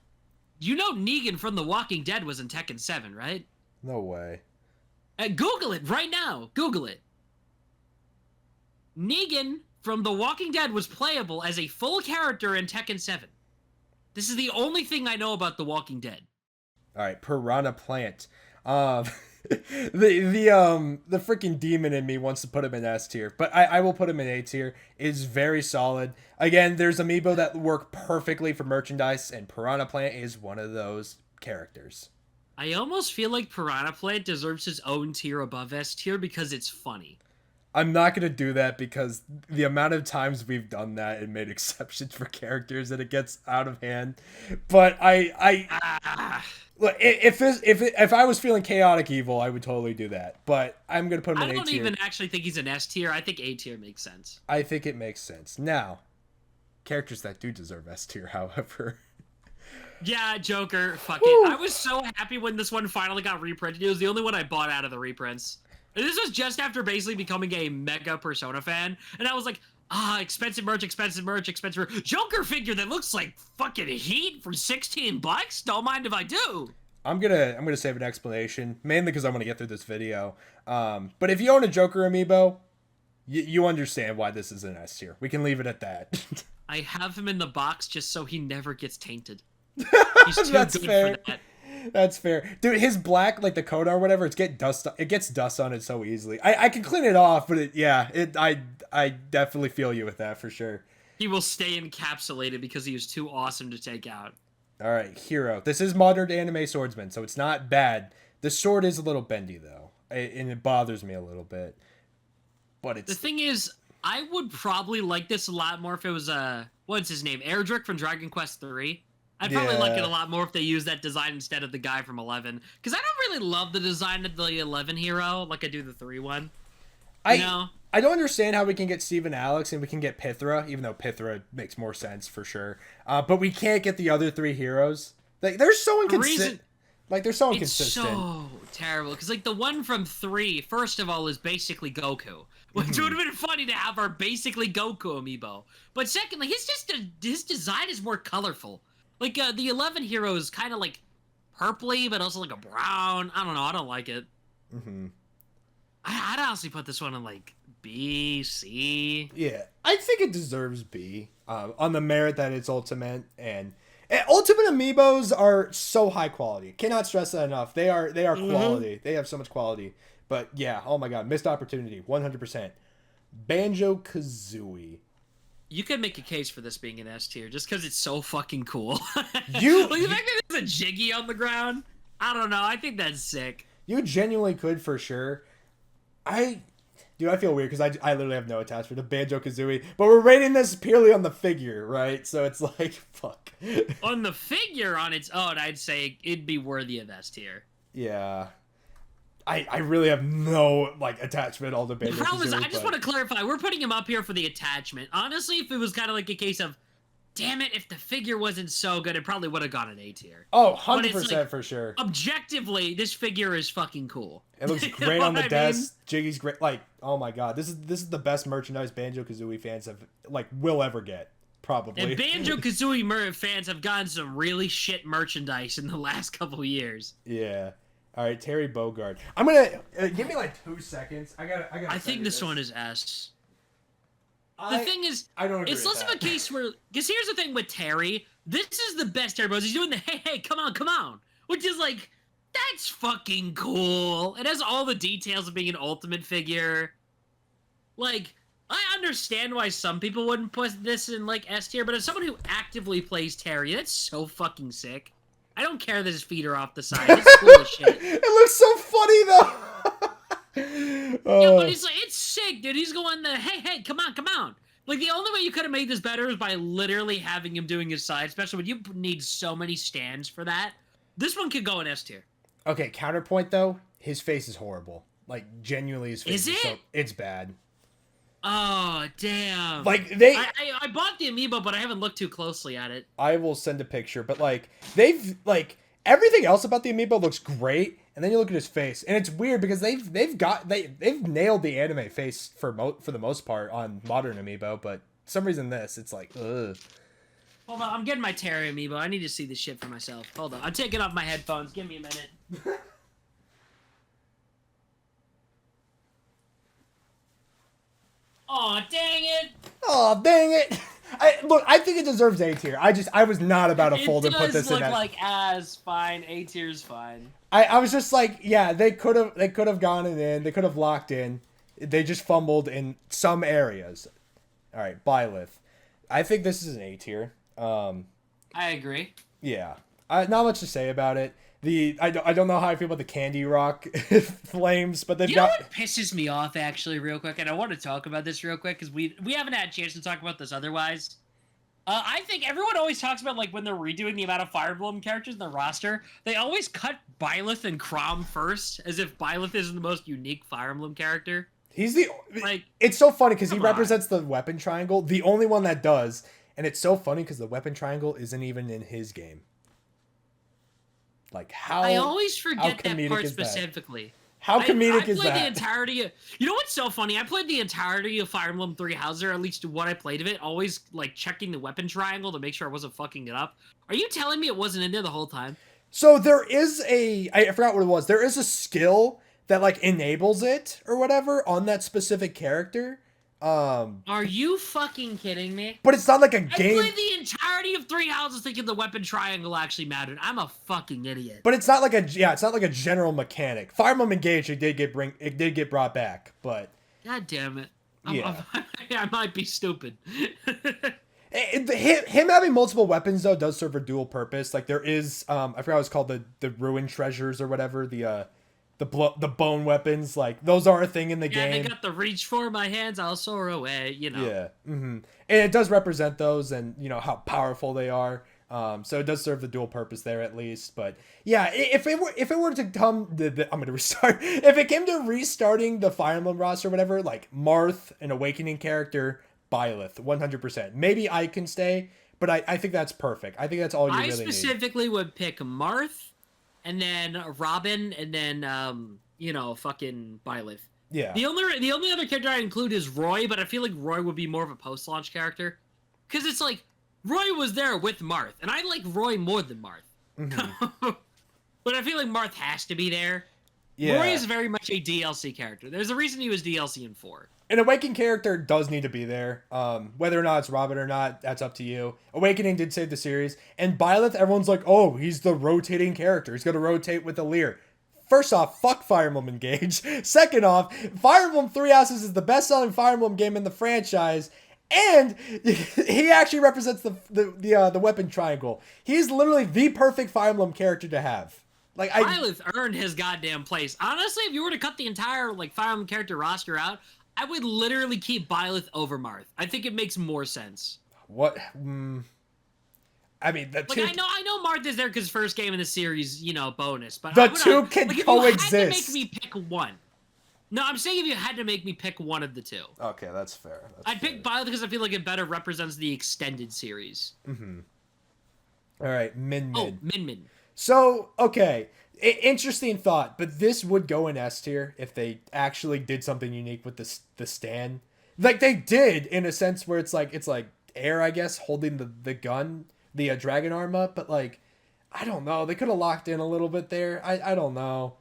You know Negan from The Walking Dead was in Tekken 7, right? No way. Google it right now. Google it. Negan from The Walking Dead was playable as a full character in Tekken 7. This is the only thing I know about The Walking Dead. All right, Piranha Plant. The freaking demon in me wants to put him in S tier, but I will put him in A tier. Is very solid. Again, there's amiibo that work perfectly for merchandise, and Piranha Plant is one of those characters. I almost feel like Piranha Plant deserves his own tier above S tier because it's funny. I'm not going to do that because the amount of times we've done that and made exceptions for characters that it gets out of hand. But look, if I was feeling chaotic evil, I would totally do that. But I'm going to put him in A tier. I don't even actually think he's an S tier. I think A tier makes sense. I think it makes sense. Now, characters that do deserve S tier, however. Yeah, Joker, fuck it. I was so happy when this one finally got reprinted. It was the only one I bought out of the reprints. And this was just after basically becoming a mega Persona fan. And I was like, expensive merch, expensive merch, expensive merch. Joker figure that looks like fucking heat for $16? Don't mind if I do. I'm gonna save an explanation, mainly because I want to get through this video. But if you own a Joker amiibo, you understand why this is an S tier. We can leave it at that. I have him in the box just so he never gets tainted. He's too That's good fair. for that. That's fair. Dude, his black, like the Koda or whatever, it gets dust on it so easily. I can clean it off, but I definitely feel you with that for sure. He will stay encapsulated because he is too awesome to take out. All right, Hero. This is modern anime swordsman, so it's not bad. The sword is a little bendy though, and it bothers me a little bit. But The thing is, I would probably like this a lot more if it was what's his name, Erdrick from Dragon Quest 3. I'd probably like it a lot more if they used that design instead of the guy from 11. Because I don't really love the design of the 11 hero like I do the 3 one. I don't understand how we can get Steve and Alex and we can get Pythra, even though Pythra makes more sense for sure. But we can't get the other 3 heroes. Like, they're so inconsistent. Like, they're so inconsistent. It's so terrible. Because, like, the one from 3, first of all, is basically Goku. Which would have been funny to have our basically Goku amiibo. But secondly, his design is more colorful. Like, the 11 hero is kind of, like, purpley, but also, like, a brown. I don't know. I don't like it. I'd honestly put this one in, like, B, C. Yeah. I think it deserves B. On the merit that it's ultimate. And ultimate amiibos are so high quality. Cannot stress that enough. They are quality. They have so much quality. But, yeah. Oh, my God. Missed opportunity. 100%. Banjo-Kazooie. You could make a case for this being an S tier just because it's so fucking cool. Like the fact that there's a Jiggy on the ground, I don't know. I think that's sick. You genuinely could for sure. Dude, I feel weird because I literally have no attachment to Banjo-Kazooie, but we're rating this purely on the figure, right? So it's like, fuck. On the figure on its own, I'd say it'd be worthy of S tier. Yeah. I really have no, like, attachment all to Banjo-Kazooie. The problem is, I just want to clarify, we're putting him up here for the attachment. Honestly, if it was kind of like a case of, damn it, if the figure wasn't so good, it probably would have gone an A tier. Oh, 100% like, for sure. Objectively, this figure is fucking cool. It looks great on the desk. Jiggy's great. Like, oh my God, this is the best merchandise Banjo-Kazooie fans have, like, will ever get. Probably. And Banjo-Kazooie fans have gotten some really shit merchandise in the last couple years. Yeah. All right, Terry Bogard. I'm gonna give me like 2 seconds. I think this one is S. The thing is, I don't agree it's less of a case where, because here's the thing with Terry. This is the best Terry Bros. He's doing the hey, come on, which is like, that's fucking cool. It has all the details of being an ultimate figure. Like, I understand why some people wouldn't put this in like S tier, but as someone who actively plays Terry, that's so fucking sick. I don't care that his feet are off the side. It's cool as shit. It looks so funny though. Yeah, but it's sick, dude. He's going the hey, come on. Like, the only way you could have made this better is by literally having him doing his side, especially when you need so many stands for that. This one could go in S tier. Okay, counterpoint though, his face is horrible. Like, genuinely, his face is it? It's bad. Oh, damn. Like, I bought the amiibo, but I haven't looked too closely at it. I will send a picture, but like, they've, like, everything else about the amiibo looks great, and then you look at his face, and it's weird because they've nailed the anime face for the most part on modern amiibo, but for some reason it's like, ugh. Hold on, I'm getting my Terry amiibo. I need to see this shit for myself. Hold on, I'm taking off my headphones. Give me a minute. Aw, dang it! Oh, dang it! I think it deserves A tier. I was not about to fold and put this in. It does look like as fine. A tier's fine. I was just like, yeah, they could have gone in. They could have locked in. They just fumbled in some areas. All right, Byleth. I think this is an A tier. I agree. Yeah, not much to say about it. I don't know how I feel about the Candy Rock flames, but they've got. You know what pisses me off actually, real quick, and I want to talk about this real quick because we haven't had a chance to talk about this otherwise. I think everyone always talks about like when they're redoing the amount of Fire Emblem characters in the roster, they always cut Byleth and Chrom first, as if Byleth is the most unique Fire Emblem character. He's the like. It's so funny because he represents the weapon triangle, the only one that does, and it's so funny because the weapon triangle isn't even in his game. Like, how I always forget that part specifically. How comedic is that? I played the entirety of... You know what's so funny? I played the entirety of Fire Emblem 3 Houses, or at least what I played of it, always, like, checking the weapon triangle to make sure I wasn't fucking it up. Are you telling me it wasn't in there the whole time? So there is I forgot what it was. There is a skill that, like, enables it, or whatever, on that specific character. Are you fucking kidding me? But it's not like a game. I played the entirety of 3 Houses thinking the weapon triangle actually mattered. I'm a fucking idiot. But it's not like it's not like a general mechanic. Fire Emblem Engage, it did get brought back, but God damn it. Yeah. I might be stupid. Him having multiple weapons though does serve a dual purpose. Like there is I forgot what it's called, the Ruin Treasures or whatever, the bone weapons, like those are a thing in the Yeah, game. they got the reach for my hands, I'll soar away, Yeah. And it does represent those and, how powerful they are. So it does serve the dual purpose there at least. But yeah, if it were to come, I'm gonna restart. If it came to restarting the Fire Emblem roster or whatever, like Marth, an Awakening character, Byleth, 100%. Maybe I can stay, but I think that's perfect. I think that's all you really need. I specifically would pick Marth, and then Robin, and then fucking Byleth. Yeah. The only other character I include is Roy, but I feel like Roy would be more of a post-launch character, because it's like Roy was there with Marth, and I like Roy more than Marth. But I feel like Marth has to be there. Yeah. Roy is very much a DLC character. There's a reason he was DLC in 4. An Awakening character does need to be there. Whether or not it's Robin or not, that's up to you. Awakening did save the series. And Byleth, everyone's like, oh, he's the rotating character. He's going to rotate with Alear. First off, fuck Fire Emblem Engage. Second off, Fire Emblem Three Houses is the best-selling Fire Emblem game in the franchise. And he actually represents the weapon triangle. He's literally the perfect Fire Emblem character to have. Like Byleth earned his goddamn place. Honestly, if you were to cut the entire Fire Emblem character roster out, I would literally keep Byleth over Marth. I think it makes more sense. What? I mean, I know Marth is there because first game in the series, bonus. But the two can coexist. If you had to make me pick one. No, I'm saying if you had to make me pick one of the two. Okay, that's fair. I'd pick Byleth because I feel like it better represents the extended series. All right, Min. Oh, Min. So, okay, interesting thought, but this would go in S tier if they actually did something unique with the stand. Like they did in a sense where it's like Air, I guess, holding the gun, the dragon arm up, but like I don't know, they could have locked in a little bit there. I don't know.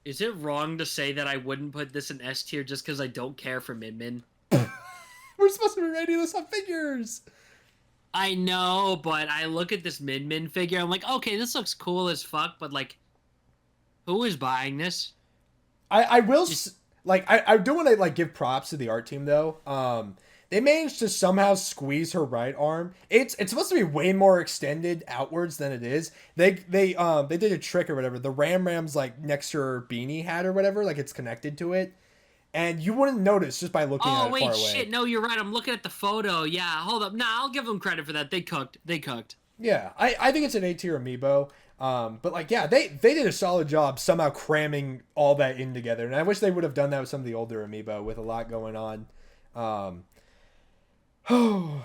Is it wrong to say that I wouldn't put this in S tier just because I don't care for Min? We're supposed to be rating this on figures. I know, but I look at this Min figure, I'm like, okay, this looks cool as fuck, but like, who is buying this? I will I do want to give props to the art team though. They managed to somehow squeeze her right arm. It's supposed to be way more extended outwards than it is. They did a trick or whatever. The Ram's like next to her beanie hat or whatever, like it's connected to it. And you wouldn't notice just by looking at it far away. Oh, wait, shit. No, you're right. I'm looking at the photo. Yeah, hold up. Nah, I'll give them credit for that. They cooked. Yeah, I think it's an A-tier amiibo. But, like, yeah, they did a solid job somehow cramming all that in together. And I wish they would have done that with some of the older amiibo with a lot going on.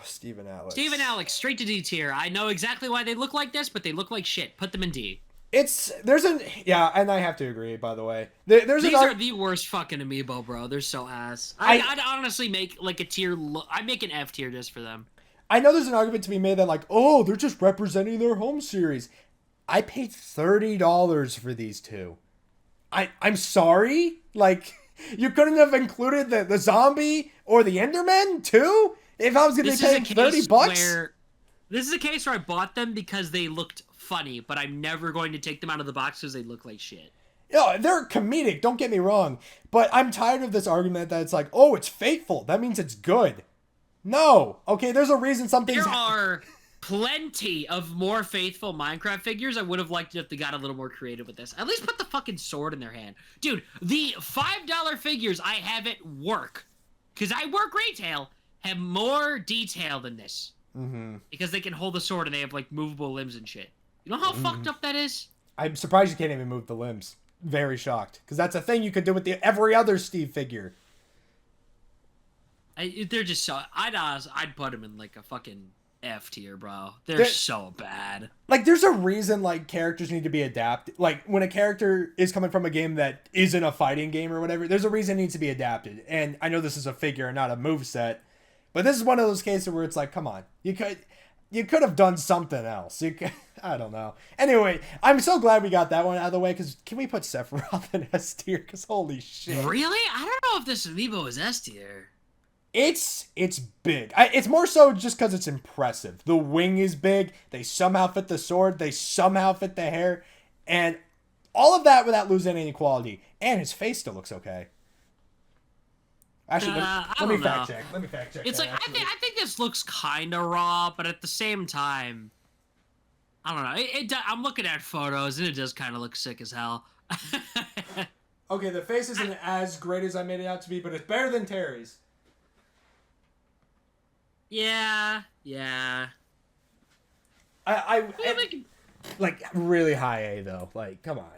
Steve and Alex. Straight to D tier. I know exactly why they look like this, but they look like shit. Put them in D. And I have to agree, by the way. These are the worst fucking amiibo, bro. They're so ass. I'd honestly make like a tier. I'd make an F tier just for them. I know there's an argument to be made that like, oh, they're just representing their home series. I paid $30 for these two. I'm sorry. Like, you couldn't have included the zombie or the Enderman too? If I was going to be paying $30? This is a case where I bought them because they looked funny, but I'm never going to take them out of the box because they look like shit. Yeah, they're comedic, don't get me wrong. But I'm tired of this argument that it's like, oh, it's faithful. That means it's good. No. Okay, there's a reason something's... There are plenty of more faithful Minecraft figures. I would have liked it if they got a little more creative with this. At least put the fucking sword in their hand. Dude, the $5 figures I have at work, because I work retail, have more detail than this. Because they can hold the sword and they have, like, movable limbs and shit. You know how fucked up that is? I'm surprised you can't even move the limbs. Very shocked. Because that's a thing you could do with every other Steve figure. They're just so... I'd put them in, like, a fucking F tier, bro. They're so bad. Like, there's a reason, like, characters need to be adapted. Like, when a character is coming from a game that isn't a fighting game or whatever, there's a reason it needs to be adapted. And I know this is a figure and not a moveset. But this is one of those cases where it's like, come on, you could have done something else. I don't know. Anyway, I'm so glad we got that one out of the way, because can we put Sephiroth in S tier? Because holy shit. Really? I don't know if this amiibo is S tier. It's big. It's more so just because it's impressive. The wing is big. They somehow fit the sword. They somehow fit the hair. And all of that without losing any quality. And his face still looks okay. Actually, let me fact check. It's like, I think this looks kind of raw, but at the same time, I don't know. I'm looking at photos, and it does kind of look sick as hell. Okay, the face isn't as great as I made it out to be, but it's better than Terry's. Yeah. Like really high A though. Like, come on.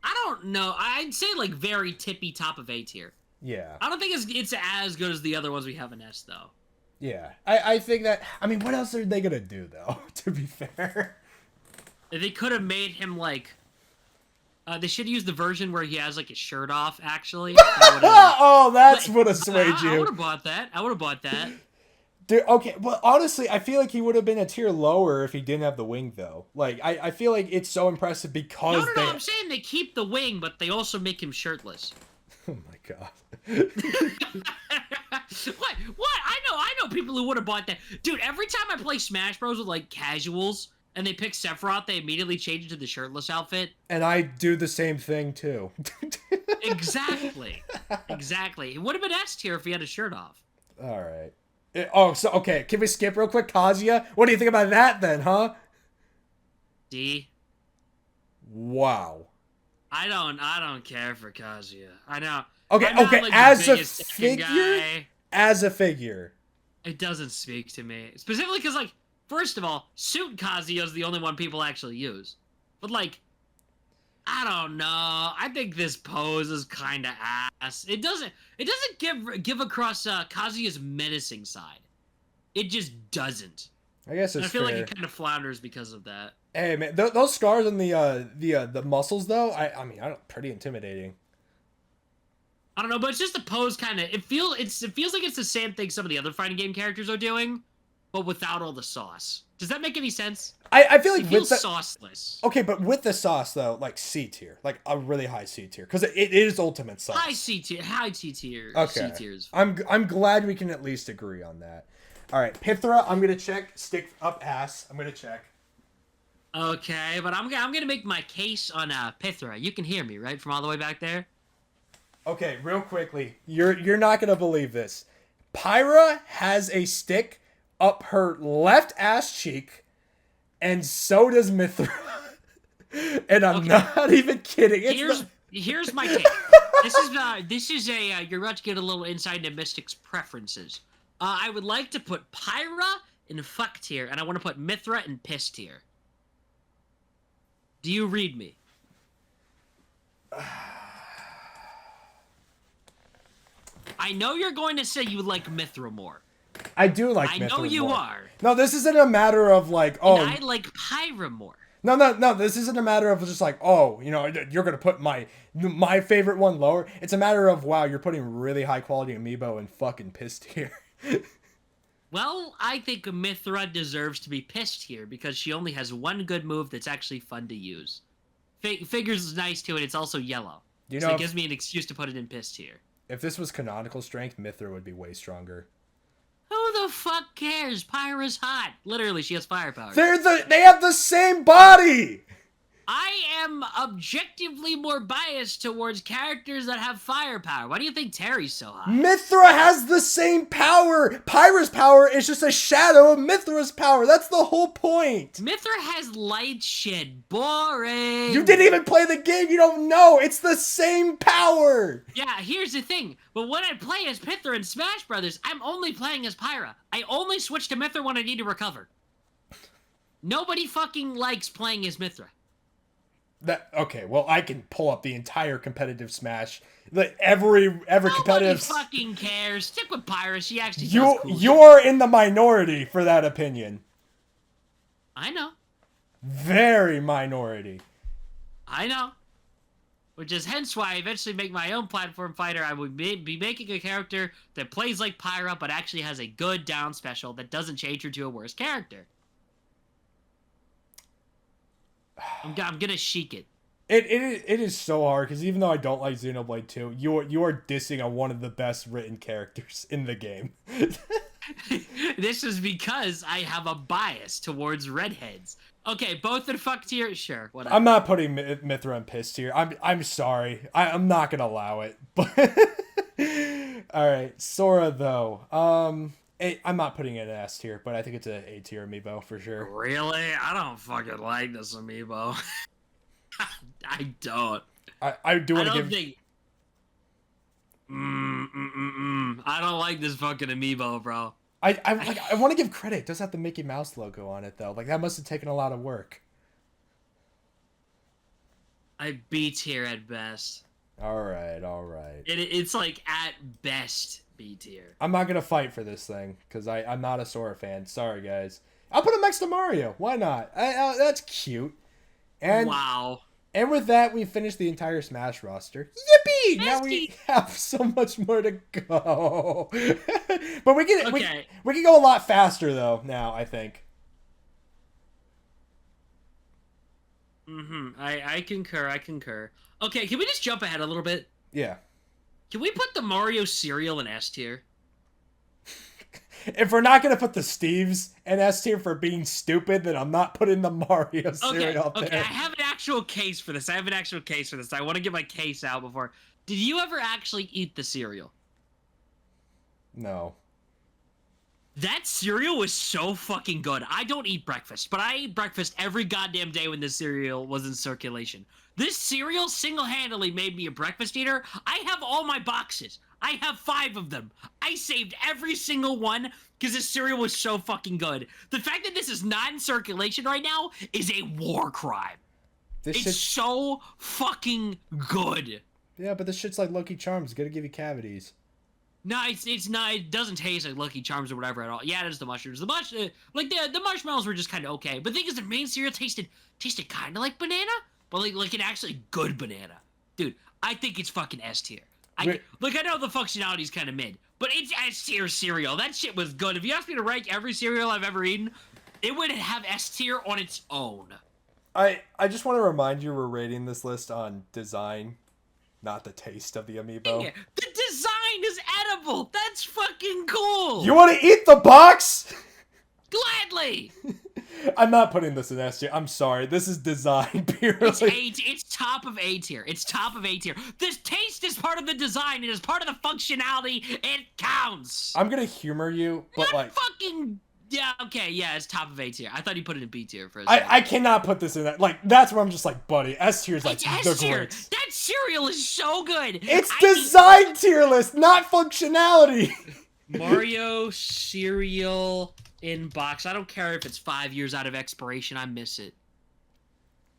I don't know. I'd say like very tippy top of A tier. Yeah. I don't think it's as good as the other ones we have in S though. Yeah. I think that. I mean, what else are they gonna do though? To be fair. They could have made him like. They should use the version where he has like his shirt off. Actually. Oh, that's what have swayed you. I would have bought that. Dude, okay, well, honestly, I feel like he would have been a tier lower if he didn't have the wing, though. Like, I feel like it's so impressive because No, I'm saying they keep the wing, but they also make him shirtless. Oh my god. What? I know people who would have bought that. Dude, every time I play Smash Bros. With, like, casuals, and they pick Sephiroth, they immediately change it to the shirtless outfit. And I do the same thing, too. Exactly. It would have been S tier if he had his shirt off. Alright. Okay, can we skip real quick? Kazuya? What do you think about that then, huh? D. Wow. I don't care for Kazuya. I know. Okay, like, as a figure? As a figure. It doesn't speak to me. Specifically because, like, first of all, Suit Kazuya is the only one people actually use. But, like, I don't know. I think this pose is kind of ass. It doesn't give across Kazuya's menacing side. It just doesn't. I guess it's I feel fair. like it kind of flounders because of that. Hey man, those scars on the muscles though, I mean, pretty intimidating. I don't know, but it's just the pose kind of. It feels like it's the same thing some of the other fighting game characters are doing, but without all the sauce. Does that make any sense? I feel like it feels sauceless. Okay, but with the sauce though, like C tier, like a really high C tier, because it is ultimate sauce. High C tier, high T tier. Okay, C tiers. I'm glad we can at least agree on that. All right, Pythra, I'm gonna check. Stick up ass. I'm gonna check. Okay, but I'm gonna make my case on Pythra. You can hear me, right, from all the way back there. Okay, real quickly, you're not gonna believe this. Pyra has a stick up her left ass cheek, and so does Mythra. And I'm not even kidding. Here's my take. This is you're about to get a little insight into Mystic's preferences. I would like to put Pyra in fuck tier, and I want to put Mythra in piss tier. Do you read me? I know you're going to say you like Mythra more. I do like Mythra more. I know you are. No, this isn't a matter of like, oh. And I like Pyra more. No, this isn't a matter of just like, oh, you know, you're going to put my favorite one lower. It's a matter of, wow, you're putting really high quality Amiibo in fucking piss tier. Well, I think Mythra deserves to be pissed here because she only has one good move that's actually fun to use. Figures is nice too, and it's also yellow. So it gives me an excuse to put it in pissed here. If this was canonical strength, Mythra would be way stronger. Who the fuck cares? Pyra's hot. Literally, she has firepower. They have the same body! I am objectively more biased towards characters that have firepower. Why do you think Terry's so hot? Mythra has the same power! Pyra's power is just a shadow of Mythra's power. That's the whole point. Mythra has light shed. Boring. You didn't even play the game. You don't know. It's the same power. Yeah, here's the thing. But when I play as Mythra in Smash Brothers, I'm only playing as Pyra. I only switch to Mythra when I need to recover. Nobody fucking likes playing as Mythra. Okay, well, I can pull up the entire competitive Smash. Every competitive. Nobody fucking cares. Stick with Pyra. She actually does cool You're in the minority for that opinion. I know. Very minority. I know. Which is hence why I eventually make my own platform fighter. I would be making a character that plays like Pyra, but actually has a good down special that doesn't change her to a worse character. I'm gonna chic it. It is so hard because even though I don't like Xenoblade 2, you are dissing on one of the best written characters in the game. This is because I have a bias towards redheads. Okay, both in fuck tier, sure. Whatever. I'm not putting Mythra in piss tier. I'm sorry. I'm not gonna allow it. But all right, Sora though. I'm not putting it in S tier, but I think it's an A tier Amiibo for sure. Really? I don't fucking like this Amiibo. I don't. I do I want to don't give. think. I don't like this fucking amiibo, bro. I want to give credit. It does have the Mickey Mouse logo on it though. Like that must have taken a lot of work. I B tier at best. All right, all right. It's like at best B tier. I'm not gonna fight for this thing because I'm not a Sora fan. Sorry guys. I'll put him next to Mario. Why not? That's cute. And Wow. And with that, we finished the entire Smash roster. Yippee! Now we have so much more to go. But we can go a lot faster though now, I think. I concur. I concur. Okay, can we just jump ahead a little bit? Yeah. Can we put the Mario cereal in S tier? If we're not gonna put the Steves in S tier for being stupid, then I'm not putting the Mario cereal there. Okay, I have an actual case for this. I want to get my case out before. Did you ever actually eat the cereal? No. That cereal was so fucking good. I don't eat breakfast, but I ate breakfast every goddamn day when this cereal was in circulation. This cereal single-handedly made me a breakfast eater. I have all my boxes. I have 5 of them. I saved every single one because this cereal was so fucking good. The fact that this is not in circulation right now is a war crime. It's so fucking good. Yeah, but this shit's like Lucky Charms. It's gonna give you cavities. No, it's not. It doesn't taste like Lucky Charms or whatever at all. Yeah, it is the mushrooms. The marshmallows were just kind of okay. But the thing is, the main cereal tasted kind of like banana, but like an actually good banana. Dude, I think it's fucking S tier. I know the functionality is kind of mid, but it's S tier cereal. That shit was good. If you asked me to rank every cereal I've ever eaten, it would have S tier on its own. I just want to remind you we're rating this list on design, not the taste of the amiibo. Yeah, the design is edible. That's fucking cool. You want to eat the box? Gladly. I'm not putting this in S tier. I'm sorry. This is design purely. It's top of A tier. It's top of A tier. This taste is part of the design. It is part of the functionality. It counts. I'm gonna humor you, but Not fucking. Yeah, okay, yeah, it's top of A tier. I thought you put it in B tier for a second. I cannot put this in that. Like, that's where I'm just like, buddy, S tier is like the greats. That cereal is so good. It's design tier list, not functionality. Mario cereal in box. I don't care if it's 5 years out of expiration. I miss it.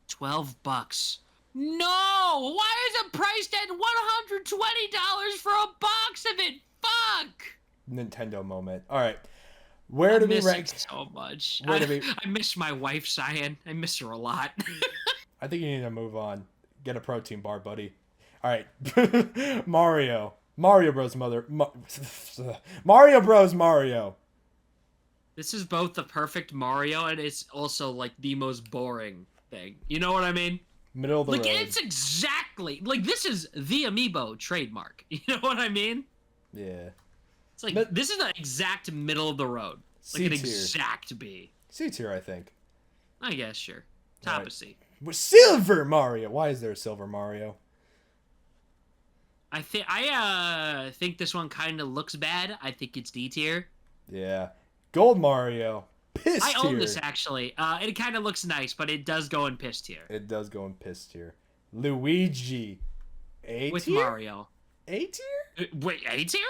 $12. No! Why is it priced at $120 for a box of it? Fuck! Nintendo moment. All right. Where do we rank? So much. I miss my wife, Cyan. I miss her a lot. I think you need to move on. Get a protein bar, buddy. All right. Mario Bros. Mario Bros. Mario. This is both the perfect Mario and it's also like the most boring thing. You know what I mean? Middle of the road. Like it's exactly like this is the Amiibo trademark. You know what I mean? Yeah. It's like this is the exact middle of the road. Like an exact B. C tier, I think. I guess sure. Top of C. Silver Mario. Why is there a Silver Mario? I think this one kind of looks bad. I think it's D tier. Yeah. Gold Mario. Piss tier. I own this actually. It kind of looks nice, but it does go in piss tier. It does go in piss tier. Luigi. A tier? With Mario. A tier? Wait, A tier?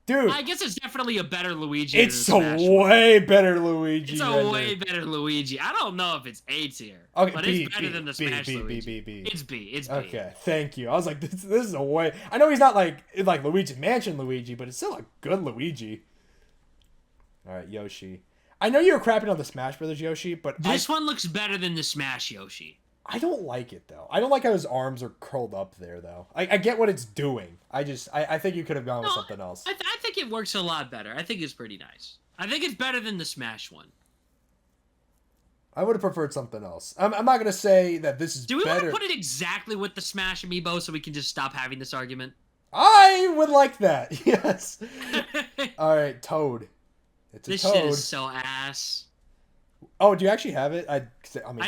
Dude, I guess it's definitely a better Luigi. It's a way better Luigi. It's a way better Luigi. I don't know if it's A tier, okay, but it's better than the Smash Luigi. B. It's B. It's B. Okay, thank you. I was like, this is a way. I know he's not like Luigi's Mansion Luigi, but it's still a good Luigi. All right, Yoshi. I know you were crapping on the Smash Brothers Yoshi, but this one looks better than the Smash Yoshi. I don't like it though. I don't like how his arms are curled up there though. I get what it's doing. I think you could have gone with something else. I think it works a lot better. I think it's pretty nice. I think it's better than the Smash one. I would have preferred something else. I'm not gonna say that this is better. Do we want to put it exactly with the Smash Amiibo so we can just stop having this argument? I would like that. Yes. All right, Toad. It's a this Toad. Shit is so ass. Oh, do you actually have it? I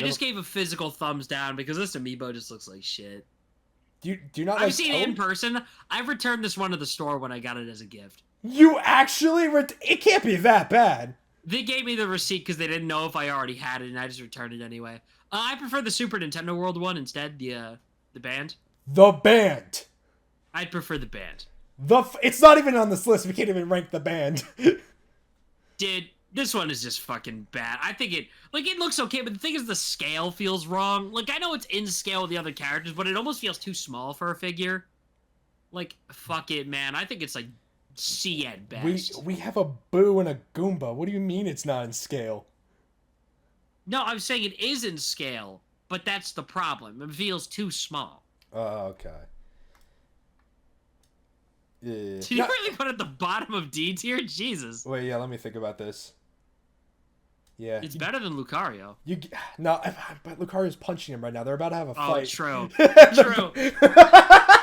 just gave a physical thumbs down because this Amiibo just looks like shit. Do you not? I've seen it in person. I've returned this one to the store when I got it as a gift. You actually? It can't be that bad. They gave me the receipt because they didn't know if I already had it, and I just returned it anyway. I prefer the Super Nintendo World one instead. The band. The band. I'd prefer the band. It's not even on this list. We can't even rank the band. Dude, this one is just fucking bad. I think it looks okay, but the thing is the scale feels wrong. Like, I know it's in scale with the other characters, but it almost feels too small for a figure. Like, fuck it, man. I think it's like C at best. We have a Boo and a Goomba. What do you mean it's not in scale? No, I'm saying it is in scale, but that's the problem. It feels too small. Oh, okay. Yeah. Did you really put it at the bottom of D tier? Jesus. Wait, yeah, let me think about this. Yeah. It's better than Lucario. No, but Lucario's punching him right now. They're about to have a fight. Oh, true. True.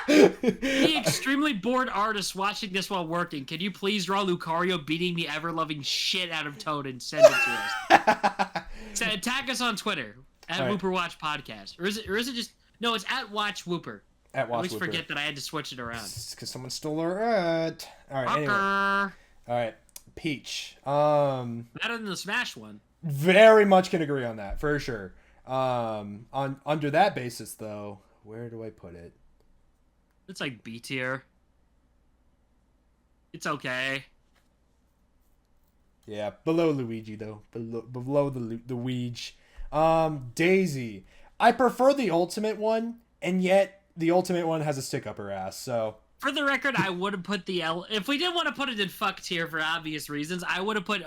The extremely bored artist watching this while working, can you please draw Lucario beating the ever-loving shit out of Toad and send it to us? So, tag us on Twitter at Wooper Watch Podcast. Or is it just... No, it's at Watch Wooper. At Watch I always Wooper. Forget that I had to switch it around. Because someone stole our ad. Alright, anyway. Alright, Peach. Better than the Smash one. Very much can agree on that, for sure. Under that basis, though, where do I put it? It's like B tier. It's okay. Yeah, below Luigi, though. Below the Luigi. Daisy. I prefer the Ultimate one, and yet the Ultimate one has a stick up her ass, so... For the record, I would have put the L... If we didn't want to put it in fuck tier for obvious reasons, I would have put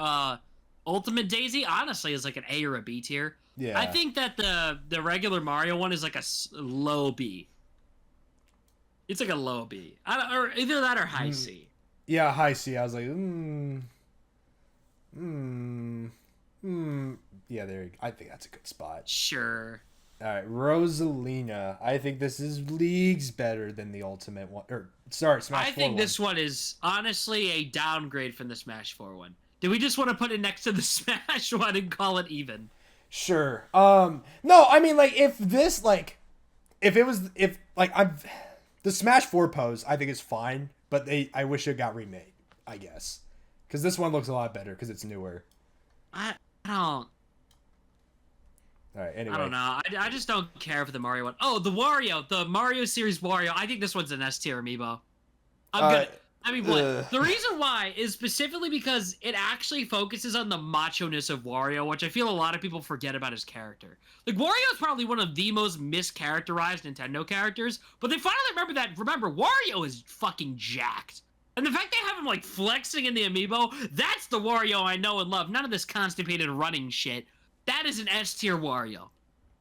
Ultimate Daisy, honestly, is like an A or a B tier. Yeah. I think that the regular Mario one is like a low B. It's like a low B. Or either that or high C. Yeah, high C. I was like, Yeah, there you go. I think that's a good spot. Sure. All right, Rosalina. I think this is leagues better than the Ultimate one. Smash 4 I think this one is honestly a downgrade from the Smash 4 one. Do we just want to put it next to the Smash one and call it even? Sure. No, I mean, like, if the Smash 4 pose, I think is fine, but I wish it got remade, I guess. Because this one looks a lot better because it's newer. I don't... All right, anyway. I don't know. I just don't care for the Mario one. Oh, the Mario series Wario. I think this one's an S tier amiibo. I'm good. I mean, what? The reason why is specifically because it actually focuses on the macho-ness of Wario, which I feel a lot of people forget about his character. Like, Wario is probably one of the most mischaracterized Nintendo characters, but they finally remember Wario is fucking jacked. And the fact they have him, like, flexing in the amiibo, that's the Wario I know and love. None of this constipated running shit. That is an S-tier Wario.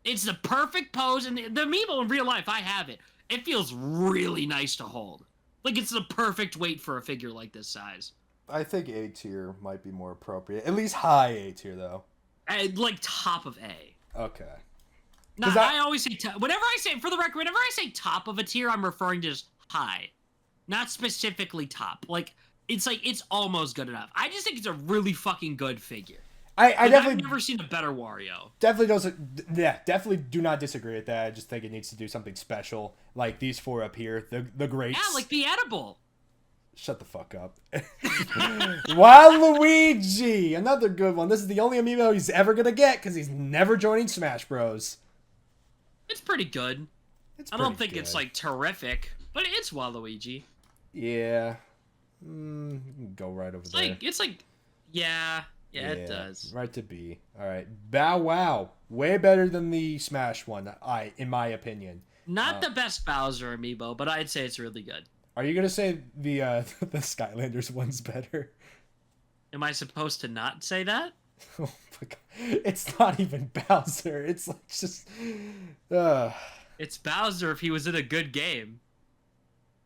It's the perfect pose, and the amiibo in real life, I have it. It feels really nice to hold. Like, it's the perfect weight for a figure like this size. I think A tier might be more appropriate. At least high A tier, though. Like, top of A. Okay. No, I always say whenever I say top of a tier, I'm referring to just high. Not specifically top. Like, it's almost good enough. I just think it's a really fucking good figure. I've never seen a better Wario. Definitely do not disagree with that. I just think it needs to do something special, like these four up here, the greats. Yeah, like the edible. Shut the fuck up. Waluigi, another good one. This is the only amiibo he's ever gonna get because he's never joining Smash Bros. It's pretty good. I don't think it's like terrific, but it's Waluigi. Yeah. Go right over there. Yeah, it does. Right to B. All right. Bow Wow. Way better than the Smash one, in my opinion. Not the best Bowser amiibo, but I'd say it's really good. Are you going to say the the Skylanders one's better? Am I supposed to not say that? Oh my God. It's not even Bowser. It's like just... It's Bowser if he was in a good game.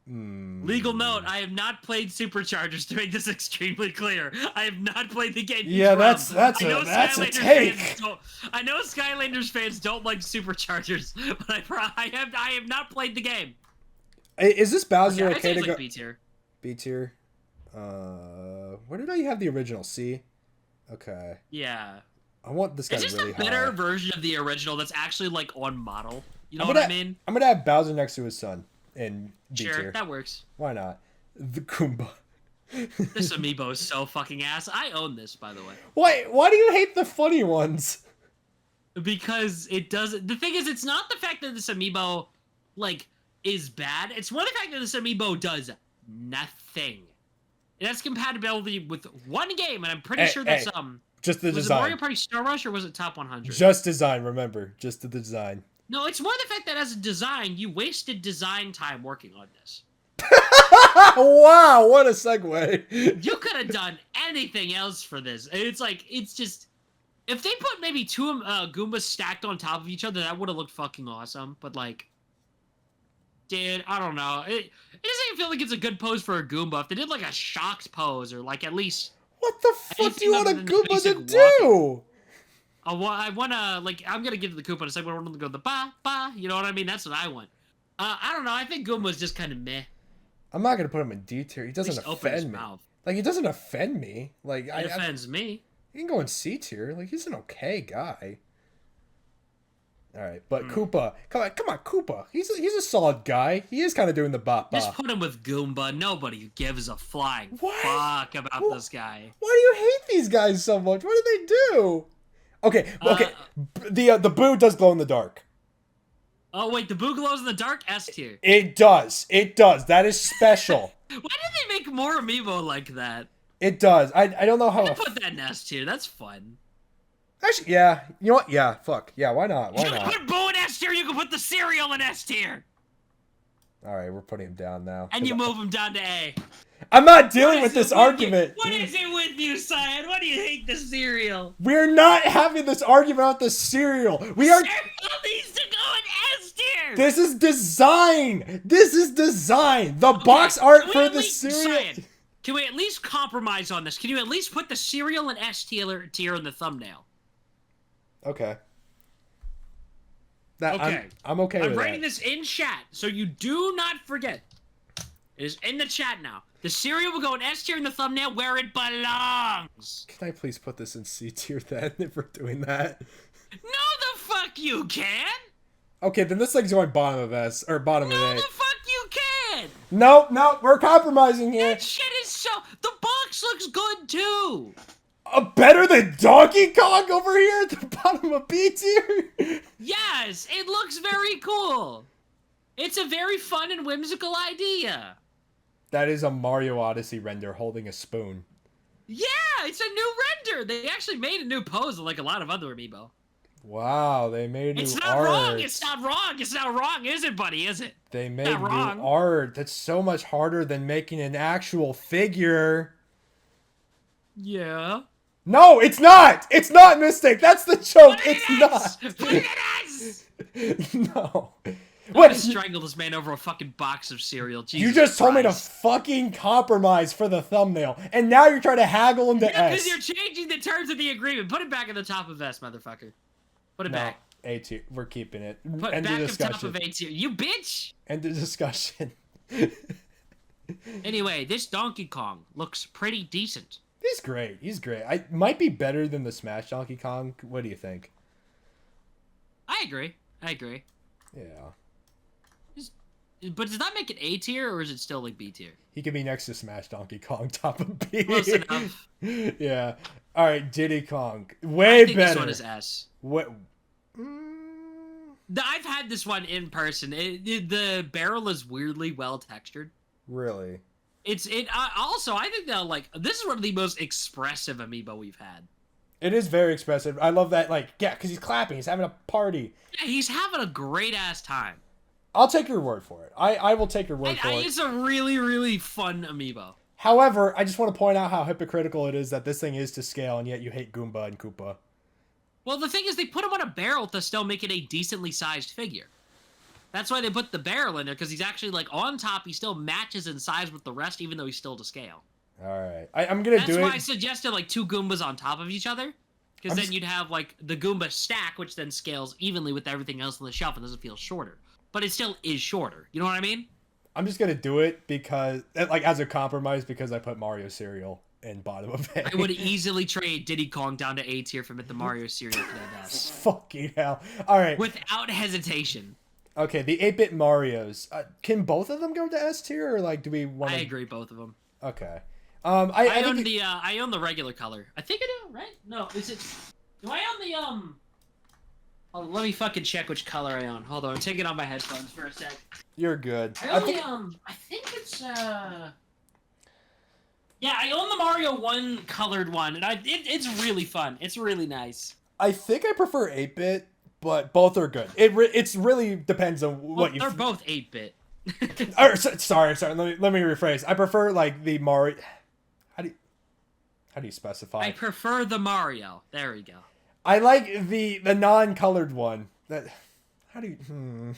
Legal note, I have not played Superchargers to make this extremely clear. I have not played the game. Yeah, that's a take. I know Skylanders fans don't like Superchargers, but I have not played the game. Is this Bowser okay to go? Like B tier. B tier. Where did I have the original? C. Okay. Yeah. I want this guy really high. It's just a better version of the original that's actually like on model. You know what I mean? I'm gonna have Bowser next to his son. And B tier. Sure, that works. Why not? The Goomba. This amiibo is so fucking ass. I own this, by the way. Why do you hate the funny ones? Because it doesn't... The thing is, it's not the fact that this amiibo, like, is bad. It's more the fact that this amiibo does nothing. It has compatibility with one game, and I'm pretty sure that's just the was design. it Mario Party Star Rush or was it Top 100? Just design, remember. Just the design. No, it's more the fact that as a design, you wasted design time working on this. Wow, what a segue. You could have done anything else for this. It's like, it's just... If they put maybe two Goombas stacked on top of each other, that would have looked fucking awesome. But, like... Dude, I don't know. It doesn't even feel like it's a good pose for a Goomba. If they did, like, a shocked pose, or, like, at least... What the fuck do you want a Goomba to do? I want to, like, I'm going to give the Koopa a second. I want to go the ba, ba. You know what I mean? That's what I want. I don't know. I think Goomba's just kind of meh. I'm not going to put him in D tier. He doesn't offend me. Mouth. Like, he doesn't offend me. Like, It offends me. He can go in C tier. Like, he's an okay guy. All right, but Koopa, come on, Koopa. He's a solid guy. He is kind of doing the bop bop. Just put him with Goomba. Nobody gives a flying fuck about this guy. Why do you hate these guys so much? What did they do? Okay. The Boo does glow in the dark. Oh wait, the Boo glows in the dark. S tier. It does. That is special. Why did they make more amiibo like that? It does. I don't know how. I put that in S tier. That's fun. Actually, yeah. You know what? Yeah, fuck. Yeah, why not? Why you not? can put Boo in S tier, you can put the cereal in S tier. Alright, we're putting him down now. And you move him down to A. I'm not dealing with this argument. What is it with you, Cyan? Why do you hate the cereal? We're not having this argument about the cereal. We are. Cereal needs to go in S tier. This is design. The box art for the cereal. Cyan, can we at least compromise on this? Can you at least put the cereal in S tier in the thumbnail? Okay. Okay. I'm okay with that. I'm writing this in chat, so you do not forget. It is in the chat now. The cereal will go in S tier in the thumbnail where it belongs. Can I please put this in C tier then, if we're doing that? No, the fuck you can. Okay, then this thing's going bottom of S, or bottom of A. No, the fuck you can. No, we're compromising here. That shit is so... The box looks good, too. Better than Donkey Kong over here at the bottom of B tier? Yes, it looks very cool. It's a very fun and whimsical idea. That is a Mario Odyssey render holding a spoon. Yeah, it's a new render. They actually made a new pose like a lot of other amiibo. Wow, they made new art. It's not wrong. It's not wrong, is it, buddy? Is it? They made new art. That's so much harder than making an actual figure. Yeah. No, it's not! It's not, Mystic! That's the joke! It's not! Put it in S! No. I'm What? gonna strangle this man over a fucking box of cereal. Jesus You just told me to Christ. fucking compromise for the thumbnail, and now you're trying to haggle into S. Because you're changing the terms of the agreement. Put it back at the top of S, motherfucker. Put it back. A tier. We're keeping it. Put End back of at discussion. top of A tier. You bitch! End of discussion. Anyway, this Donkey Kong looks pretty decent. He's great. I might be better than the Smash Donkey Kong. What do you think? I agree. Yeah. But does that make it A tier, or is it still like B tier? He could be next to Smash Donkey Kong, top of B. Close enough. Yeah. All right, Diddy Kong. I Way think better. this one is S. What? I've had this one in person. The barrel is weirdly well textured. Really? Also, I think that, like, this is one of the most expressive amiibo we've had. It is very expressive. I love that, like, yeah, because he's clapping. He's having a party. Yeah, he's having a great-ass time. I'll take your word for it. I will take your word for it. It's a really, really fun amiibo. However, I just want to point out how hypocritical it is that this thing is to scale, and yet you hate Goomba and Koopa. Well, the thing is, they put him on a barrel to still make it a decently sized figure. That's why they put the barrel in there, because he's actually, like, on top, he still matches in size with the rest, even though he's still to scale. Alright. I'm gonna do it. That's why I suggested, like, 2 Goombas on top of each other. Because then you'd have, like, the Goomba stack, which then scales evenly with everything else on the shelf and doesn't feel shorter. But it still is shorter. You know what I mean? I'm just gonna do it because, like, as a compromise, because I put Mario cereal in bottom of A. I would easily trade Diddy Kong down to A tier from it the Mario cereal to that S. Fucking hell. Alright. Without hesitation. Okay, the 8-bit Marios. Can both of them go to S tier, or, like, do we want to... I agree, both of them. Okay. I own the regular color. I think I do, right? No, is it... Do I own the, Oh, let me fucking check which color I own. Hold on, I'm taking off my headphones for a sec. You're good. I think it's yeah, I own the Mario 1 colored one, and it's really fun. It's really nice. I think I prefer 8-bit, but both are good. It's really depends on what They're both 8-bit. Sorry. Let me rephrase. I prefer like the Mario. How do you specify? I prefer the Mario. There we go. I like the non-colored one. How do you?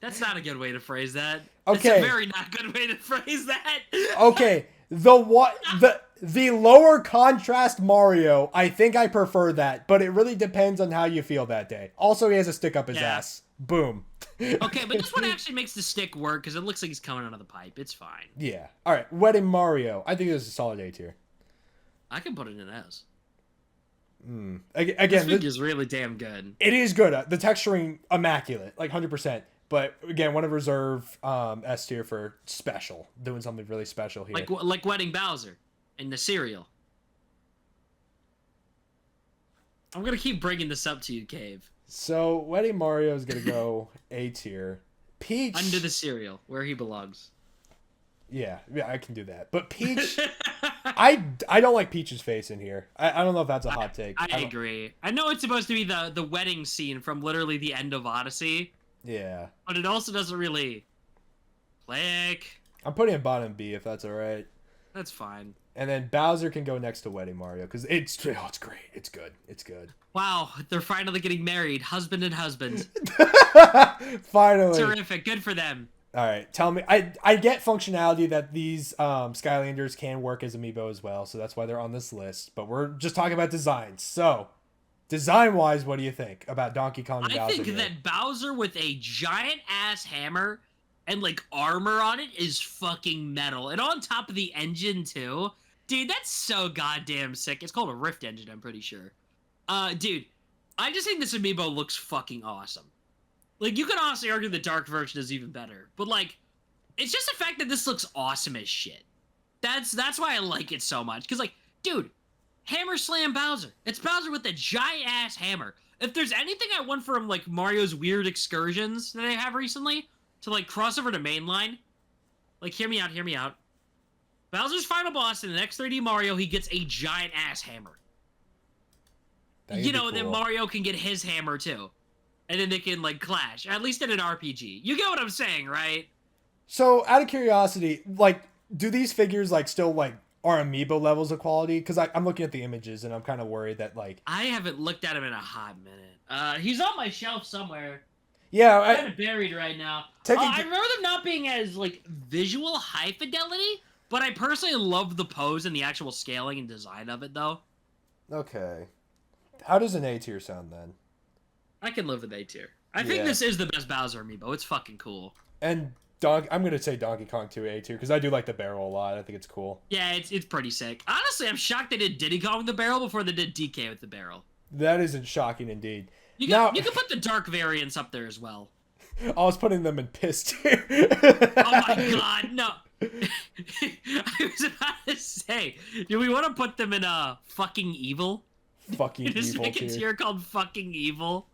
That's not a good way to phrase that. Okay. It's a very not good way to phrase that. Okay. The lower contrast Mario, I think I prefer that, but it really depends on how you feel that day. Also, he has a stick up his ass. Boom. Okay, but this one actually makes the stick work because it looks like he's coming out of the pipe. It's fine. Yeah. All right. Wedding Mario. I think this is a solid A tier. I can put it in S. Again, this figure's really damn good. It is good. The texturing immaculate, like 100%. But again, want to reserve S tier for special, doing something really special here. Like Wedding Bowser in the cereal. I'm gonna keep bringing this up to you, Cave. So Wedding Mario is gonna go A tier. Peach under the cereal, where he belongs. Yeah, I can do that. But Peach, I don't like Peach's face in here. I don't know if that's a hot take. I agree. I know it's supposed to be the wedding scene from literally the end of Odyssey. Yeah. But it also doesn't really click. I'm putting it bottom B if that's all right. That's fine. And then Bowser can go next to Wedding Mario because it's great. It's good. It's good. Wow, they're finally getting married, husband and husband. Finally. Terrific. Good for them. All right, tell me. I get functionality that these Skylanders can work as Amiibo as well, so that's why they're on this list. But we're just talking about designs. So, design-wise, what do you think about Donkey Kong and Bowser? I think that Bowser with a giant-ass hammer and, like, armor on it is fucking metal. And on top of the engine, too. Dude, that's so goddamn sick. It's called a Rift engine, I'm pretty sure. Dude, I just think this Amiibo looks fucking awesome. Like, you could honestly argue the dark version is even better. But, like, it's just the fact that this looks awesome as shit. That's why I like it so much. Because, like, dude, Hammer Slam Bowser. It's Bowser with a giant-ass hammer. If there's anything I want from, like, Mario's weird excursions that I have recently to, like, cross over to mainline, like, hear me out. Bowser's final boss in the next 3D Mario, he gets a giant-ass hammer. You know, cool. Then Mario can get his hammer, too. And then they can, like, clash. At least in an RPG. You get what I'm saying, right? So, out of curiosity, like, do these figures, like, still, like, are Amiibo levels of quality? Because I'm looking at the images, and I'm kind of worried that, like... I haven't looked at him in a hot minute. He's on my shelf somewhere. Yeah, I'm kind of buried right now. I remember them not being as, like, visual high fidelity, but I personally love the pose and the actual scaling and design of it, though. Okay. How does an A tier sound, then? I can live with A tier. I think this is the best Bowser Amiibo. It's fucking cool. And I'm going to say Donkey Kong 2 A tier, because I do like the barrel a lot. I think it's cool. Yeah, it's pretty sick. Honestly, I'm shocked they did Diddy Kong with the barrel before they did DK with the barrel. That isn't shocking, indeed. You can put the dark variants up there as well. I was putting them in piss tier. Oh my god, no. I was about to say, do we want to put them in fucking evil? Fucking evil just make a tier. tier called fucking evil.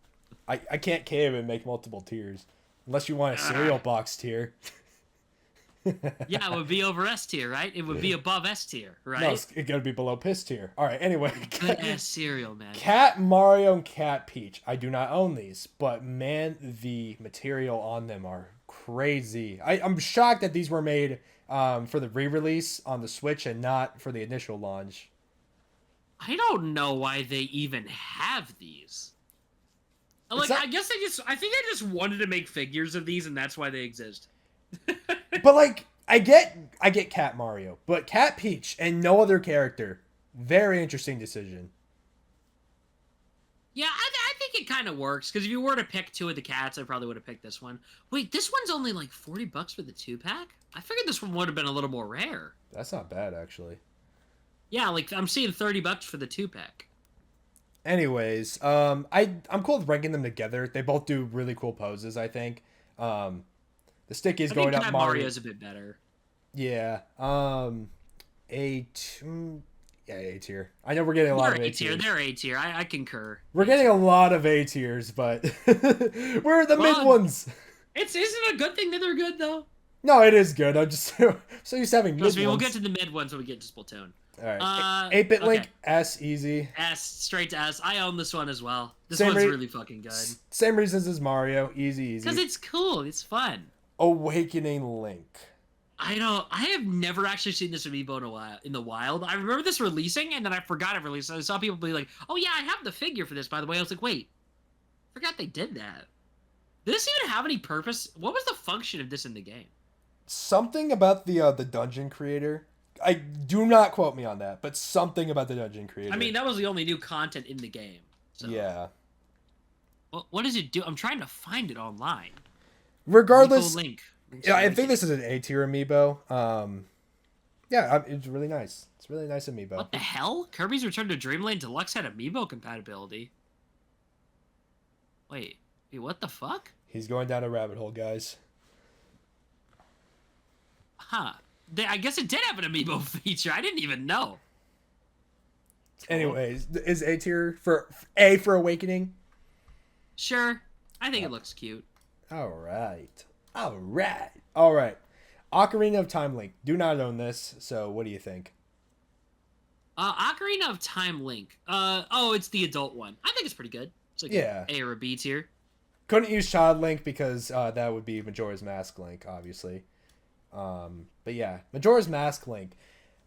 I can't cave and make multiple tiers. Unless you want a cereal box tier. Yeah, it would be over S tier, right? It would be above S tier, right? No, it's gotta be below piss tier. Alright, anyway. Good ass cereal, man. Cat Mario and Cat Peach. I do not own these, but man, the material on them are crazy. I'm shocked that these were made for the re-release on the Switch and not for the initial launch. I don't know why they even have these. Like, I guess I think they just wanted to make figures of these, and that's why they exist. But, like, I get Cat Mario, but Cat Peach and no other character, very interesting decision. Yeah, I think it kind of works, because if you were to pick two of the cats, I probably would have picked this one. Wait, this one's only, like, $40 for the 2-pack? I figured this one would have been a little more rare. That's not bad, actually. Yeah, like, I'm seeing $30 for the 2-pack. Anyways, I'm cool with ranking them together. They both do really cool poses, I think. The stick is going up. Mario's a bit better. Yeah. Yeah, A tier. I know we're getting a lot of They're A A tier. tiers. They're A tier. I concur. We're getting a lot of A tiers, but we're the mid Well, ones. isn't it a good thing that they're good though? No, it is good. I'm just so used to having mid Trust me, we'll ones. get to the mid ones when we get to Splatoon. All right. 8-bit Link, Okay. S, easy. S, straight to S. I own this one as well. This Same one's re- really fucking good. Same reasons as Mario, easy. Because it's cool. It's fun. Awakening Link. I have never actually seen this amiibo in the wild. I remember this releasing, and then I forgot it released. I saw people be like, "Oh yeah, I have the figure for this." By the way, I was like, "Wait, forgot they did that." Did this even have any purpose? What was the function of this in the game? Something about the dungeon creator. I do not quote me on that, but something about the dungeon creator. I mean, that was the only new content in the game. So. Yeah. What does it do? I'm trying to find it online. Regardless, Link. yeah, I think this is an A tier amiibo. Yeah, it's really nice. It's a really nice amiibo. What the hell? Kirby's Return to Dreamland Deluxe had amiibo compatibility. Wait, what the fuck? He's going down a rabbit hole, guys. Huh. I guess it did have an amiibo feature. I didn't even know. Anyways, is A tier for A for Awakening? Sure. I think it looks cute. All right. Ocarina of Time Link. Do not own this, so what do you think? Ocarina of Time Link. It's the adult one. I think it's pretty good. It's like Yeah. A or a B tier. Couldn't use Child Link because that would be Majora's Mask Link, obviously. But yeah, Majora's Mask Link.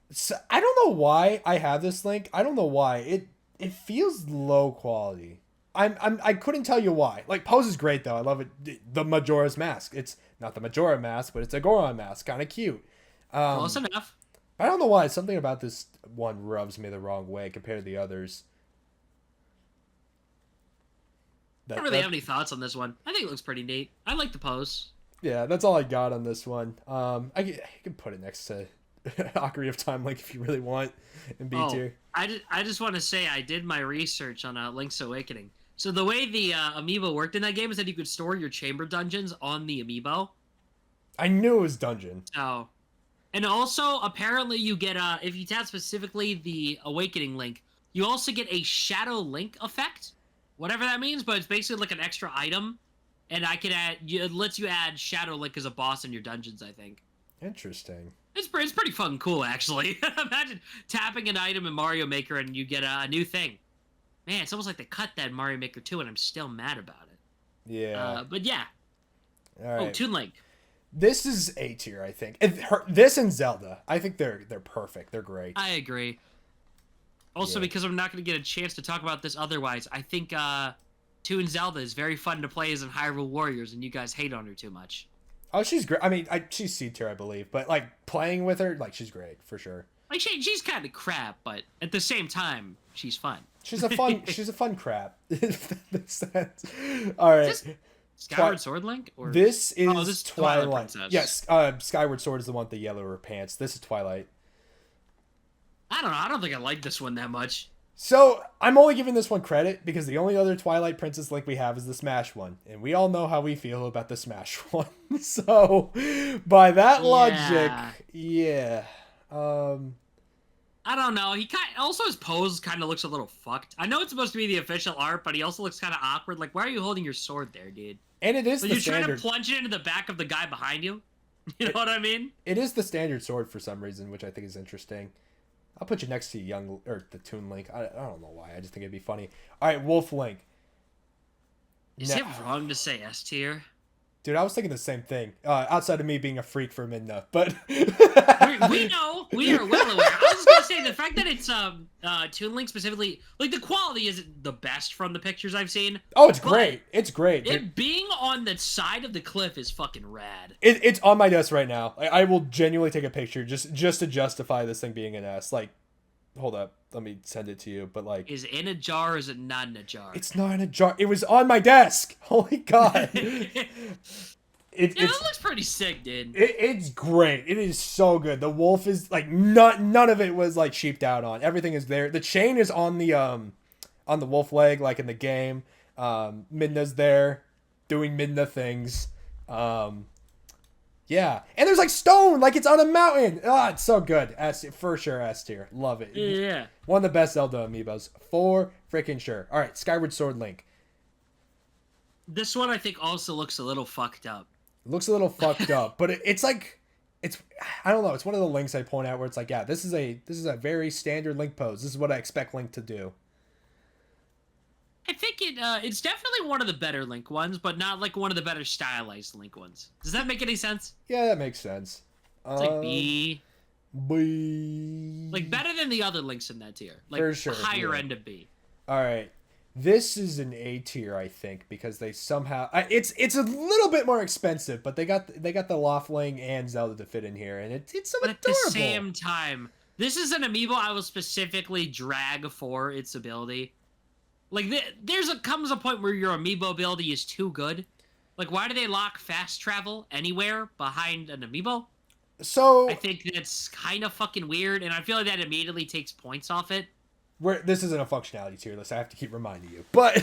So, I don't know why I have this Link. I don't know why. It feels low quality. I couldn't tell you why. Like, pose is great though. I love it. The Majora's Mask. It's not the Majora mask, but it's a Goron mask. Kind of cute. Close enough. I don't know why. Something about this one rubs me the wrong way compared to the others. I don't really have any thoughts on this one. I think it looks pretty neat. I like the pose. Yeah, that's all I got on this one. I can put it next to Ocarina of Time Link if you really want in B tier. I just want to say I did my research on Link's Awakening. So the way the amiibo worked in that game is that you could store your chamber dungeons on the amiibo. I knew it was dungeon. Oh. And also, apparently you get, if you tap specifically the Awakening Link, you also get a Shadow Link effect. Whatever that means, but it's basically like an extra item. And it lets you add Shadow Link as a boss in your dungeons, I think. Interesting. It's pretty fucking cool, actually. Imagine tapping an item in Mario Maker and you get a new thing. Man, it's almost like they cut that in Mario Maker 2 and I'm still mad about it. Yeah. But yeah. All right. Oh, Toon Link. This is A tier, I think. This and Zelda, I think they're perfect. They're great. I agree. Also, because I'm not going to get a chance to talk about this otherwise, I think Toon Zelda is very fun to play as in Hyrule Warriors, and you guys hate on her too much. Oh, she's great. I mean, she's C tier, I believe, but like playing with her, like she's great for sure. Like she's kind of crap, but at the same time, she's fun. She's a fun crap. All right. Skyward Sword Link? Or this is Twilight. Yes, Skyward Sword is the one with the yellower pants. This is Twilight. I don't know. I don't think I like this one that much. So I'm only giving this one credit because the only other Twilight Princess Link we have is the Smash one, and we all know how we feel about the Smash one. So by that logic, yeah. I don't know. Also his pose kind of looks a little fucked. I know it's supposed to be the official art, but he also looks kind of awkward. Like, why are you holding your sword there, dude? And it is like the you're standard. Trying to plunge it into the back of the guy behind you. You know what I mean? It is the standard sword for some reason, which I think is interesting. I'll put you next to the Toon Link. I don't know why. I just think it'd be funny. All right, Wolf Link. Is it wrong to say S tier? Dude, I was thinking the same thing. Outside of me being a freak for Midna, but we know, we are well aware. I was just gonna say the fact that it's Toon Link specifically, like the quality isn't the best from the pictures I've seen. Oh, it's great. It's great. It being on the side of the cliff is fucking rad. It's on my desk right now. I will genuinely take a picture just to justify this thing being an S. Like, hold up, let me send it to you. But like, is it in a jar or is it not in a jar? It's not in a jar. It was on my desk. Holy God. It looks pretty sick, dude. It's great. It is so good. The wolf is like none of it was like cheaped out on. Everything is there. The chain is on the wolf leg, like in the game. Midna's there doing Midna things. Yeah, Yeah, and there's like stone, like it's on a mountain. Ah, it's so good. S for sure, S tier. Love it. Yeah. One of the best Zelda amiibos for freaking sure. All right, Skyward Sword Link. This one I think also looks a little fucked up. It looks a little fucked up, but it's like I don't know. It's one of the links I point out where it's like, yeah, this is a very standard Link pose. This is what I expect Link to do. I think it's definitely one of the better Link ones, but not like one of the better stylized Link ones. Does that make any sense? Yeah, that makes sense. It's like B. B. Like better than the other Links in that tier. Like For sure, higher yeah. end of B. All right. This is an A tier, I think, because they somehow it's a little bit more expensive, but they got the Loftling and Zelda to fit in here, and it's so But adorable. at the same time, this is an amiibo I will specifically drag for its ability. Like comes a point where your amiibo ability is too good. Like why do they lock fast travel anywhere behind an amiibo? So I think that's kind of fucking weird, and I feel like that immediately takes points off it. This isn't a functionality tier list. I have to keep reminding you, but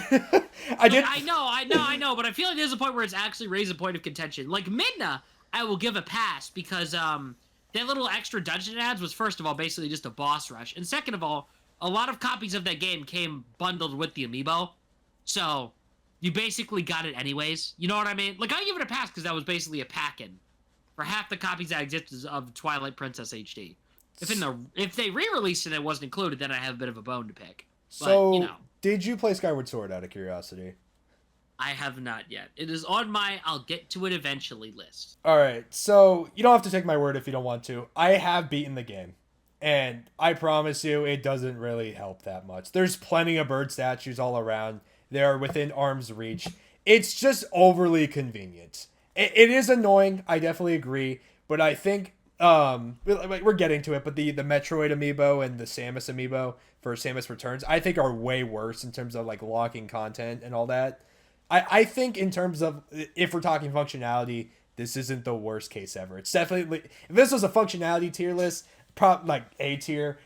I know, but I feel like there's a point where it's actually raised a point of contention. Like Midna, I will give a pass because that little extra dungeon ads was first of all basically just a boss rush, and second of all, a lot of copies of that game came bundled with the amiibo, so you basically got it anyways. You know what I mean? Like I give it a pass because that was basically a pack-in for half the copies that exist of Twilight Princess HD. If they re-released it and it wasn't included, then I have a bit of a bone to pick. So, but, you know, did you play Skyward Sword out of curiosity? I have not yet. It is on my I'll get to it eventually list. All right, so you don't have to take my word if you don't want to. I have beaten the game, and I promise you it doesn't really help that much. There's plenty of bird statues all around. They're within arm's reach. It's just overly convenient. It is annoying, I definitely agree, but I think we're getting to it, but the Metroid amiibo and the Samus amiibo for Samus Returns I think are way worse in terms of like locking content and all that. I think in terms of if we're talking functionality, this isn't the worst case ever. It's definitely, if this was a functionality tier list, like A tier,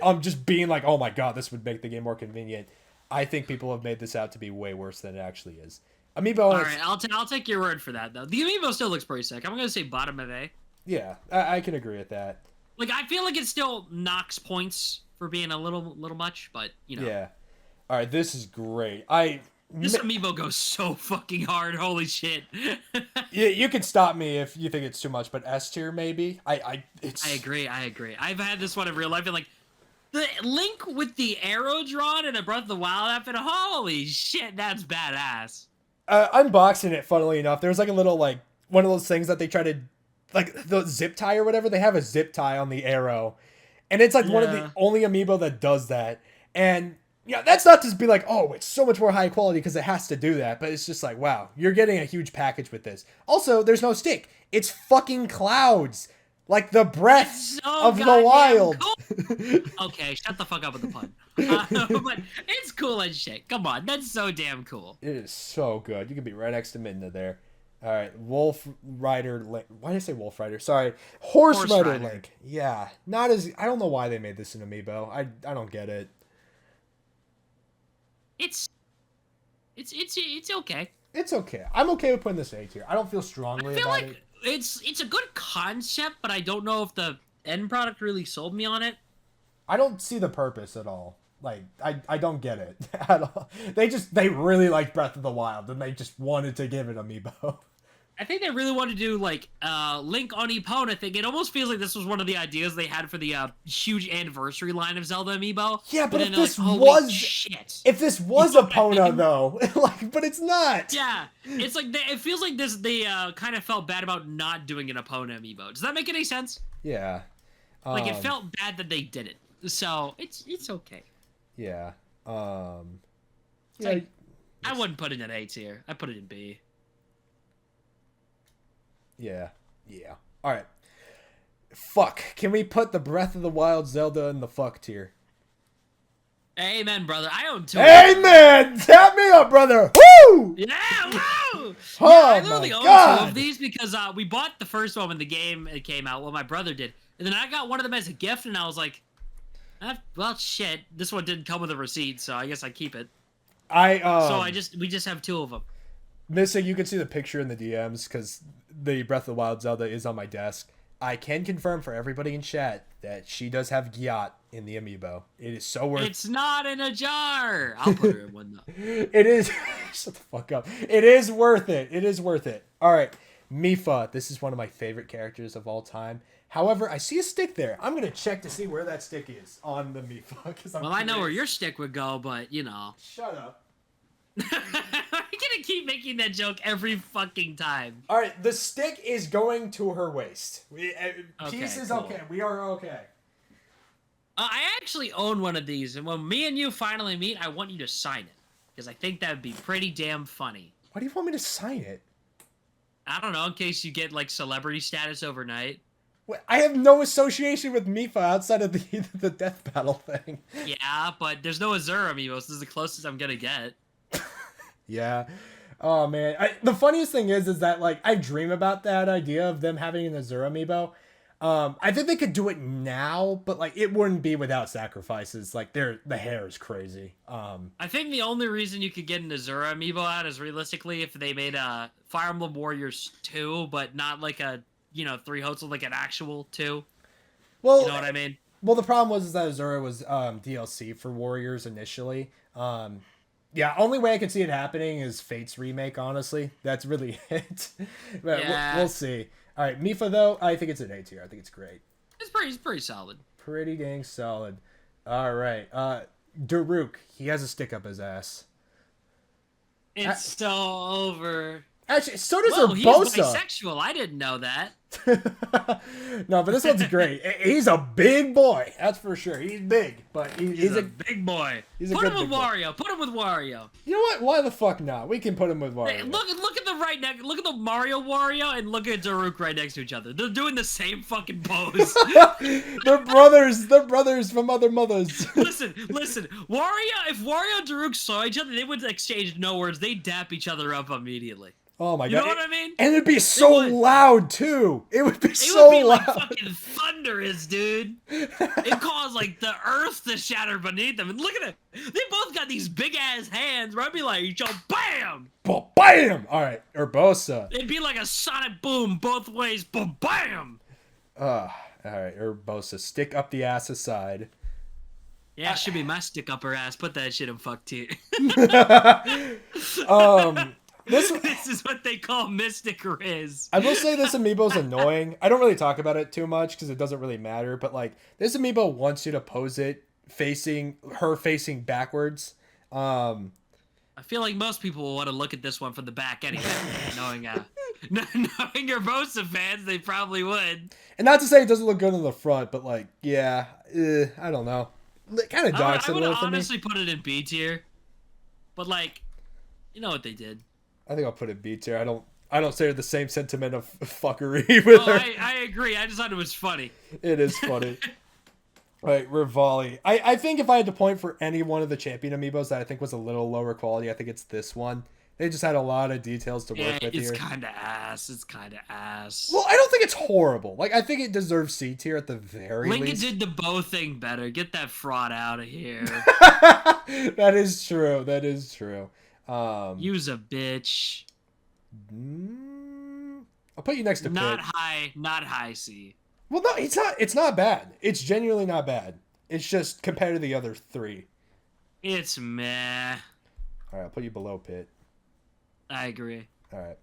I'm just being like, oh my god, this would make the game more convenient. I think people have made this out to be way worse than it actually is. Amiibo. All right, I'll take your word for that though. The amiibo still looks pretty sick. I'm gonna say bottom of A. Yeah, I can agree with that. Like I feel like it still knocks points for being a little much, but you know. Yeah. All right, this is great. This amiibo goes so fucking hard. Holy shit. You can stop me if you think it's too much, but S tier maybe. I agree. I've had this one in real life, and like the Link with the arrow drawn in a Breath of the Wild outfit. Holy shit, that's badass. Unboxing it, funnily enough, there's like a little like one of those things that they try to like the zip tie or whatever. They have a zip tie on the arrow, and it's like one of the only amiibo that does that. And yeah, that's not to be like, oh, it's so much more high quality because it has to do that, but it's just like, wow, you're getting a huge package with this. Also, there's no stick. It's fucking clouds. Like the breath of the wild. Cool. Okay, shut the fuck up with the pun. But it's cool as shit. Come on, that's so damn cool. It is so good. You can be right next to Midna there. All right, Wolf Rider Link. Why did I say Wolf Rider? Sorry, Horse Rider Link. Yeah, not as. I don't know why they made this an amiibo. I don't get it. It's okay. It's okay. I'm okay with putting this A tier. I don't feel strongly about it. It's a good concept, but I don't know if the end product really sold me on it. I don't see the purpose at all. Like, I don't get it at all. They really liked Breath of the Wild, and they just wanted to give it amiibo. I think they really wanted to do, like, Link on Epona thing. It almost feels like this was one of the ideas they had for the huge anniversary line of Zelda amiibo. Yeah, but if this like, was... shit. If this was Epona, though, like, but it's not. Yeah, it's like, it feels like they kind of felt bad about not doing an Epona amiibo. Does that make any sense? Yeah. Like, it felt bad that they did it. So, it's okay. Yeah. Like, I wouldn't put it in A tier. I put it in B. Yeah. All right. Fuck. Can we put the Breath of the Wild Zelda in the fuck tier? Amen, brother. I own two. Amen! Tap me up, brother! Woo! Yeah, woo! Oh, I literally own God. 2 of these because we bought the first one when the game came out. Well, my brother did. And then I got one of them as a gift, and I was like, well, shit. This one didn't come with a receipt, so I guess I keep it. So we just have 2 of them. Mystic, you can see the picture in the DMs because the Breath of the Wild Zelda is on my desk. I can confirm for everybody in chat that she does have Gyat in the amiibo. It is so worth. It's not in a jar. I'll put her in one though. It is. Shut the fuck up. It is worth it. It is worth it. All right, Mipha. This is one of my favorite characters of all time. However, I see a stick there. I'm gonna check to see where that stick is on the Mipha. Well, I know where your stick would go, but you know. Shut up. I'm gonna keep making that joke every fucking time. All right, the stick is going to her waist. Peace is cool. okay. We are okay. I actually own one of these, and when me and you finally meet, I want you to sign it because I think that would be pretty damn funny. Why do you want me to sign it? I don't know, in case you get like celebrity status overnight. I have no association with Mipha outside of the death battle thing. Yeah, but there's no Azura amiibo. This is the closest I'm gonna get. Yeah. Oh man. The funniest thing is that like I dream about that idea of them having an Azura amiibo. I think they could do it now, but like it wouldn't be without sacrifices. Like the hair is crazy. I think the only reason you could get an Azura amiibo out is realistically if they made a Fire Emblem Warriors 2, but not like a 3 Hotel, like an actual 2. Well, you know what I mean? Well, the problem was that Azura was DLC for Warriors initially. Yeah, only way I could see it happening is Fate's remake, honestly. That's really it. But Yeah. we'll see. All right, Mipha, though, I think it's an A tier. I think it's great. It's pretty solid. Pretty dang solid. All right. Daruk, he has a stick up his ass. It's so over. Actually, so does Whoa, he's Urbosa. bisexual. I didn't know that. No, but this one's great. He's a big boy. That's for sure. He's big, but he's a big boy. He's a Put good him with big boy. Wario. Put him with Wario. You know what? Why the fuck not? We can put him with Wario. Hey, look at the right neck. Look at the Mario Wario and look at Daruk right next to each other. They're doing the same fucking pose. They're brothers. They're brothers from other mothers. Listen. Wario. If Wario and Daruk saw each other, they would exchange no words. They'd dap each other up immediately. Oh my god. You know what I mean? And it'd be so loud too. It would be It so would be loud. like fucking thunderous, dude. It caused like the earth to shatter beneath them. And look at it. They both got these big ass hands where I'd be like, yo, bam! Bam! All right, Urbosa. It'd be like a sonic boom both ways, bam! All right, Urbosa. Stick up the ass aside. Yeah, it should be my stick up her ass. Put that shit in fuck tier. This is what they call Mystic Riz. I will say this amiibo's annoying. I don't really talk about it too much because it doesn't really matter. But like, this amiibo wants you to pose it facing backwards. I feel like most people will want to look at this one from the back anyway. knowing Urbosa fans, they probably would. And not to say it doesn't look good in the front, but like, yeah, I don't know. It kind of dogs it a I would little for me. honestly put it in B tier. But like, you know what they did. I think I'll put it B tier. I don't share the same sentiment of fuckery with her. I agree. I just thought it was funny. It is funny. All right, Rivali. I think if I had to point for any one of the champion amiibos that I think was a little lower quality, I think it's this one. They just had a lot of details to work with here. It's kind of ass. It's kind of ass. Well, I don't think it's horrible. Like, I think it deserves C tier at the very Lincoln least. did the bow thing better. Get that fraud out of here. That is true. That is true. Use a bitch. I'll put you next to Not Pit. high C. Well, no, it's not bad. It's genuinely not bad. It's just compared to the other three. It's meh. All right, I'll put you below Pit. I agree. All right.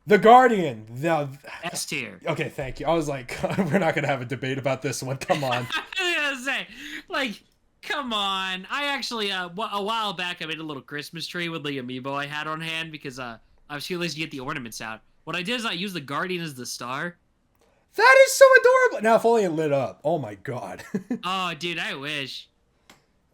The Guardian. Now, S tier. okay, thank you. I was like, we're not gonna have a debate about this one. Come on. I was gonna say, like, come on. I actually, a while back, I made a little Christmas tree with the amiibo I had on hand because I was too lazy to get the ornaments out. What I did is I used the Guardian as the star. That is so adorable. Now, if only it lit up. Oh my god. Oh, dude, I wish.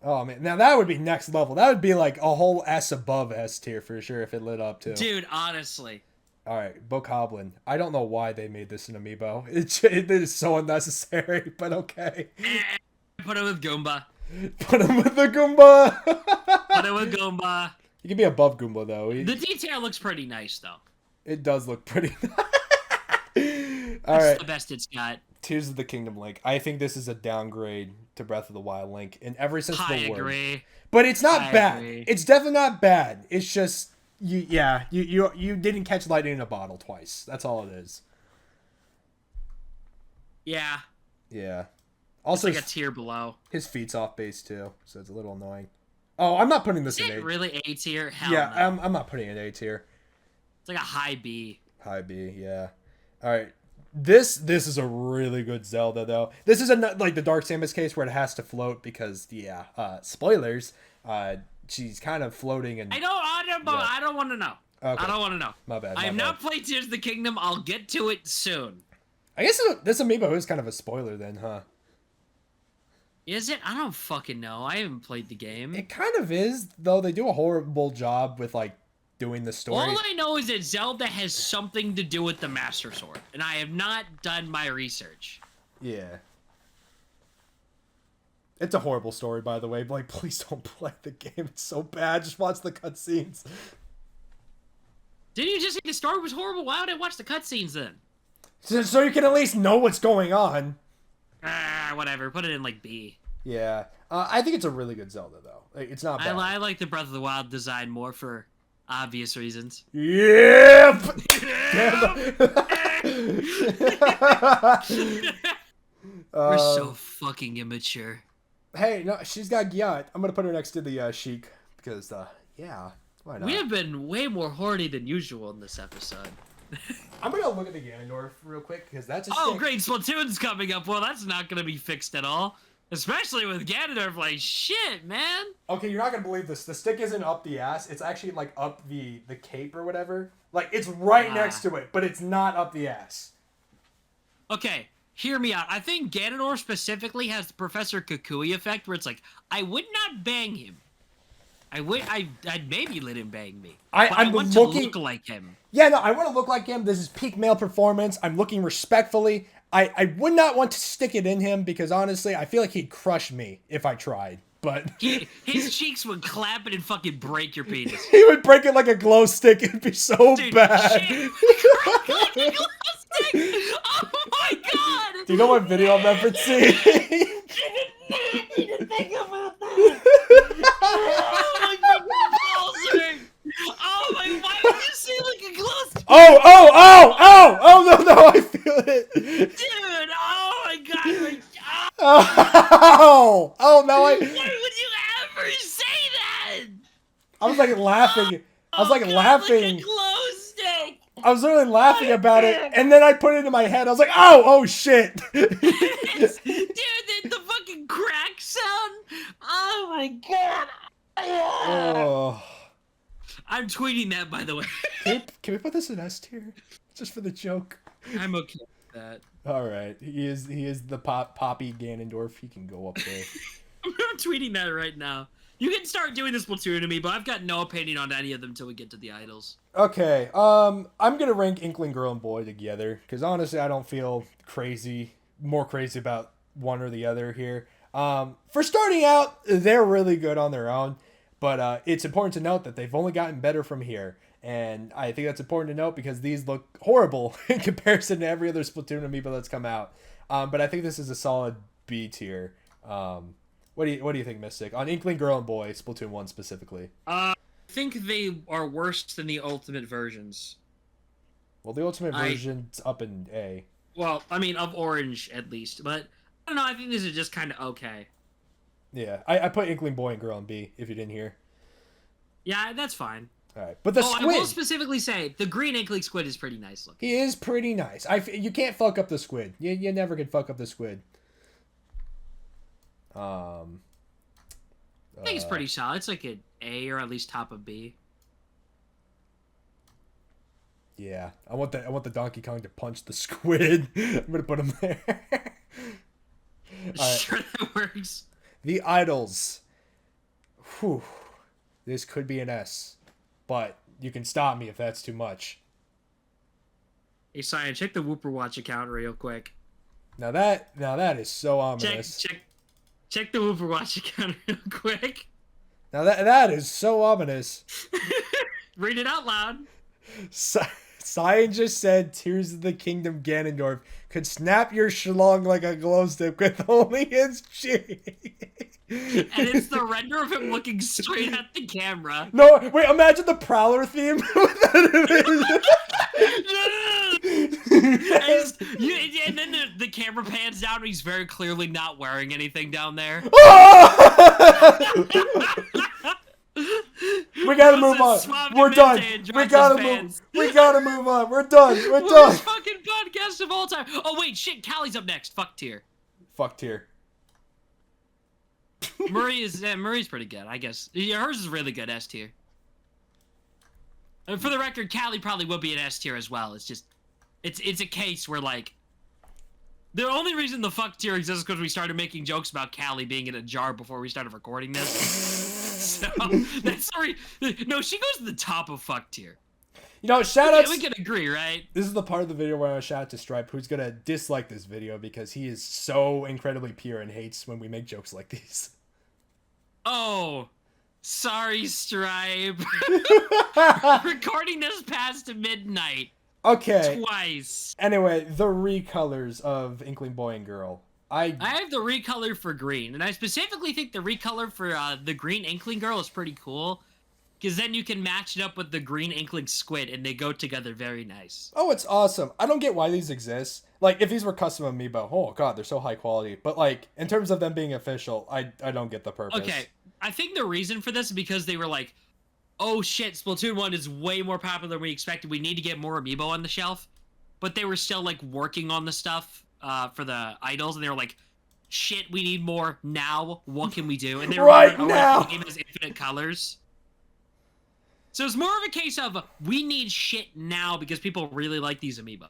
Oh man, now that would be next level. That would be like a whole S above S tier for sure if it lit up too. Dude, honestly. All right, Book Hoblin. I don't know why they made this an amiibo. It is so unnecessary, but okay. Put it with Goomba. Put him with the Goomba. Put it with Goomba. You can be above Goomba though. The detail looks pretty nice though. It does look pretty. All That's right. the best it's got. Tears of the Kingdom Link. I think this is a downgrade to Breath of the Wild Link in every sense of I the word. agree. But it's not I bad. agree. It's definitely not bad. It's just You didn't catch lightning in a bottle twice. That's all it is. Yeah. Yeah. Also, It's like a tier below. His feet's off base too, so it's a little annoying. Oh, I'm not putting this Is in it A. really A tier? Hell Yeah, no. I'm not putting it in A tier. It's like a high B. High B, yeah. All right. This is a really good Zelda though. This is like the Dark Samus case where it has to float because spoilers. She's kind of floating and I don't want to know. Okay. I don't want to know. My bad. I have not played Tears of the Kingdom. I'll get to it soon. I guess this Amiibo is kind of a spoiler then, huh? Is it? I don't fucking know. I haven't played the game. It kind of is, though. They do a horrible job with like doing the story. All I know is that Zelda has something to do with the Master Sword, and I have not done my research. Yeah. It's a horrible story, by the way. But, like, please don't play the game. It's so bad. Just watch the cutscenes. Didn't you just say the story was horrible? Why would I watch the cutscenes then? So you can at least know what's going on. Whatever. Put it in like B. Yeah. I think it's a really good Zelda, though. Like, it's not bad. I like the Breath of the Wild design more for obvious reasons. Yep! We're so fucking immature. Hey, no, she's got Gyat. I'm gonna put her next to the Sheik because, yeah, why not? We have been way more horny than usual in this episode. I'm gonna look at the Ganondorf real quick because that's a Oh, stick. great! Splatoon's coming up. Well, that's not gonna be fixed at all. Especially with Ganondorf. Like, shit, man. Okay, you're not gonna believe this. The stick isn't up the ass. It's actually like up the cape or whatever. Like it's right next to it, but it's not up the ass. Okay, hear me out. I think Ganondorf specifically has the Professor Kukui effect, where it's like, I would not bang him. I'd maybe let him bang me. I want to look like him. Yeah, no, I want to look like him. This is peak male performance. I'm looking respectfully. I would not want to stick it in him because honestly, I feel like he'd crush me if I tried. But his cheeks would clap it and fucking break your penis. He would break it like a glow stick. It'd be so bad. Like a glow stick. Oh my god! Do you know what video I'm referencing? Oh my, why would you say like a glow stick? Oh, no, I feel it. Dude, oh my god. Oh, no, why would you ever say that? I was like laughing. Like a glow stick. I was literally laughing about it, and then I put it in my head. I was like, oh shit. Dude, the fucking crack sound. Oh my god. Oh. I'm tweeting that, by the way. Can we put this in S tier? Just for the joke. I'm okay with that. All right. He is the Poppy Ganondorf. He can go up there. I'm tweeting that right now. You can start doing this Splatoon to me, but I've got no opinion on any of them until we get to the idols. Okay. I'm gonna rank Inkling Girl and Boy together because honestly, I don't feel more crazy about one or the other here. For starting out, they're really good on their own. But it's important to note that they've only gotten better from here. And I think that's important to note because these look horrible in comparison to every other Splatoon amiibo that's come out. But I think this is a solid B tier. What do you think, Mystic? On Inkling Girl and Boy, Splatoon 1 specifically. I think they are worse than the Ultimate versions. Well, the Ultimate version's up in A. Well, I mean, of Orange, at least. But, I don't know, I think these are just kind of okay. Yeah, I put Inkling Boy and Girl in B, if you didn't hear. Yeah, that's fine. All right, but the squid. I will specifically say the green Inkling squid is pretty nice looking. He is pretty nice. You can't fuck up the squid. You never can fuck up the squid. I think it's pretty solid. It's like an A or at least top of B. Yeah, I want the Donkey Kong to punch the squid. I'm gonna put him there. Right. Sure, that works. The idols. Whew. This could be an S, but you can stop me if that's too much. Hey, Cyan, check the Wooper Watch account real quick. Now that is so ominous. Check the Wooper Watch account real quick. Now that is so ominous. Read it out loud. Cyan just said Tears of the Kingdom Ganondorf could snap your schlong like a glow stick with only his cheek. And it's the render of him looking straight at the camera. No, wait, imagine the Prowler theme. And then the camera pans down and he's very clearly not wearing anything down there. We gotta move on. We're done. We gotta move. We gotta move on. We're done. We're done. Worst fucking podcast of all time. Oh wait, shit. Callie's up next. Fuck tier. Fuck tier. Murray's pretty good, I guess. Yeah, hers is really good. S tier. And for the record, Callie probably will be an S tier as well. It's just, it's a case where like. The only reason the fuck tier exists is because we started making jokes about Callie being in a jar before we started recording this. So, that's sorry. No, she goes to the top of fuck tier. You know, shout out. We can agree, right? This is the part of the video where I want to shout out to Stripe, who's gonna dislike this video because he is so incredibly pure and hates when we make jokes like these. Oh, sorry, Stripe. Recording this past midnight. Okay. Twice. Anyway, the recolors of Inkling Boy and Girl. I have the recolor for green, and I specifically think the recolor for the green Inkling Girl is pretty cool, because then you can match it up with the green Inkling Squid, and they go together very nice. Oh, it's awesome. I don't get why these exist. Like, if these were custom Amiibo, oh god, they're so high quality. But, like, in terms of them being official, I don't get the purpose. Okay, I think the reason for this is because they were like, oh shit, Splatoon 1 is way more popular than we expected. We need to get more Amiibo on the shelf. But they were still, like, working on the stuff for the idols, and they were like, shit, we need more now. What can we do? And they were right now. The game has infinite colors. So it's more of a case of, we need shit now because people really like these Amiibo.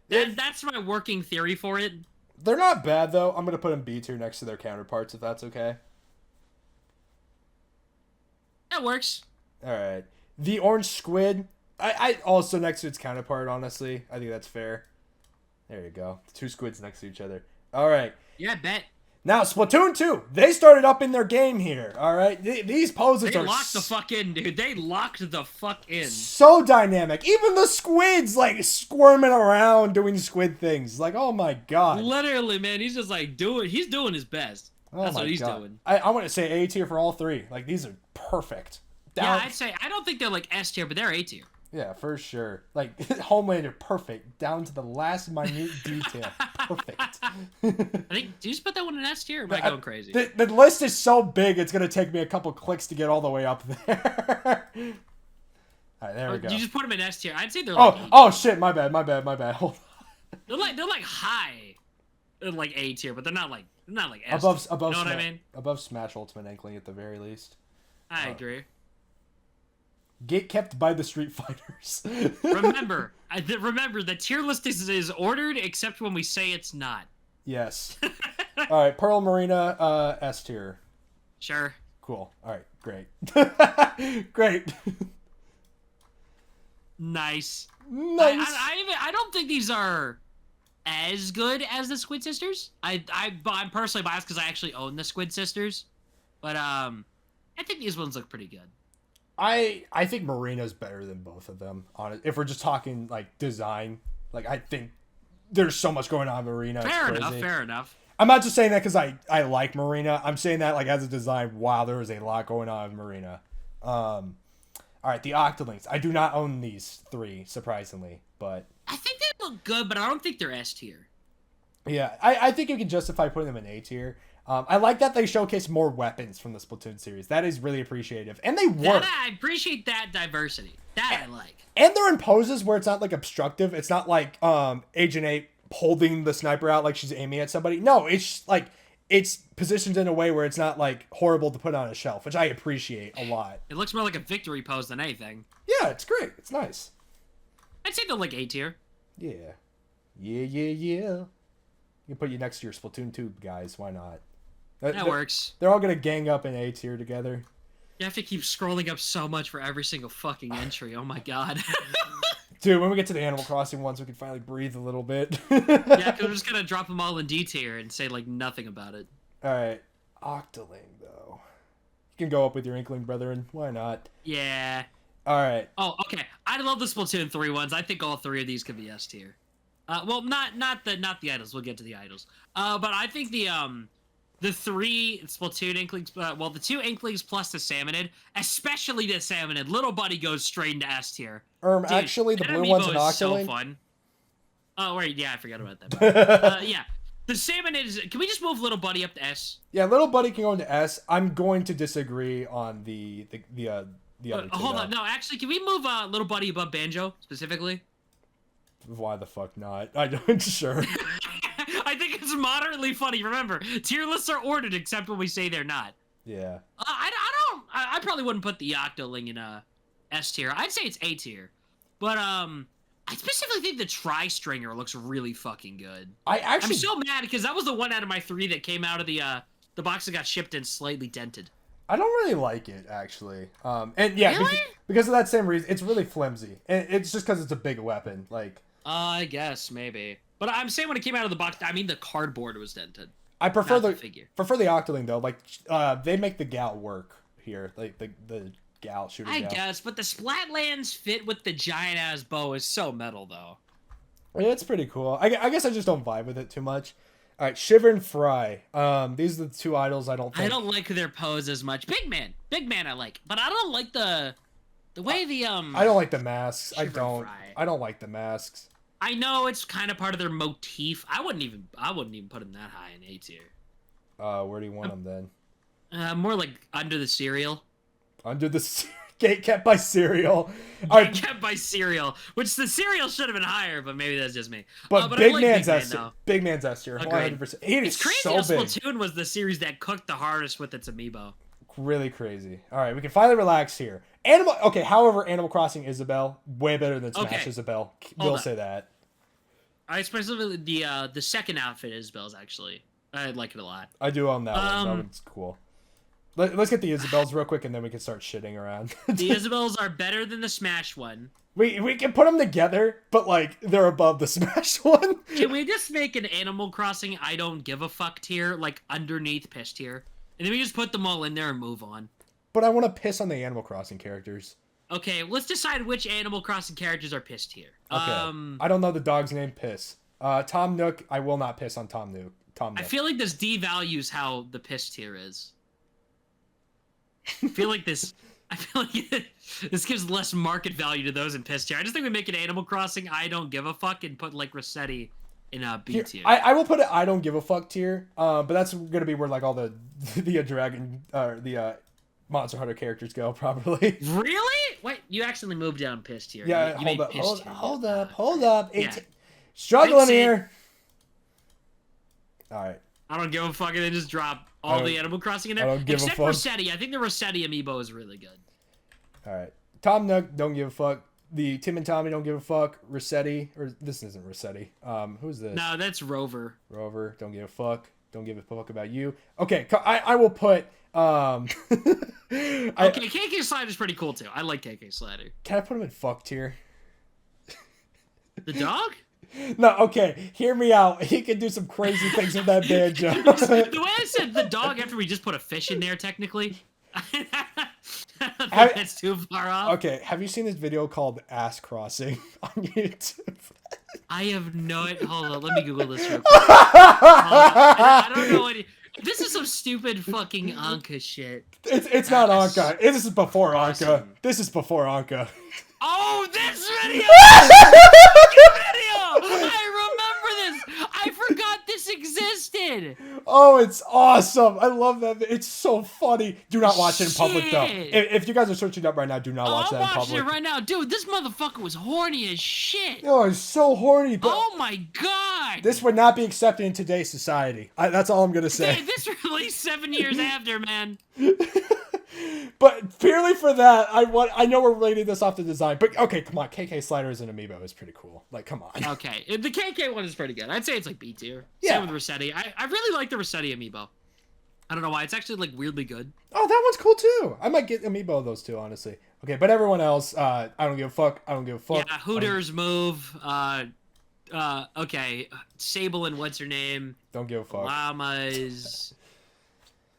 That's my working theory for it. They're not bad, though. I'm going to put them B tier next to their counterparts, if that's okay. That works. Alright. The orange squid. I also next to its counterpart, honestly. I think that's fair. There you go. Two squids next to each other. Alright. Yeah, I bet. Now, Splatoon 2. They started up in their game here. Alright? These poses They are... locked the fuck in, dude. They locked the fuck in. So dynamic. Even the squids, like, squirming around doing squid things. Like, oh my god. Literally, man. He's just, like, he's doing his best. That's what he's doing. I want to say A tier for all three. Like, these are perfect. Yeah, I'd say, I don't think they're like S tier, but they're A tier. Yeah, for sure. Like, Homelander, perfect. Down to the last minute detail. Perfect. I think, did you just put that one in S tier, or am I going crazy? The list is so big, it's going to take me a couple clicks to get all the way up there. Alright, there we go. You just put them in S tier. I'd say they're like oh shit, my bad. Hold on. They're like high. They're like A tier, but they're not like S above, tier. You know what I mean? Above Smash Ultimate Inkling at the very least. I agree. Get kept by the Street Fighters. Remember, the tier list is ordered except when we say it's not. Yes. All right, Pearl Marina, S tier. Sure. Cool. All right, great. Great. Nice. Nice. I don't think these are as good as the Squid Sisters. I'm personally biased because I actually own the Squid Sisters, but I think these ones look pretty good. I think Marina's better than both of them. If we're just talking like design, like I think there's so much going on in Marina. Fair enough. I'm not just saying that because I like Marina. I'm saying that like as a design, wow, there is a lot going on in Marina. All right, the Octolings. I do not own these three, surprisingly, but I think they look good, but I don't think they're S tier. Yeah, I think you can justify putting them in A tier. I like that they showcase more weapons from the Splatoon series. That is really appreciative. And they work. I appreciate that diversity. That I like. And they're in poses where it's not, like, obstructive. It's not like Agent 8 holding the sniper out like she's aiming at somebody. No, it's, like, it's positioned in a way where it's not, like, horrible to put on a shelf, which I appreciate a lot. It looks more like a victory pose than anything. Yeah, it's great. It's nice. I'd say they're, like, A tier. Yeah. You can put you next to your Splatoon 2 guys. Why not? That works. They're all going to gang up in A tier together. You have to keep scrolling up so much for every single fucking entry. Oh my god. Dude, when we get to the Animal Crossing ones, we can finally breathe a little bit. Yeah, because we're just going to drop them all in D tier and say, like, nothing about it. Alright. Octoling, though. You can go up with your Inkling brethren. Why not? Yeah. All right. Oh, okay. I love the Splatoon 3 ones. I think all 3 of these could be S tier. Well, not the idols. We'll get to the idols. But I think the 3 Splatoon Inklings, well, the 2 Inklings plus the Salmonid, especially the Salmonid, little buddy goes straight into S tier. Dude, Actually, the that blue amiibo one's an is so Octoling. fun. Oh, wait, yeah, I forgot about that. Yeah, the Salmonid is. Can we just move little buddy up to S? Yeah, little buddy can go into S. I'm going to disagree on the other two. Hold on, no, actually, can we move little buddy above Banjo specifically? Why the fuck not? I don't sure. I think it's moderately funny. Remember, tier lists are ordered except when we say they're not. Yeah. I probably wouldn't put the Octoling in S tier. I'd say it's A tier, but I specifically think the Tri-Stringer looks really fucking good. I'm so mad because that was the one out of my 3 that came out of the box that got shipped and slightly dented. I don't really like it actually. And yeah, really? because of that same reason, it's really flimsy. And it's just because it's a big weapon. Like. I guess maybe, but I'm saying when it came out of the box, I mean the cardboard was dented. I prefer the figure. Prefer the Octoling though. Like they make the Gal work here. Like the Gal shooter. I guess, but the Splatlands fit with the giant ass bow is so metal though. Yeah, it's pretty cool. I guess I just don't vibe with it too much. All right, Shiver and Fry. These are the 2 idols I don't think. I don't like their pose as much. Big Man I like, but I don't like the way the I don't like the masks. I don't like the masks. I know it's kind of part of their motif. I wouldn't even put them that high in A tier. Where do you want them then? More like under the cereal. Under the gate kept by cereal. Gate kept by cereal, which the cereal should have been higher, but maybe that's just me. But Big Man's S tier. Big Man's S tier. 100%. It's crazy so how big. Splatoon was the series that cooked the hardest with its amiibo. Really crazy. All right, we can finally relax here. However, Animal Crossing Isabelle way better than Smash Isabelle. We'll say that. I especially the second outfit Isabelle's actually. I like it a lot. I do own that one. That one's cool. Let's get the Isabelles real quick, and then we can start shitting around. The Isabelles are better than the Smash one. We can put them together, but like they're above the Smash one. Can we just make an Animal Crossing I don't give a fuck tier, like underneath Piss tier? And then we just put them all in there and move on. But I want to piss on the Animal Crossing characters. Okay, let's decide which Animal Crossing characters are pissed here. Okay. I don't know the dog's name. Piss. Tom Nook. I will not piss on Tom Nook. I feel like this devalues how the piss tier is. I feel like this gives less market value to those in piss tier. I just think we make an Animal Crossing I don't give a fuck and put like Rossetti in B tier. I will put it I don't give a fuck tier. But that's gonna be where like all the dragon the Monster Hunter characters go probably. Really? Wait, you actually moved down piss tier. Yeah, you hold up. It's struggling here. All right. I don't give a fuck, and then just drop all the Animal Crossing in there. Except Rossetti. I think the Rossetti amiibo is really good. All right. Tom Nook, don't give a fuck. The Tim and Tommy don't give a fuck. Rossetti, or this isn't Rossetti. Who's this? No, that's Rover. Rover, don't give a fuck. Don't give a fuck about you. Okay, I will put. Okay, KK Slider's pretty cool too. I like KK Slider. Can I put him in fuck tier? The dog? No, okay. Hear me out. He can do some crazy things with that banjo. The way I said the dog after we just put a fish in there, technically. I think that's too far off. Okay, have you seen this video called Ass Crossing on YouTube? I have no idea. Hold on, let me Google this real quick. I don't know what. This is some stupid fucking Anka shit. It's not Anka. This is before Anka. This is before Anka. Oh, this video! I remember this. I forgot this existed. Oh, it's awesome. I love that. It's so funny. Do not watch it in public, though. If you guys are searching up right now, do not watch that in public. I'm watching it right now. Dude, this motherfucker was horny as shit. Oh, it's so horny. But oh, my God. This would not be accepted in today's society. That's all I'm going to say. Hey, this released 7 years after, man. But purely for that, I know we're rating this off the design, but okay, come on, KK Slider as an amiibo is pretty cool. Like, come on. Okay, the KK one is pretty good. I'd say it's like B tier. Yeah. Same with Rossetti. I really like the Rossetti amiibo. I don't know why. It's actually like weirdly good. Oh, that one's cool too. I might get amiibo of those two, honestly. Okay, but everyone else, I don't give a fuck. I don't give a fuck. Yeah, Hooters move. Okay, Sable and what's her name? Don't give a fuck. Llamas.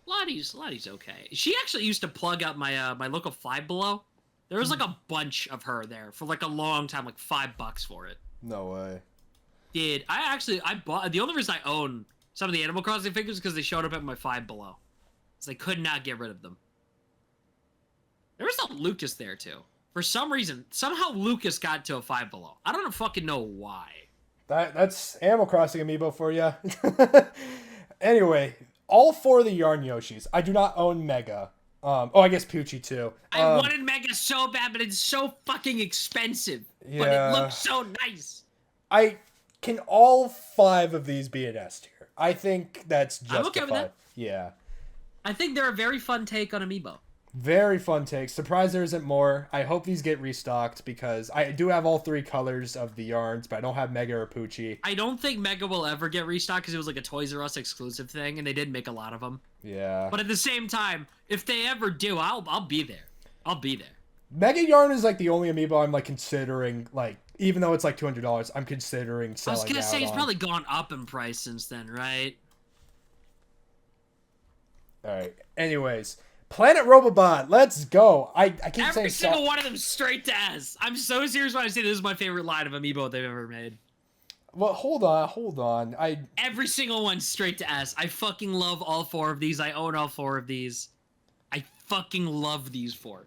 Lottie's okay. She actually used to plug up my my local Five Below There was like a bunch of her there for like a long time, like $5 for it. No way. Dude, I bought, the only reason I own some of the Animal Crossing figures is because they showed up at my Five Below. So they could not get rid of them. There was a Lucas there too. For some reason, somehow Lucas got to a Five Below. I don't fucking know why. That's Animal Crossing amiibo for you. Anyway, all 4 of the Yarn Yoshis. I do not own Mega. I guess Poochie too. I wanted Mega so bad, but it's so fucking expensive. Yeah. But it looks so nice. Can all 5 of these be an S tier? I think that's justified. I'm okay with that. Yeah. I think they're a very fun take on Amiibo. Very fun take. Surprised there isn't more. I hope these get restocked because I do have all 3 colors of the yarns, but I don't have Mega or Poochie. I don't think Mega will ever get restocked because it was like a Toys R Us exclusive thing, and they did make a lot of them. Yeah. But at the same time, if they ever do, I'll be there. I'll be there. Mega Yarn is like the only amiibo I'm like considering, like, even though it's like $200, I'm considering selling. I was gonna say it's on. probably gone up in price since then, right? All right. Anyways, Planet Robobot, let's go. I keep saying every single one of them straight to S. I'm so serious when I say this is my favorite line of amiibo they've ever made. Well, hold on. Every single one straight to S. I fucking love all 4 of these. I own all 4 of these. I fucking love these 4.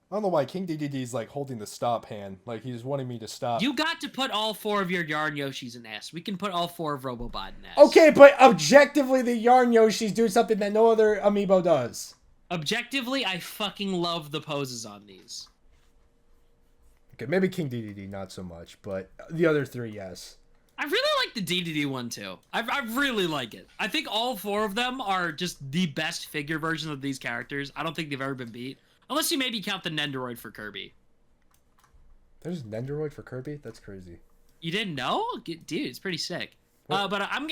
I don't know why King DDD's like holding the stop hand. Like he's wanting me to stop. You got to put all 4 of your Yarn Yoshis in S. We can put all 4 of Robobot in S. Okay, but objectively, the Yarn Yoshis do something that no other amiibo does. Objectively, I fucking love the poses on these. Okay, maybe King DDD not so much, but the other 3, yes. I really like the DDD one too. I really like it. I think all 4 of them are just the best figure version of these characters. I don't think they've ever been beat. Unless you maybe count the Nendoroid for Kirby. There's Nendoroid for Kirby? That's crazy. You didn't know? Dude, it's pretty sick. But I'm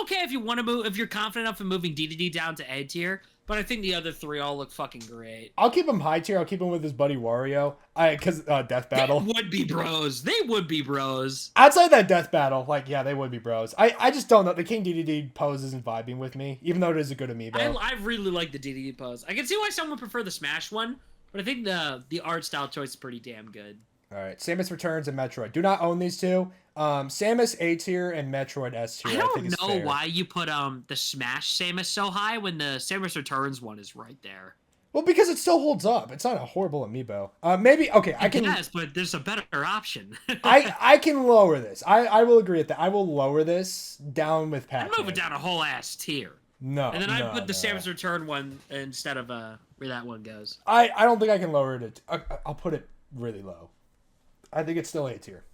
okay if you want to move, if you're confident enough in moving DDD down to A tier. But I think the other 3 all look fucking great. I'll keep him high tier. I'll keep him with his buddy Wario. Because Death Battle. They would be bros. They would be bros. Outside that Death Battle, like, yeah, they would be bros. I just don't know. The King DDD pose isn't vibing with me, even though it is a good amiibo. I really like the DDD pose. I can see why someone would prefer the Smash one, but I think the art style choice is pretty damn good. All right, Samus Returns and Metroid. Do not own these 2. Samus A tier and Metroid S tier. I don't think know why you put the Smash Samus so high when the Samus Returns one is right there. Well, because it still holds up. It's not a horrible amiibo. Maybe okay. I can. Yes, but there's a better option. I can lower this. I will agree with that. I will lower this down with Pac. I'd move it down a whole ass tier. No. And then I put the Samus Return one instead of where that one goes. I don't think I can lower it. I'll put it really low. I think it's still A tier.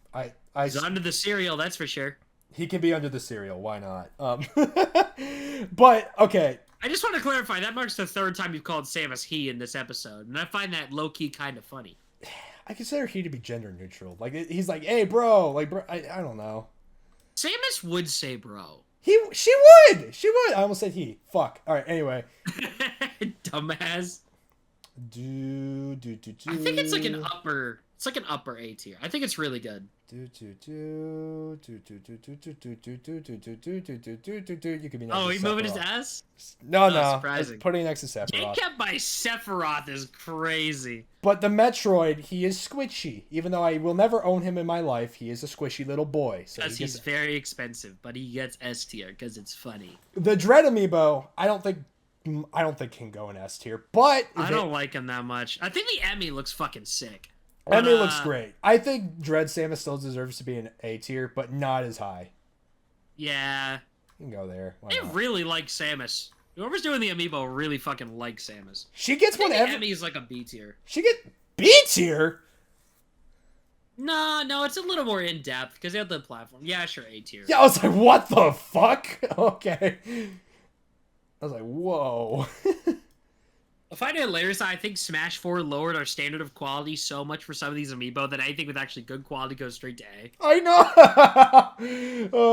He's under the cereal, that's for sure. He can be under the cereal. Why not? But okay. I just want to clarify, that marks the 3rd time you've called Samus he in this episode, and I find that low-key kind of funny. I consider he to be gender neutral. Like, he's like, hey, bro. Like, bro, I don't know. Samus would say bro. She would. I almost said he. Fuck. All right, anyway. Dumbass. I think it's like an upper... It's like an upper A tier. I think it's really good. You could be next Oh, to he moving his Sephiroth. ass? No. Surprising. Putting next to Sephiroth. Getting kept by Sephiroth is crazy. But the Metroid, he is squishy. Even though I will never own him in my life, he is a squishy little boy. So Because he's very expensive, but he gets S tier because it's funny. The Dread Amiibo, I don't think can go in S tier, but I don't like him that much. I think the Emmy looks fucking sick. Emmy looks great. I think Dread Samus still deserves to be an A tier, but not as high. Yeah. You can go there. Why They not? really like Samus. Whoever's doing the Amiibo really fucking likes Samus. She gets one every... Emmy's like a B tier. She get B tier? No, it's a little more in-depth because they have the platform. Yeah, sure, A tier. Yeah, I was like, what the fuck? Okay. I was like, whoa. I find it hilarious. I think Smash 4 lowered our standard of quality so much for some of these Amiibo that anything with actually good quality goes straight to A. I know.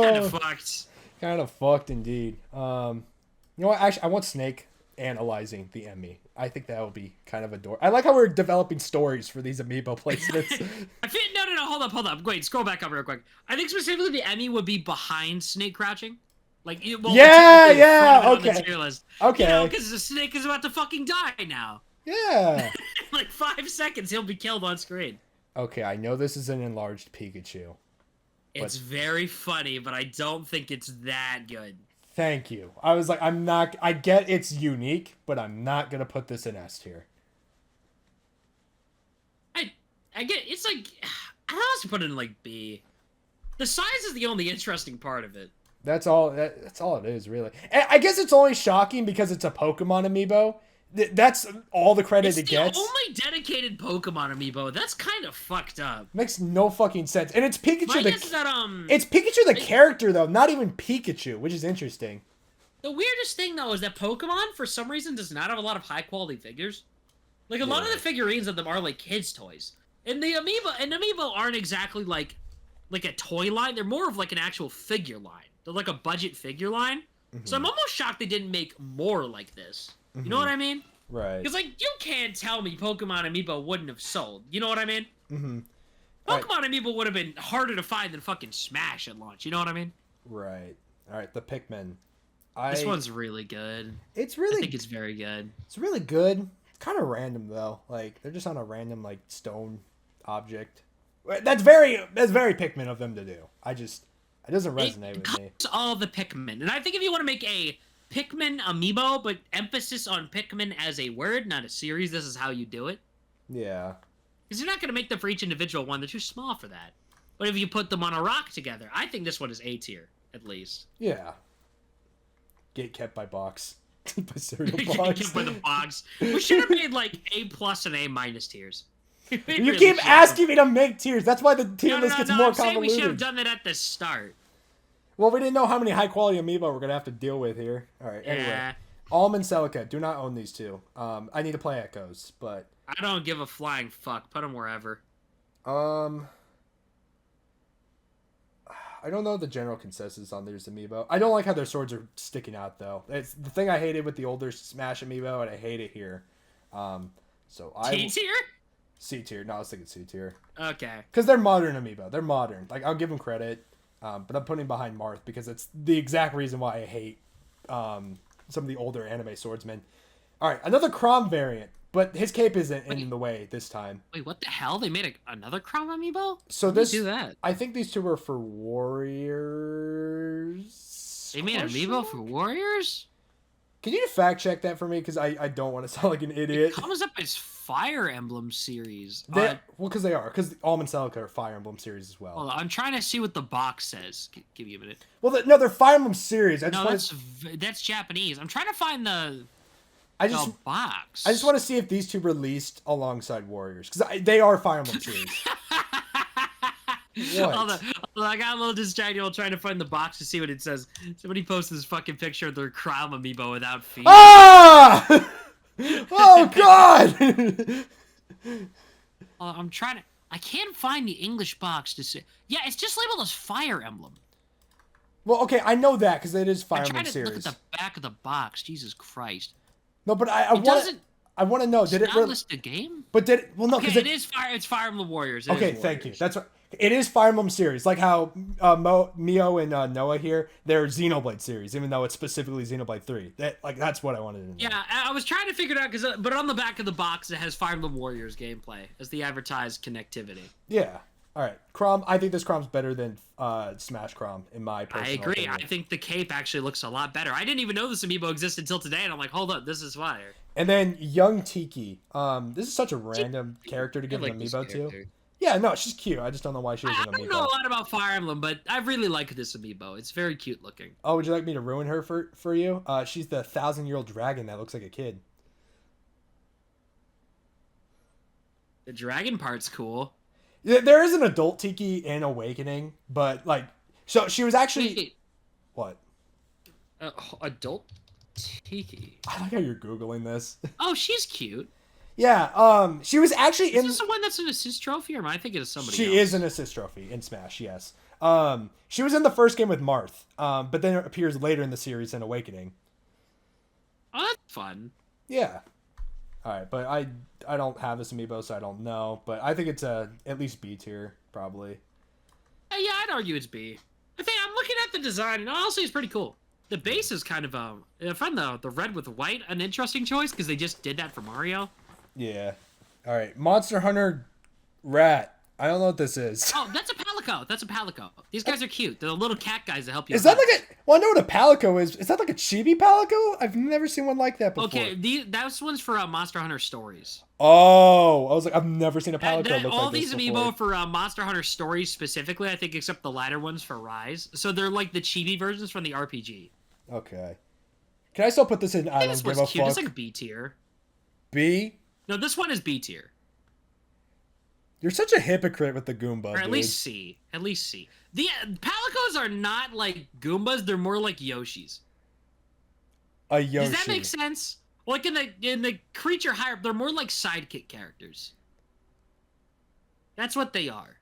Kind of fucked. Kind of fucked indeed. You know what? Actually, I want Snake analyzing the Emmy. I think that would be kind of adorable. I like how we're developing stories for these Amiibo placements. I feel no. Hold up. Wait, scroll back up real quick. I think specifically the Emmy would be behind Snake crouching. Like, well, yeah, okay. Okay. You know, because the Snake is about to fucking die now. Yeah. Like 5 seconds, he'll be killed on screen. Okay, I know this is an enlarged Pikachu. It's very funny, but I don't think it's that good. Thank you. I was like, I get it's unique, but I'm not going to put this in S tier. I get, it's like, I also put it in like B. The size is the only interesting part of it. That's all it is, really. And I guess it's only shocking because it's a Pokemon amiibo. That's all the credit it gets. It's the only dedicated Pokemon amiibo. That's kind of fucked up. Makes no fucking sense. And it's Pikachu it's Pikachu the character though, not even Pikachu, which is interesting. The weirdest thing though is that Pokemon for some reason does not have a lot of high quality figures. Like a lot of the figurines of them are like kids' toys. And the amiibo aren't exactly like a toy line. They're more of like an actual figure line. They're like a budget figure line. So I'm almost shocked they didn't make more like this. You know what I mean? Right. Because, like, you can't tell me Pokemon Amiibo wouldn't have sold. You know what I mean? Mm-hmm. Pokemon Amiibo would have been harder to find than fucking Smash at launch. You know what I mean? Right. All right, the Pikmin. This one's really good. I think it's very good. It's really good. It's kind of random, though. Like, they're just on a random, like, stone object. That's very Pikmin of them to do. It doesn't resonate with me. It's all the Pikmin. And I think if you want to make a Pikmin Amiibo, but emphasis on Pikmin as a word, not a series, this is how you do it. Yeah. Because you're not going to make them for each individual one. They're too small for that. But if you put them on a rock together, I think this one is A tier, at least. Yeah. Gate kept by box. By cereal box. Gate kept by the box. We should have made, like, A+ and A- tiers. You really keep asking me to make tiers. That's why the tier list gets more I'm saying convoluted. we should have done that at the start. Well, we didn't know how many high-quality amiibo we're going to have to deal with here. All right, anyway. Yeah. Alm and Celica, do not own these two. I need to play Echoes, but... I don't give a flying fuck. Put them wherever. I don't know the general consensus on these amiibo. I don't like how their swords are sticking out, though. It's the thing I hated with the older Smash amiibo, and I hate it here. T tier? C tier. No, I was thinking C tier. Okay. Because they're modern amiibo. They're modern. Like, I'll give them credit. But I'm putting behind Marth because it's the exact reason why I hate some of the older anime swordsmen. All right, another Chrom variant, but his cape isn't in the way this time. Wait, what the hell? They made another Chrom amiibo? So How did they do that? I think these two were for warriors. They made an amiibo for warriors? Can you fact check that for me? Because I don't want to sound like an idiot. It comes up as Fire Emblem series. Well, because they are. Because Alm and Celica are Fire Emblem series as well. Hold on, I'm trying to see what the box says. Give me a minute. Well, no, they're Fire Emblem series. That's Japanese. I'm trying to find the box. I just want to see if these two released alongside Warriors. Because they are Fire Emblem series. What? I got a little distracted while trying to find the box to see what it says. Somebody posted this fucking picture of their Chrom amiibo without feet. Ah! Oh, God! I'm trying to... I can't find the English box to say... Yeah, it's just labeled as Fire Emblem. Well, okay, I know that because it is Fire Emblem series. I'm trying to look at the back of the box. Jesus Christ. No, but I want to know. Did it list a game? But did it? Well, no, because it's Fire Emblem Warriors. Thank you. That's what it is. Fire Emblem series, like how Mio and Noah here, they're Xenoblade series, even though it's specifically Xenoblade 3. That's what I wanted to know. Yeah, I was trying to figure it out but on the back of the box it has Fire Emblem Warriors gameplay as the advertised connectivity. Yeah. All right, Chrom. I think this Chrom's better than Smash Chrom in my personal opinion. I think the cape actually looks a lot better. I didn't even know this amiibo existed until today, and I'm like, hold up, this is fire. And then Young Tiki. This is such a random character to give an amiibo to. Yeah, no, she's cute. I just don't know why she was an amiibo. I don't know a lot about Fire Emblem, but I really like this amiibo. It's very cute looking. Oh, would you like me to ruin her for you? She's the 1,000-year-old dragon that looks like a kid. The dragon part's cool. Yeah, there is an adult Tiki in Awakening, but so she was actually... Wait. What? Adult Tiki. I like how you're Googling this. Oh, she's cute. Yeah, she was actually Is this the one that's an assist trophy, or am I thinking of somebody else? She is an assist trophy in Smash, yes. She was in the first game with Marth, but then it appears later in the series in Awakening. Oh, that's fun. Yeah. All right, but I don't have this amiibo, so I don't know. But I think it's at least B tier, probably. Yeah, I'd argue it's B. I think I'm looking at the design, and honestly, it's pretty cool. The base is kind of I find the red with white an interesting choice because they just did that for Mario. Yeah. All right. Monster Hunter Rat. I don't know what this is. Oh, that's a Palico. That's a Palico. These guys are cute. They're the little cat guys that help you. Is that like a... Well, I know what a Palico is. Is that like a chibi Palico? I've never seen one like that before. Okay, that one's for Monster Hunter Stories. Oh, I was like, I've never seen a Palico look all like this these before. Amiibo for Monster Hunter Stories specifically, I think, except the latter ones for Rise. So they're like the chibi versions from the RPG. Okay. Can I still put this in? I don't this give one's a cute. fuck. It's like B tier. B? No, this one is B tier. You're such a hypocrite with the Goomba, Or at dude. least C. At least C. The Palicos are not like Goombas. They're more like Yoshis. A Yoshi. Does that make sense? Like in the creature higher up, they're more like sidekick characters. That's what they are.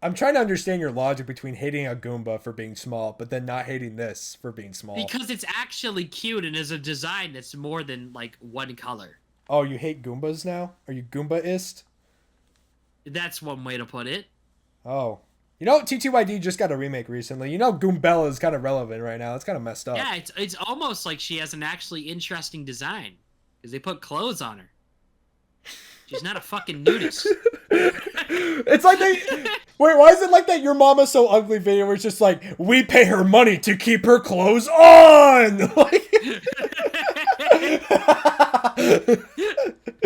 I'm trying to understand your logic between hating a Goomba for being small, but then not hating this for being small. Because it's actually cute and is a design that's more than like one color. Oh, you hate Goombas now? Are you Goombaist? That's one way to put it. Oh. You know, TTYD just got a remake recently. You know Goombella is kind of relevant right now. It's kind of messed up. Yeah, it's almost like she has an actually interesting design. Because they put clothes on her. She's not a fucking nudist. It's like they... Wait, why is it like that Your Mama's So Ugly video where it's just like, we pay her money to keep her clothes on? Like...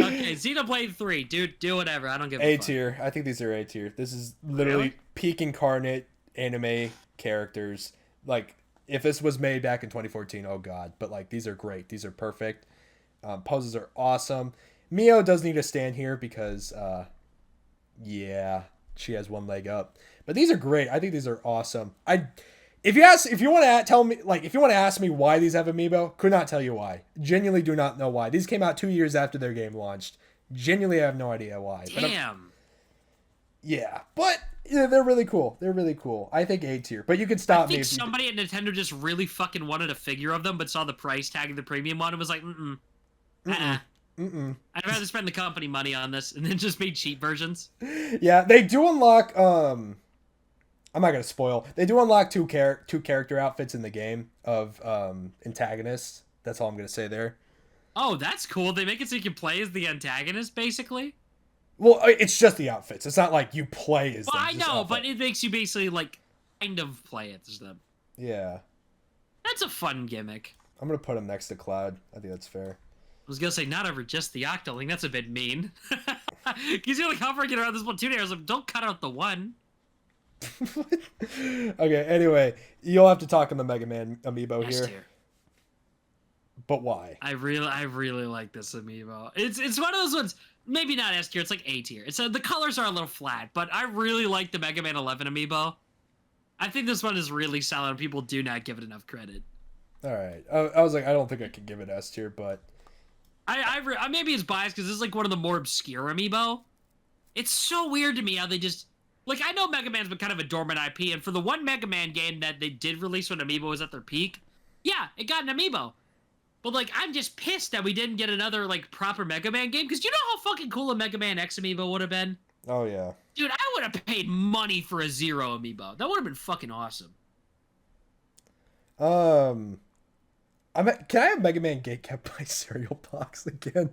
Okay, Xenoblade 3. Do whatever. I don't give a fuck. A tier. I think these are A tier. This is literally Really? peak incarnate anime characters. Like, if this was made back in 2014, oh god. But, like, these are great. These are perfect. Poses are awesome. Mio does need to stand here because, yeah, she has one leg up. But these are great. I think these are awesome. If you want to ask me why these have Amiibo, could not tell you why. Genuinely do not know why. These came out 2 years after their game launched. Genuinely, I have no idea why. Damn. Yeah, but yeah, they're really cool. They're really cool. I think A tier, but you can stop I me. think If you... somebody at Nintendo just really fucking wanted a figure of them, but saw the price tag of the premium one and was like, I'd rather spend the company money on this and then just made cheap versions. Yeah, they do unlock. I'm not gonna spoil. They do unlock two character outfits in the game of antagonists. That's all I'm gonna say there. Oh, that's cool. They make it so you can play as the antagonist, basically. Well, it's just the outfits. It's not like you play as them. Well, I know, but it makes you basically like kind of play as them. Yeah, that's a fun gimmick. I'm gonna put him next to Cloud. I think that's fair. I was gonna say not over just the Octoling. That's a bit mean. Because you're like hovering around this Splatoon area. I was like, don't cut out the one. Okay, anyway, you'll have to talk on the Mega Man Amiibo here. Tier. But why? I really like this Amiibo. It's one of those ones, maybe not S tier, it's like A tier. It's the colors are a little flat, but I really like the Mega Man 11 Amiibo. I think this one is really solid and people do not give it enough credit. Alright. I was like, I don't think I could give it S tier, but... I maybe it's biased because this is like one of the more obscure Amiibo. It's so weird to me how they just... Like, I know Mega Man's been kind of a dormant IP, and for the one Mega Man game that they did release when Amiibo was at their peak, yeah, it got an Amiibo. But, like, I'm just pissed that we didn't get another, like, proper Mega Man game, because you know how fucking cool a Mega Man X Amiibo would have been? Oh, yeah. Dude, I would have paid money for a Zero Amiibo. That would have been fucking awesome. Can I have Mega Man Gate kept by cereal box again?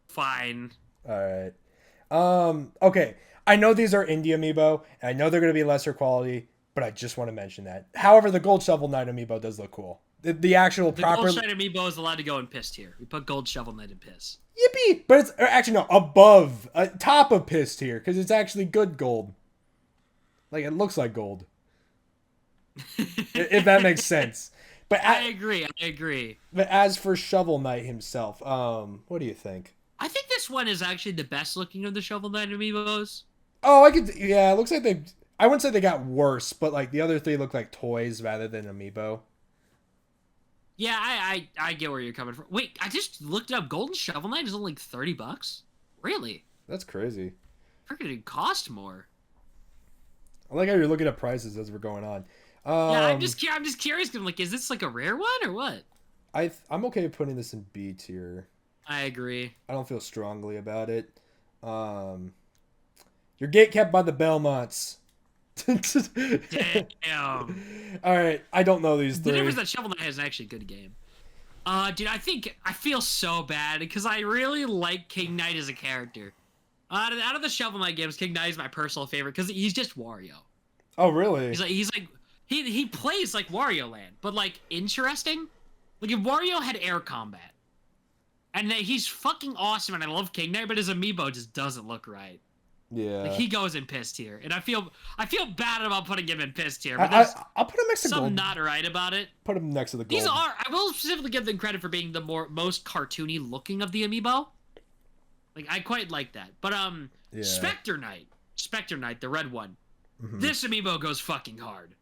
Fine. Alright. Okay. I know these are indie Amiibo, and I know they're going to be lesser quality, but I just want to mention that. However, the Gold Shovel Knight Amiibo does look cool. The actual proper... Gold Shine Amiibo is allowed to go in piss tier. We put Gold Shovel Knight in piss. Yippee! But it's actually, no, above, top of piss tier, because it's actually good gold. Like, it looks like gold. If that makes sense. But I agree. But as for Shovel Knight himself, what do you think? I think this one is actually the best looking of the Shovel Knight Amiibos. Oh, yeah, it looks like I wouldn't say they got worse, but like the other three look like toys rather than Amiibo. Yeah, I get where you're coming from. Wait, I just looked up. Golden Shovel Knight is only like $30. Really? That's crazy. I figured it'd cost more. I like how you're looking at prices as we're going on. Yeah, I'm just curious. Cause I'm like, is this like a rare one or what? I'm okay with putting this in B tier. I agree. I don't feel strongly about it. You're gate kept by the Belmonts. Damn. All right, I don't know these The three. difference is that Shovel Knight is actually a good game. Dude, I feel so bad because I really like King Knight as a character. Out of the Shovel Knight games, King Knight is my personal favorite because he's just Wario. Oh, really? He plays like Wario Land, but like interesting. Like if Wario had air combat, and he's fucking awesome, and I love King Knight, but his amiibo just doesn't look right. Yeah. Like he goes in piss tier, and I feel bad about putting him in piss tier. I'll put him next to something gold. not right about it. Put him next to the gold. These are, I will specifically give them credit for being the most cartoony looking of the amiibo. Like I quite like that, but Yeah. Spectre Knight, the red one. This amiibo goes fucking hard.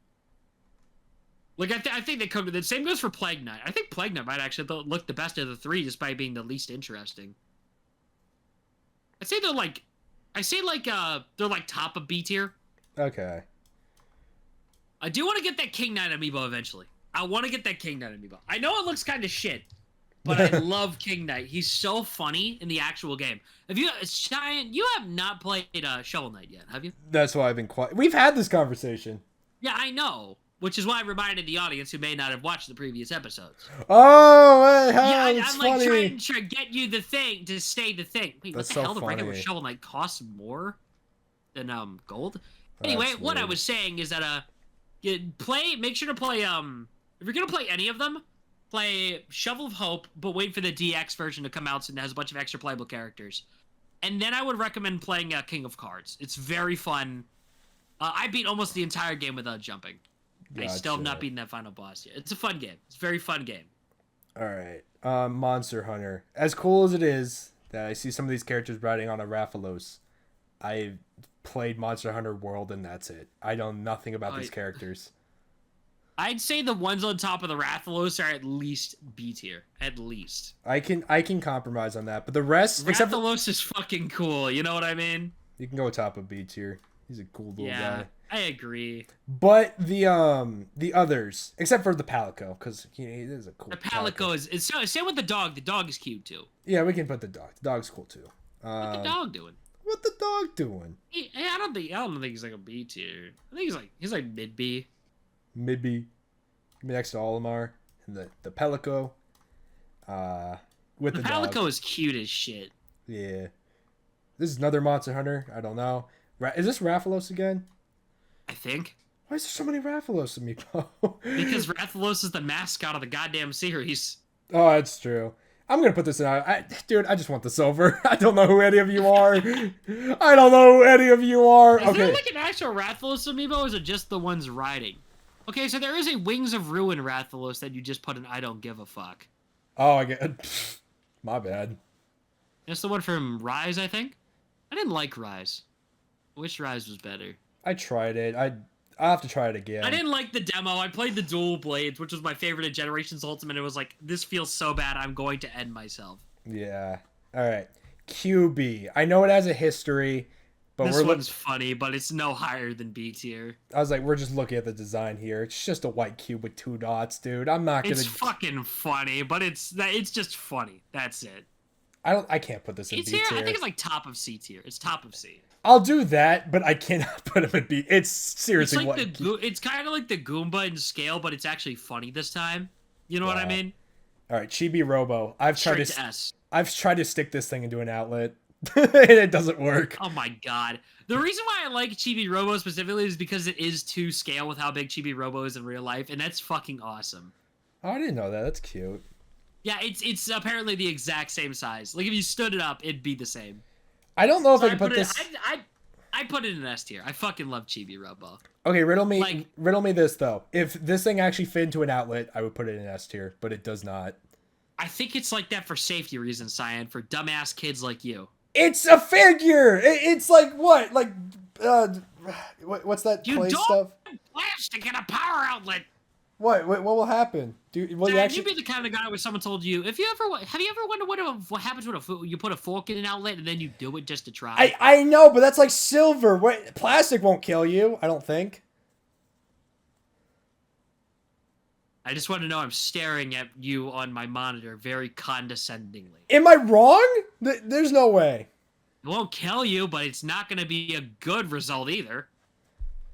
Like I think they covered. The same goes for Plague Knight. I think Plague Knight might actually look the best of the three, just by being the least interesting. I'd say they're like, they're like top of B tier. Okay. I do want to get that King Knight amiibo eventually. I want to get that King Knight amiibo. I know it looks kind of shit, but I love King Knight. He's so funny in the actual game. If you, Cheyenne, you have not played Shovel Knight yet, have you? That's why I've been quiet. We've had this conversation. Yeah, I know. Which is why I reminded the audience who may not have watched the previous episodes. Oh, hey, Yeah, I'm like trying to get you the thing to stay the thing. Wait, That's what the so hell? The regular funny. Shovel Knight costs more than gold. Anyway, That's what I weird. was saying is that make sure to play if you're gonna play any of them, play Shovel of Hope, but wait for the DX version to come out so it has a bunch of extra playable characters. And then I would recommend playing King of Cards. It's very fun. I beat almost the entire game without jumping. I still have not beaten that final boss yet. It's a fun game. It's a very fun game. All right. Monster Hunter. As cool as it is that I see some of these characters riding on a Rathalos, I played Monster Hunter World and that's it. I know nothing about these characters. I'd say the ones on top of the Rathalos are at least B tier. At least. I can compromise on that, but the rest, Rathalos is fucking cool. You know what I mean? You can go top of B tier. He's a cool little guy. I agree. But the others, except for the Palico, because he is a cool. The Palico is same with the dog. The dog is cute too. Yeah, we can put the dog. The dog's cool too. What's the dog doing? What the dog doing? I don't think he's like a B tier. I think he's like mid B. Mid B. Next to Olimar and the Palico. With the Palico dog. is cute as shit. Yeah. This is another Monster Hunter. I don't know. Is this Rathalos again? I think. Why is there so many Rathalos amiibo? Because Rathalos is the mascot of the goddamn series. Oh, that's true. I'm gonna put this in. Dude, I just want this over. I don't know who any of you are. I don't know who any of you are. Is Okay. there like an actual Rathalos amiibo, or is it just the ones riding? Okay, so there is a Wings of Ruin Rathalos that you just put in I don't give a fuck. Oh, I get. My bad. That's the one from Rise, I think. I didn't like Rise. I wish Rise was better. I tried it. I'll have to try it again. I didn't like the demo. I played the Dual Blades, which was my favorite in Generations Ultimate. It was like, this feels so bad, I'm going to end myself. Yeah. All right. QB. I know it has a history, but this one's funny, but it's no higher than B tier. I was like, we're just looking at the design here. It's just a white cube with 2 dots, dude. I'm not gonna. It's fucking funny, but it's just funny. That's it. I can't put this in B tier. I think it's like top of C tier. It's top of C. I'll do that, but I cannot put him in B. It's seriously it's like it's kind of like the Goomba in scale, but it's actually funny this time. You know what I mean? All right, Chibi Robo. I've tried to stick this thing into an outlet, and it doesn't work. Oh my god! The reason why I like Chibi Robo specifically is because it is to scale with how big Chibi Robo is in real life, and that's fucking awesome. Oh, I didn't know that. That's cute. Yeah, it's apparently the exact same size. Like if you stood it up, it'd be the same. I don't know if I can put this. I put it in S tier. I fucking love Chibi Robo. Okay, riddle me this though. If this thing actually fit into an outlet, I would put it in S tier, but it does not. I think it's like that for safety reasons, Cyan, for dumbass kids like you. It's a figure. It's like what? Like, what's that play stuff? Plastic in a power outlet. What will happen? You'd be the kind of guy where someone told you, have you ever wondered what happens when you put a fork in an outlet and then you do it just to try? I know, but that's like silver. Plastic won't kill you, I don't think. I just want to know I'm staring at you on my monitor very condescendingly. Am I wrong? There's no way. It won't kill you, but it's not going to be a good result either.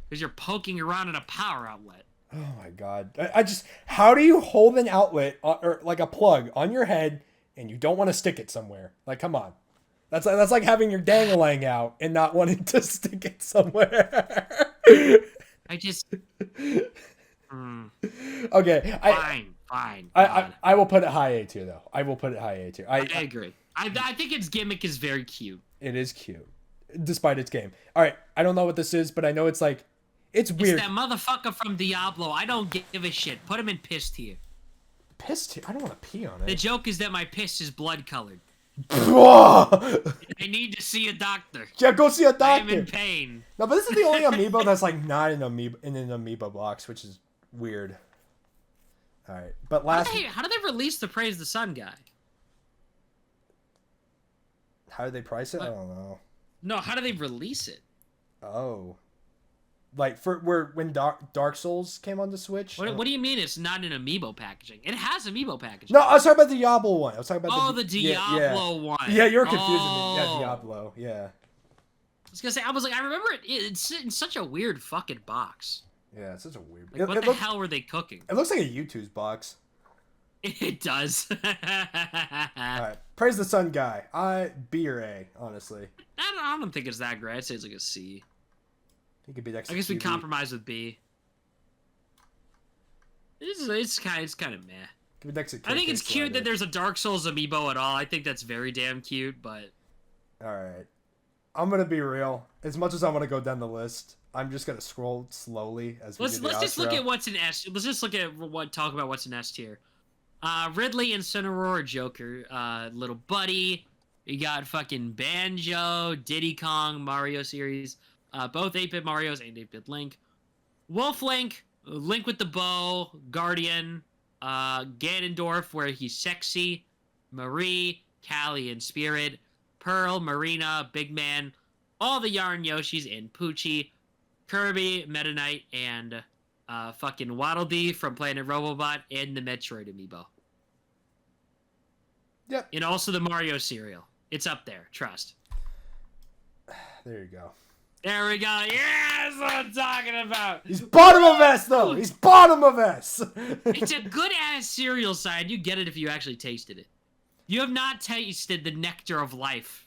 Because you're poking around in a power outlet. Oh my god. I just, how do you hold an outlet or like a plug on your head and you don't want to stick it somewhere? Like, come on. That's like having your dangling out and not wanting to stick it somewhere. I just. Okay. Fine. I will put it high A tier though. I will put it high A tier. I agree. I think its gimmick is very cute. It is cute, despite its game. All right. I don't know what this is, but I know it's like, it's weird. It's that motherfucker from Diablo. I don't give a shit. Put him in piss tier. Piss tier? I don't want to pee on it. The joke is that my piss is blood colored. I need to see a doctor. Yeah, go see a doctor. I am in pain. No, but this is the only amiibo that's like not in an amiibo box, which is weird. All right, but last. How do they release the Praise the Sun guy? How do they price it? What? I don't know. No, how do they release it? Oh. Like when Dark Souls came on the Switch. What do you mean it's not in amiibo packaging? It has amiibo packaging. No, I was talking about the Diablo one. I was talking about the Diablo one. Yeah, you're confusing me. Yeah, Diablo. Yeah. I was gonna say, I remember it's in such a weird fucking box. Yeah, it's such a weird. Like, what the hell were they cooking? It looks like a YouTube's box. It does. All right, Praise the Sun guy. B or A, honestly. I don't think it's that great. I'd say it's like a C. He could be next. I guess we compromise with B. It's kind of meh. Could be next to I think it's cute that there's a Dark Souls amiibo at all. I think that's very damn cute, but. All right, I'm gonna be real. As much as I want to go down the list, I'm just gonna scroll slowly as we do the Let's just look outro. at what's in S. Let's just look at talk about what's in S tier. Ridley, Incineroar, Joker, Little Buddy. You got fucking Banjo, Diddy Kong, Mario series. Both 8-bit Marios and 8-bit Link. Wolf Link, Link with the Bow, Guardian, Ganondorf, where he's sexy, Marie, Callie and Spirit, Pearl, Marina, Big Man, all the Yarn Yoshis and Poochie, Kirby, Meta Knight, and fucking Waddle Dee from Planet Robobot, and the Metroid amiibo. Yep. And also the Mario cereal. It's up there, trust. There you go. There we go. Yeah, that's what I'm talking about. He's bottom of S, though. He's bottom of S. It's a good-ass cereal side. You get it if you actually tasted it. You have not tasted the nectar of life.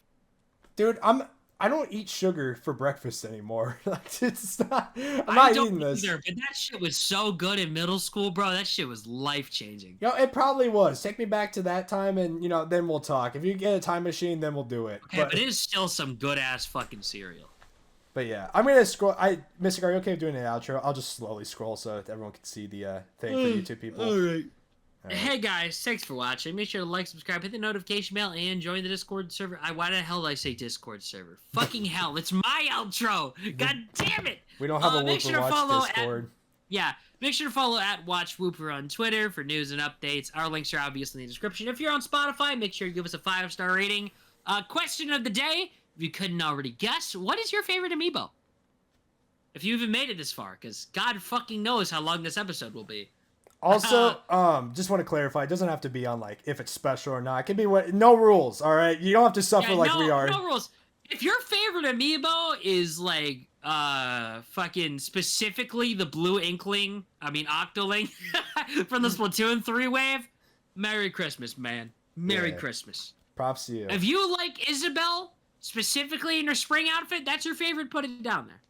Dude, I don't eat sugar for breakfast anymore. Like, it's not. I'm I not don't eating this. either, but that shit was so good in middle school, bro. That shit was life-changing. Yo, it probably was. Take me back to that time, and then we'll talk. If you get a time machine, then we'll do it. Okay, but it is still some good-ass fucking cereal. But yeah, I'm gonna scroll. Mystic, are you okay with doing an outro? I'll just slowly scroll so that everyone can see the thing for YouTube people. All right. Hey guys, thanks for watching. Make sure to like, subscribe, hit the notification bell, and join the Discord server. Why the hell did I say Discord server? Fucking hell, it's my outro. God damn it. We don't have a Wooper Watch Discord. Make sure to follow at Watch Wooper on Twitter for news and updates. Our links are obviously in the description. If you're on Spotify, make sure to give us a 5-star rating. Question of the day, if you couldn't already guess, what is your favorite amiibo? If you even made it this far, because God fucking knows how long this episode will be. Also, just want to clarify, it doesn't have to be on, like, if it's special or not. It can be no rules, all right? You don't have to suffer we are. No rules. If your favorite amiibo is, like, fucking specifically the Blue Inkling, Octoling, from the Splatoon 3 wave, Merry Christmas, man. Merry Christmas. Props to you. If you like Isabelle, specifically in her spring outfit, that's your favorite, put it down there.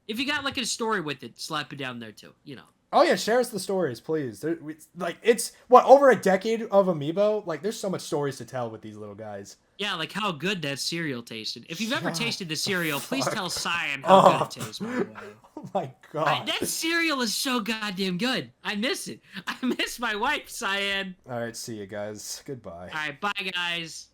If you got, like, a story with it, slap it down there, too, Oh yeah, share us the stories, please. It's over a decade of amiibo. Like, there's so much stories to tell with these little guys. Yeah, like how good that cereal tasted. If you've ever tasted the cereal, please tell Cyan how good it tastes, by the way. Oh my god. That cereal is so goddamn good. I miss it. I miss my wife, Cyan. Alright, see you guys. Goodbye. Alright, bye guys.